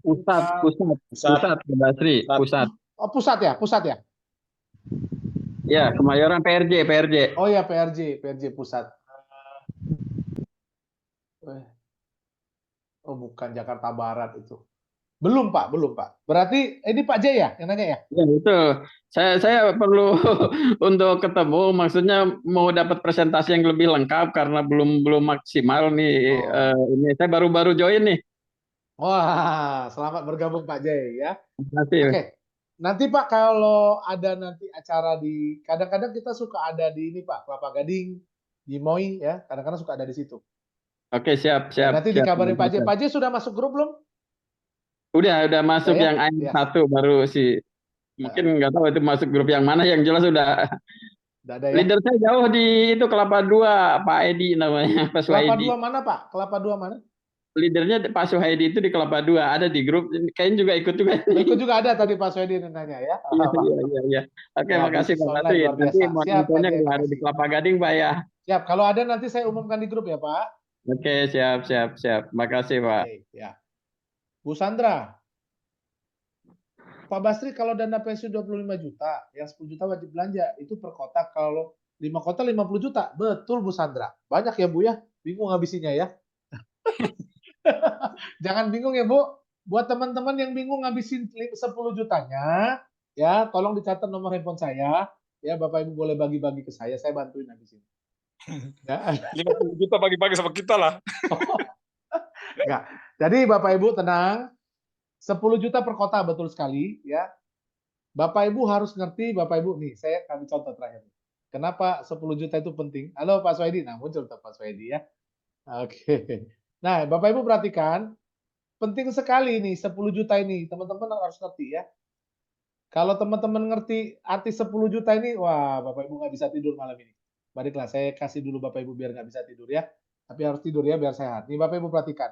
Pusat, Pak Basri, pusat. Oh pusat ya? Ya, Kemayoran PRJ. Oh ya PRJ pusat. Oh bukan Jakarta Barat itu. Belum Pak. Berarti ini Pak J ya yang nanya ya? Ya itu. Saya perlu untuk ketemu, maksudnya mau dapat presentasi yang lebih lengkap karena belum maksimal nih. Ini saya baru join nih. Wah, selamat bergabung Pak J ya. Terima kasih. Oke. Nanti Pak kalau ada nanti acara kadang-kadang kita suka ada di ini Pak, Kelapa Gading, di Moi ya, kadang-kadang suka ada di situ. Oke, siap. Nanti dikabarin Pak J. Pak J sudah masuk grup belum? Udah masuk ya? yang satu baru sih. Mungkin nggak tahu itu masuk grup yang mana, yang jelas udah ada ya. Leader saya jauh di itu Kelapa 2, Pak Edi namanya, Pak Suhaidi. Kelapa 2 mana Pak? Kelapa 2 mana? Leadernya Pak Suhaidi itu di Kelapa 2, ada di grup, kayaknya juga ikut juga. Ikut juga ada tadi Pak Suhaidi nanya ya. Iya. Oke, makasih Pak Basri. Nanti mau infonya kalau ada di Kelapa Gading Pak ya. Siap, kalau ada nanti saya umumkan di grup ya Pak. Oke, siap. Makasih Pak. Oke, ya. Bu Sandra, Pak Basri kalau dana pensiun 25 juta, yang 10 juta wajib belanja, itu per kota kalau 5 kota 50 juta. Betul Bu Sandra. Banyak ya Bu ya. Bingung habisinya ya. Jangan bingung ya Bu. Buat teman-teman yang bingung ngabisin 10 jutanya, ya tolong dicatat nomor handphone saya. Ya Bapak Ibu boleh bagi-bagi ke saya bantuin habisin. Ya. 50 juta bagi-bagi sama kita lah. Enggak. Jadi Bapak Ibu tenang. 10 juta per kota betul sekali ya. Bapak Ibu harus ngerti, Bapak Ibu nih, saya kasih contoh terakhir. Kenapa 10 juta itu penting? Halo Pak Swedi, nah muncul tuh Pak Swedi ya. Oke. Nah, Bapak Ibu perhatikan, penting sekali nih 10 juta ini, teman-teman harus ngerti ya. Kalau teman-teman ngerti arti 10 juta ini, wah Bapak Ibu nggak bisa tidur malam ini. Baiklah, saya kasih dulu Bapak Ibu biar nggak bisa tidur ya. Tapi harus tidur ya biar sehat. Nih Bapak Ibu perhatikan.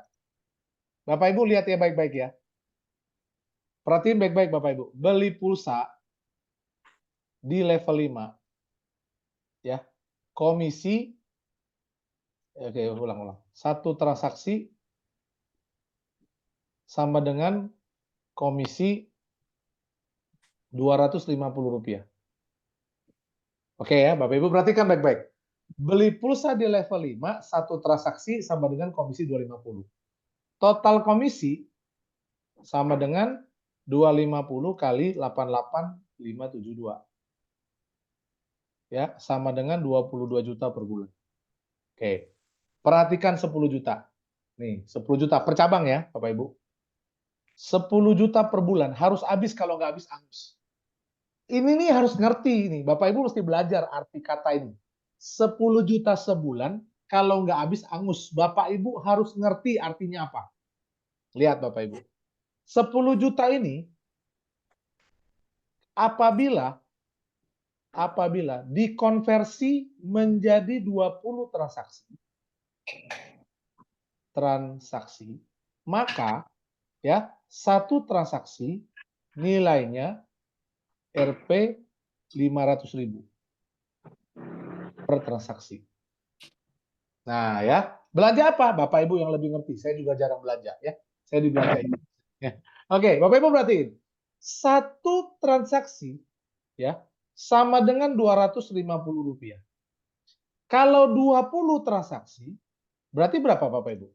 Bapak Ibu lihat ya baik-baik ya. Perhatiin baik-baik Bapak Ibu. Beli pulsa di level 5. Ya. Komisi, oke ulang. Satu transaksi sama dengan komisi Rp250. Oke ya, Bapak Ibu perhatikan baik-baik. Beli pulsa di level 5, satu transaksi sama dengan komisi 250. Total komisi sama dengan 250 kali 88.572. Ya, sama dengan 22 juta per bulan. Oke. Perhatikan 10 juta. Nih, 10 juta per cabang ya, Bapak Ibu. 10 juta per bulan harus habis, kalau nggak habis angus. Ini nih harus ngerti nih, Bapak Ibu mesti belajar arti kata ini. 10 juta sebulan kalau nggak habis angus. Bapak Ibu harus ngerti artinya apa. Lihat Bapak Ibu. 10 juta ini apabila dikonversi menjadi 20 transaksi, maka ya satu transaksi nilainya Rp 500.000 per transaksi. Nah ya, belanja apa? Bapak Ibu yang lebih ngerti. Saya juga jarang belanja ya. Saya dibelanjain. Ya. Oke, Bapak Ibu perhatiin. Satu transaksi ya sama dengan Rp250. Kalau 20 transaksi berarti berapa Bapak Ibu?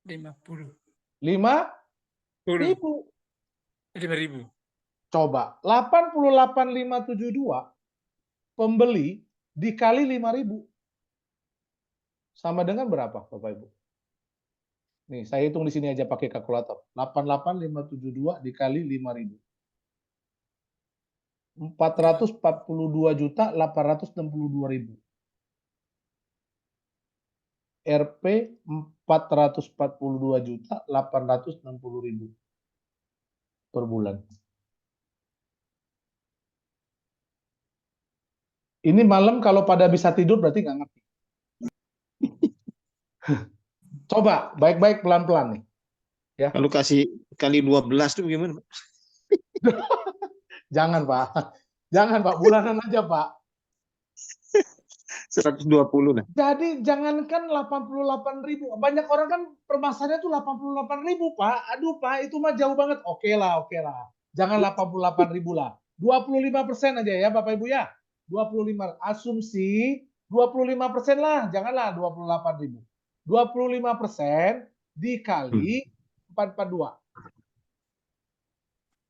50. 5.000. 5.000. Coba 88.572 pembeli dikali 5.000 sama dengan berapa Bapak Ibu? Nih, saya hitung di sini aja pakai kalkulator. 88.572 dikali 5.000. 442.862.000. Rp 442.860.000 per bulan. Ini malam kalau pada bisa tidur berarti nggak ngerti. Coba baik-baik pelan-pelan nih. Ya. Kalau kasih kali 12 itu gimana? Jangan Pak. Jangan Pak, bulanan aja Pak. 120 lah. Jadi jangankan 88.000. Banyak orang kan permasalahannya tuh 88.000 Pak. Aduh Pak, itu mah jauh banget. Oke lah. Jangan 88.000 lah. 25% aja ya Bapak Ibu ya. 25. Asumsi 25% lah. Janganlah 28.000. 25% dikali 442.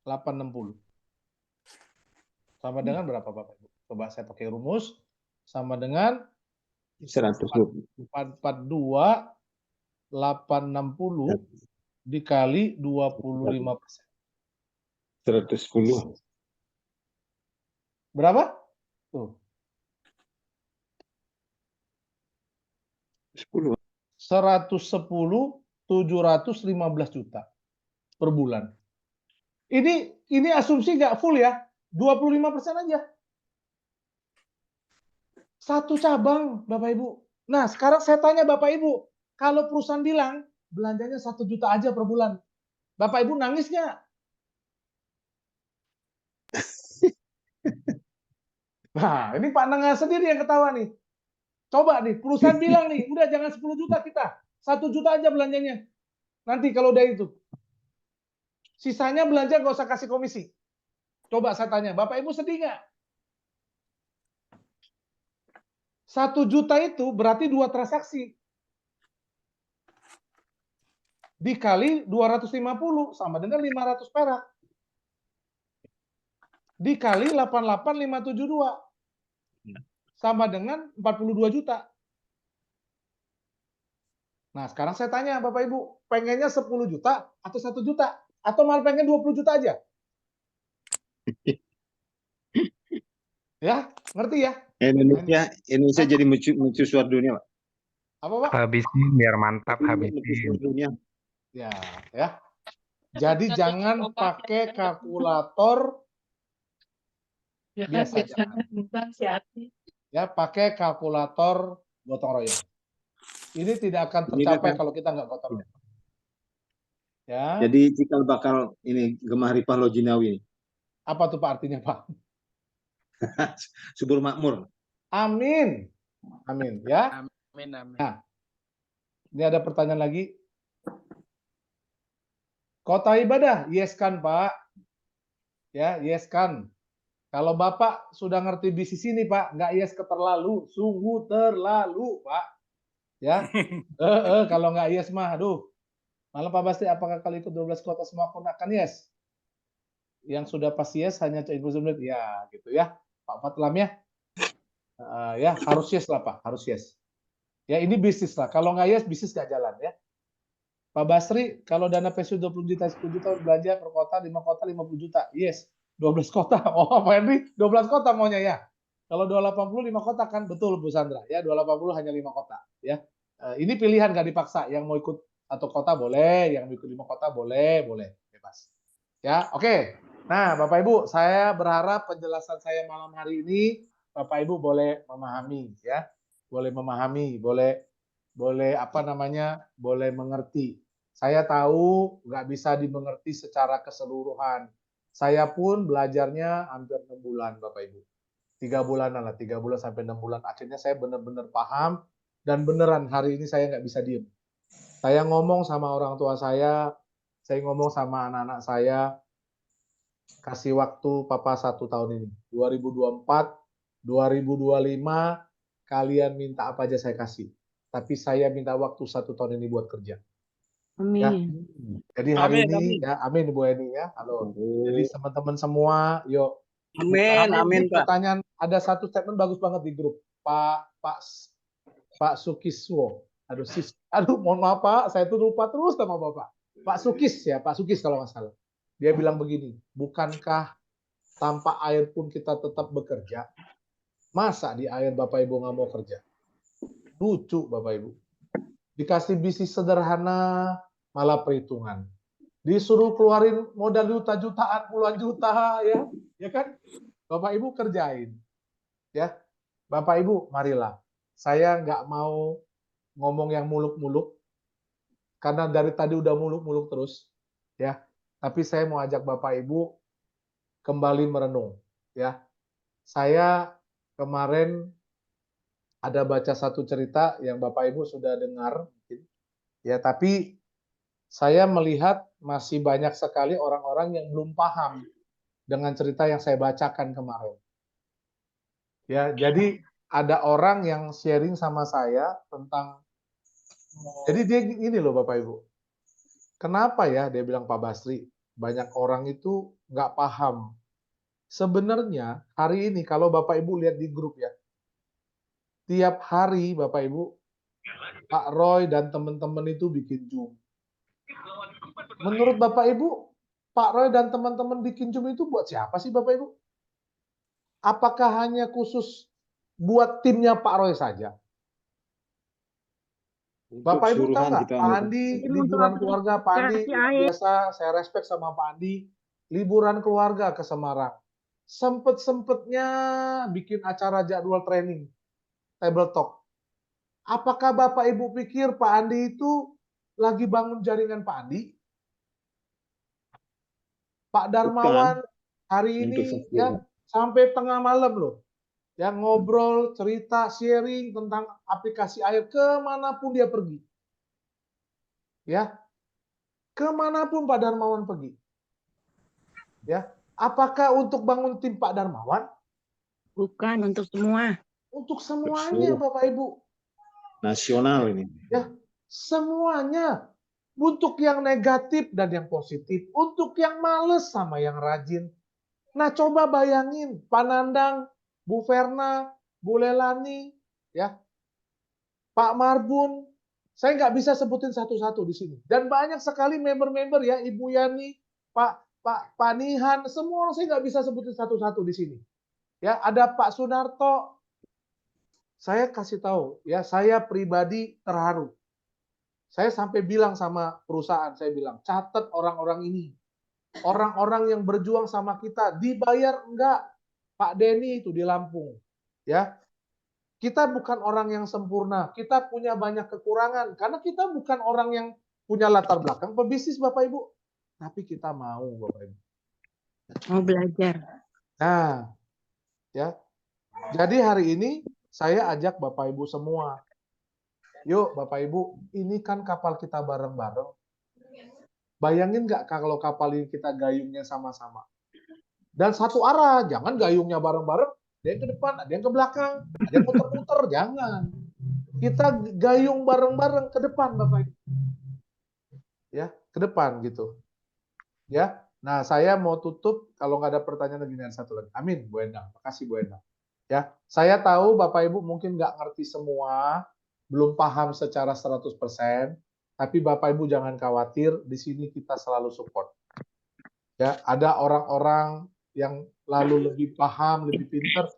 860. Sama dengan berapa Bapak Ibu? Coba saya pakai rumus. Sama dengan 120. 442 860 dikali 25%. 110. Berapa? Tuh. 10. 110 715 juta per bulan. Ini asumsi nggak full ya. 25% aja. Satu cabang, Bapak Ibu. Nah, sekarang saya tanya Bapak Ibu, kalau perusahaan bilang belanjanya 1 juta aja per bulan, Bapak Ibu nangis nggak? Nah, ini Pak Nengah sendiri yang ketawa nih. Coba nih, perusahaan bilang nih, udah jangan 10 juta kita, 1 juta aja belanjanya. Nanti kalau udah itu. Sisanya belanja nggak usah kasih komisi. Coba saya tanya, Bapak Ibu sedih nggak? 1 juta itu berarti 2 transaksi. Dikali 250 sama dengan 500 perak. Dikali 88.572 sama dengan 42 juta. Nah, sekarang saya tanya Bapak Ibu, pengennya 10 juta atau 1 juta? Atau malah pengen 20 juta aja? Ya, ngerti ya? Indonesia jadi mercusuar dunia, Pak. Apa, Pak? Habisin biar mantap, habisin. Mercusuar dunia. Ya. Jadi jangan pakai kalkulator biasa aja. Ya, pakai kalkulator gotong royong. Ini tidak akan tercapai kalau kita nggak gotong royong. Ya. Jadi cikal bakal ini Gemah Ripah Lojinawi ini. Apa tuh Pak artinya, Pak? Subur makmur. Amin. Amin ya. Amin, amin. Nah, ini ada pertanyaan lagi. Kota ibadah, yes kan Pak? Ya, yes kan. Kalau Bapak sudah ngerti bisnis ini Pak, nggak yes ke terlalu, sungguh terlalu Pak. Ya, kalau nggak yes mah, aduh. Malah Pak Basti, apakah kali ikut 12 kota semua akun akan yes? Yang sudah pasti yes hanya inclusive rate, ya gitu ya. Pak Fatlam ya. Ya harus yes lah Pak, harus yes. Ya ini bisnis lah. Kalau nggak yes, bisnis nggak jalan ya. Pak Basri, kalau dana pensiun 20 juta, 10 juta belanja per kota, 5 kota 50 juta. Yes, 12 kota. Oh, Pak Henry, 12 kota maunya ya. Kalau 280 5 kota kan betul Bu Sandra ya, 280 hanya 5 kota ya. Ini pilihan nggak dipaksa. Yang mau ikut 1 kota boleh, yang mau ikut 5 kota boleh, bebas. Ya, oke. Nah, Bapak Ibu, saya berharap penjelasan saya malam hari ini Bapak Ibu boleh memahami ya. Boleh memahami, boleh apa namanya, boleh mengerti. Saya tahu nggak bisa dimengerti secara keseluruhan. Saya pun belajarnya hampir 6 bulan, Bapak Ibu. 3 bulanan lah, 3 bulan sampai 6 bulan. Akhirnya saya benar-benar paham dan beneran hari ini saya nggak bisa diem. Saya ngomong sama orang tua saya ngomong sama anak-anak saya, kasih waktu Papa 1 tahun ini. 2024, 2025, kalian minta apa aja saya kasih. Tapi saya minta waktu 1 tahun ini buat kerja. Amin. Ya. Jadi hari Amin, ini amin. ya, amin Bu Eni ya. Halo. Jadi teman-teman semua, yuk. Amin, Pak. Pertanyaan, ada satu statement bagus banget di grup. Pak Sukiswo. Aduh, mohon maaf Pak, saya tuh lupa terus sama Bapak. Pak Sukis ya, Pak Sukis kalau nggak salah. Dia bilang begini, bukankah tanpa air pun kita tetap bekerja? Masa di air Bapak Ibu nggak mau kerja? Lucu Bapak Ibu. Dikasih bisnis sederhana, malah perhitungan. Disuruh keluarin modal juta-jutaan, puluhan juta ya kan? Bapak Ibu kerjain. Ya. Bapak Ibu, marilah. Saya nggak mau ngomong yang muluk-muluk, karena dari tadi udah muluk-muluk terus. Ya. Tapi saya mau ajak Bapak Ibu kembali merenung. Ya. Saya kemarin ada baca satu cerita yang Bapak Ibu sudah dengar. Ya, tapi saya melihat masih banyak sekali orang-orang yang belum paham dengan cerita yang saya bacakan kemarin. Ya, jadi ada orang yang sharing sama saya tentang, jadi dia ini loh Bapak Ibu, kenapa ya dia bilang Pak Basri, banyak orang itu nggak paham. Sebenarnya hari ini kalau Bapak Ibu lihat di grup ya, tiap hari Bapak Ibu, Pak Roy dan teman-teman itu bikin Zoom. Menurut Bapak Ibu, Pak Roy dan teman-teman bikin Zoom itu buat siapa sih Bapak Ibu? Apakah hanya khusus buat timnya Pak Roy saja? Bapak Ibu tahu nggak, Pak Andi liburan keluarga, Pak Andi biasa saya respect sama Pak Andi, liburan keluarga ke Semarang. Sempet-sempetnya bikin acara jadwal training, table talk. Apakah Bapak Ibu pikir Pak Andi itu lagi bangun jaringan Pak Andi? Pak Darmawan hari ini ya sampai tengah malam loh. Yang ngobrol, cerita, sharing tentang aplikasi air kemanapun dia pergi. Ya, kemanapun Pak Darmawan pergi. Ya, Apakah untuk bangun tim Pak Darmawan? Bukan untuk semua. Untuk semuanya, Bapak Ibu. Nasional ini. Ya, semuanya. Untuk yang negatif dan yang positif. Untuk yang males sama yang rajin. Nah, coba bayangin Pak Nandang, Bu Verna, Bu Lelani, ya, Pak Marbun. Saya nggak bisa sebutin satu-satu di sini. Dan banyak sekali member-member ya, Ibu Yani, Pak Nihan, semua orang saya nggak bisa sebutin satu-satu di sini. Ya, ada Pak Sunarto. Saya kasih tahu, ya, saya pribadi terharu. Saya sampai bilang sama perusahaan, saya bilang, catat orang-orang ini. Orang-orang yang berjuang sama kita, dibayar enggak? Pak Denny itu di Lampung. Ya, kita bukan orang yang sempurna, kita punya banyak kekurangan, karena kita bukan orang yang punya latar belakang pebisnis, Bapak Ibu. Tapi kita mau, Bapak Ibu. Mau belajar. Nah, ya. Jadi hari ini saya ajak Bapak Ibu semua. Yuk Bapak Ibu, ini kan kapal kita bareng-bareng. Bayangin nggak kalau kapal ini kita gayungnya sama-sama? Dan satu arah, jangan gayungnya bareng-bareng, ada yang ke depan, ada yang ke belakang, ada yang muter-muter, jangan. Kita gayung bareng-bareng ke depan Bapak Ibu. Ya, ke depan gitu. Ya, nah saya mau tutup, kalau nggak ada pertanyaan lagi, satu lagi. Amin, Bu Endang. Makasih Bu Endang. Ya, saya tahu Bapak Ibu mungkin nggak ngerti semua, belum paham secara 100%, tapi Bapak Ibu jangan khawatir, di sini kita selalu support. Ya, ada orang-orang yang lalu lebih paham, lebih pintar,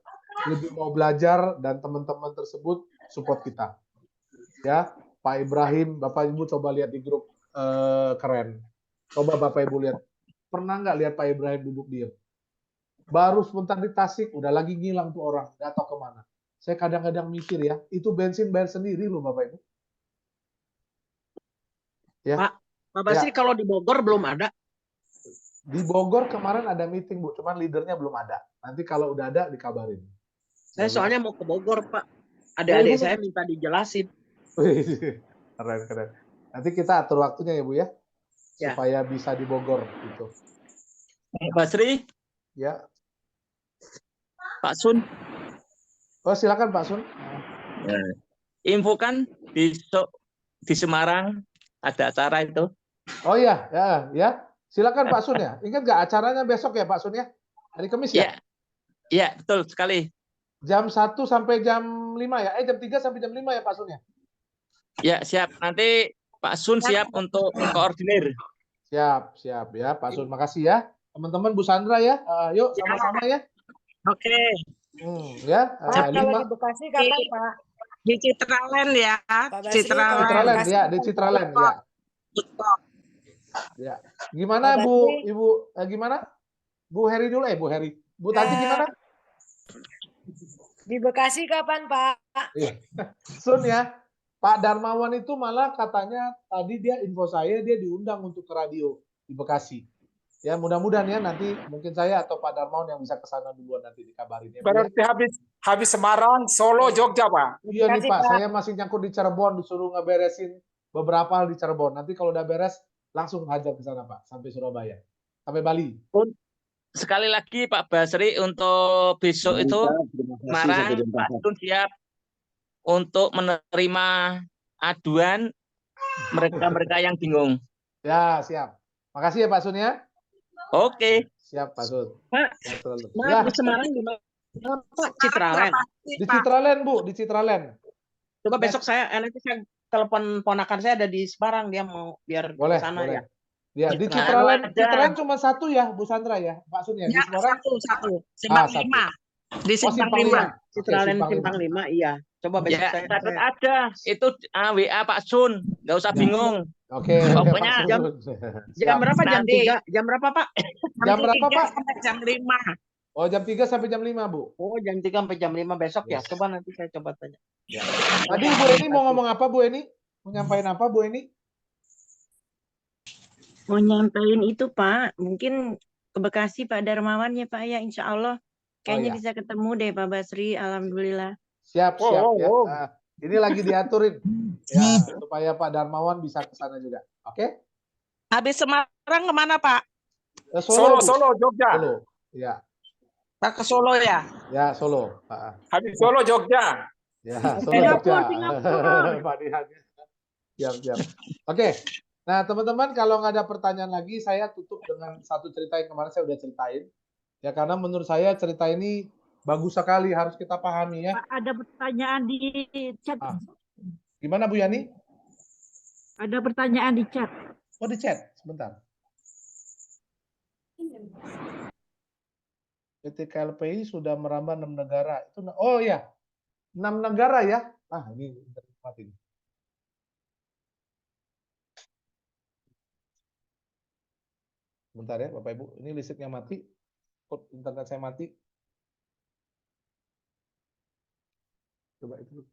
lebih mau belajar, dan teman-teman tersebut support kita. Ya, Pak Ibrahim, Bapak Ibu coba lihat di grup keren. Coba Bapak Ibu lihat. Pernah nggak lihat Pak Ibrahim duduk diam? Baru sebentar di Tasik, udah lagi ngilang tuh orang, nggak tahu kemana. Saya kadang-kadang mikir ya, itu bensin bayar sendiri loh Bapak Ibu. Ya. Pak Basri, kalau di Bogor belum ada? Di Bogor kemarin ada meeting Bu, cuman leadernya belum ada. Nanti kalau udah ada dikabarin. Saya soalnya mau ke Bogor Pak. Adik-adik saya minta dijelasin. Keren. Nanti kita atur waktunya ya Bu ya, supaya bisa di Bogor gitu. Pak Basri. Ya. Pak Sun. Oh silakan Pak Sun. Infokan besok di Semarang ada acara itu. Oh iya, ya. Silakan Pak Sun ya. Ingat nggak acaranya besok ya Pak Sun ya? Hari Kamis ya? Iya, betul sekali. Jam 1 sampai jam 5 ya? Jam 3 sampai jam 5 ya Pak Sun ya? Ya, siap. Nanti Pak Sun siap untuk koordinir. Siap ya Pak Sun. Makasih ya. Teman-teman Bu Sandra ya. Yuk sama-sama ya. Oke. Ya. Kalau di Bekasi kapan Pak? Di Citraland ya. Citraland ya, di Citraland ya. Ya. Gimana Bu, Ibu gimana? Bu Heri dulu Bu Heri. Bu Tanti gimana? Di Bekasi kapan Pak? Sun ya. Pak Darmawan itu malah katanya tadi dia info saya dia diundang untuk ke radio di Bekasi. Ya mudah-mudahan ya nanti mungkin saya atau Pak Darmawan yang bisa ke sana duluan nanti dikabarin ya. Berarti habis Semarang, Solo, Jogja Pak. Iya nih Pak, saya masih nyangkut di Cirebon, disuruh ngeberesin beberapa hal di Cirebon. Nanti kalau udah beres langsung hajar ke sana Pak, sampai Surabaya, sampai Bali. Sekali lagi Pak Basri untuk besok itu Semarang, Pak Sun siap untuk menerima aduan mereka-mereka yang bingung. Ya siap. Makasih ya Pak Sun ya. Oke. Siap Pak Sun. Pak, di Semarang di mana Pak? Citraland. Di Citraland Bu, di Citraland. Coba besok nanti saya telepon ponakan saya ada di Semarang, dia mau biar ke sana ya. Ya, di Citraland cuma satu ya, Bu Sandra ya, Pak Sun ya. Di Semarang satu. Simpang 5. Di Simpang 5. Citraland Simpang 5, iya. Coba besok saya ada. Itu WA Pak Sun, nggak usah bingung. Oke. Pokoknya jam berapa? Jam 3. Jam berapa Pak? Jam berapa Pak? Sampai jam 5. Oh jam 3 sampai jam 5 Bu. Oh jam 3 sampai jam 5 besok ya. Coba nanti saya coba tanya. Ya. Tadi Bu Eni mau ngomong apa Bu Eni? Mau nyampain apa Bu Eni? Mau nyampein itu Pak, mungkin ke Bekasi Pak Darmawan ya Pak ya, insya Allah. Kayaknya bisa ketemu deh Pak Basri, alhamdulillah. Siap ya. Nah, ini lagi diaturin ya supaya Pak Darmawan bisa ke sana juga. Oke? Habis Semarang kemana Pak? Solo, Jogja. Ya, Pak ke Solo ya? ya Solo. Habis Solo Jogja. Ya, Solo Singapura, Jogja. Singapura. Pak Dian. Siap, siap. Oke. Nah, teman-teman, kalau nggak ada pertanyaan lagi, saya tutup dengan satu cerita yang kemarin saya udah ceritain. Ya, karena menurut saya cerita ini bagus sekali, harus kita pahami ya. Pak, ada pertanyaan di chat. Gimana Bu Yani? Ada pertanyaan di chat. Oh, di chat. Sebentar. PT KLPI sudah merambah 6 negara. Oh ya, 6 negara ya. Ini mati. Bentar ya Bapak Ibu, ini listriknya mati, internet saya mati. Coba itu.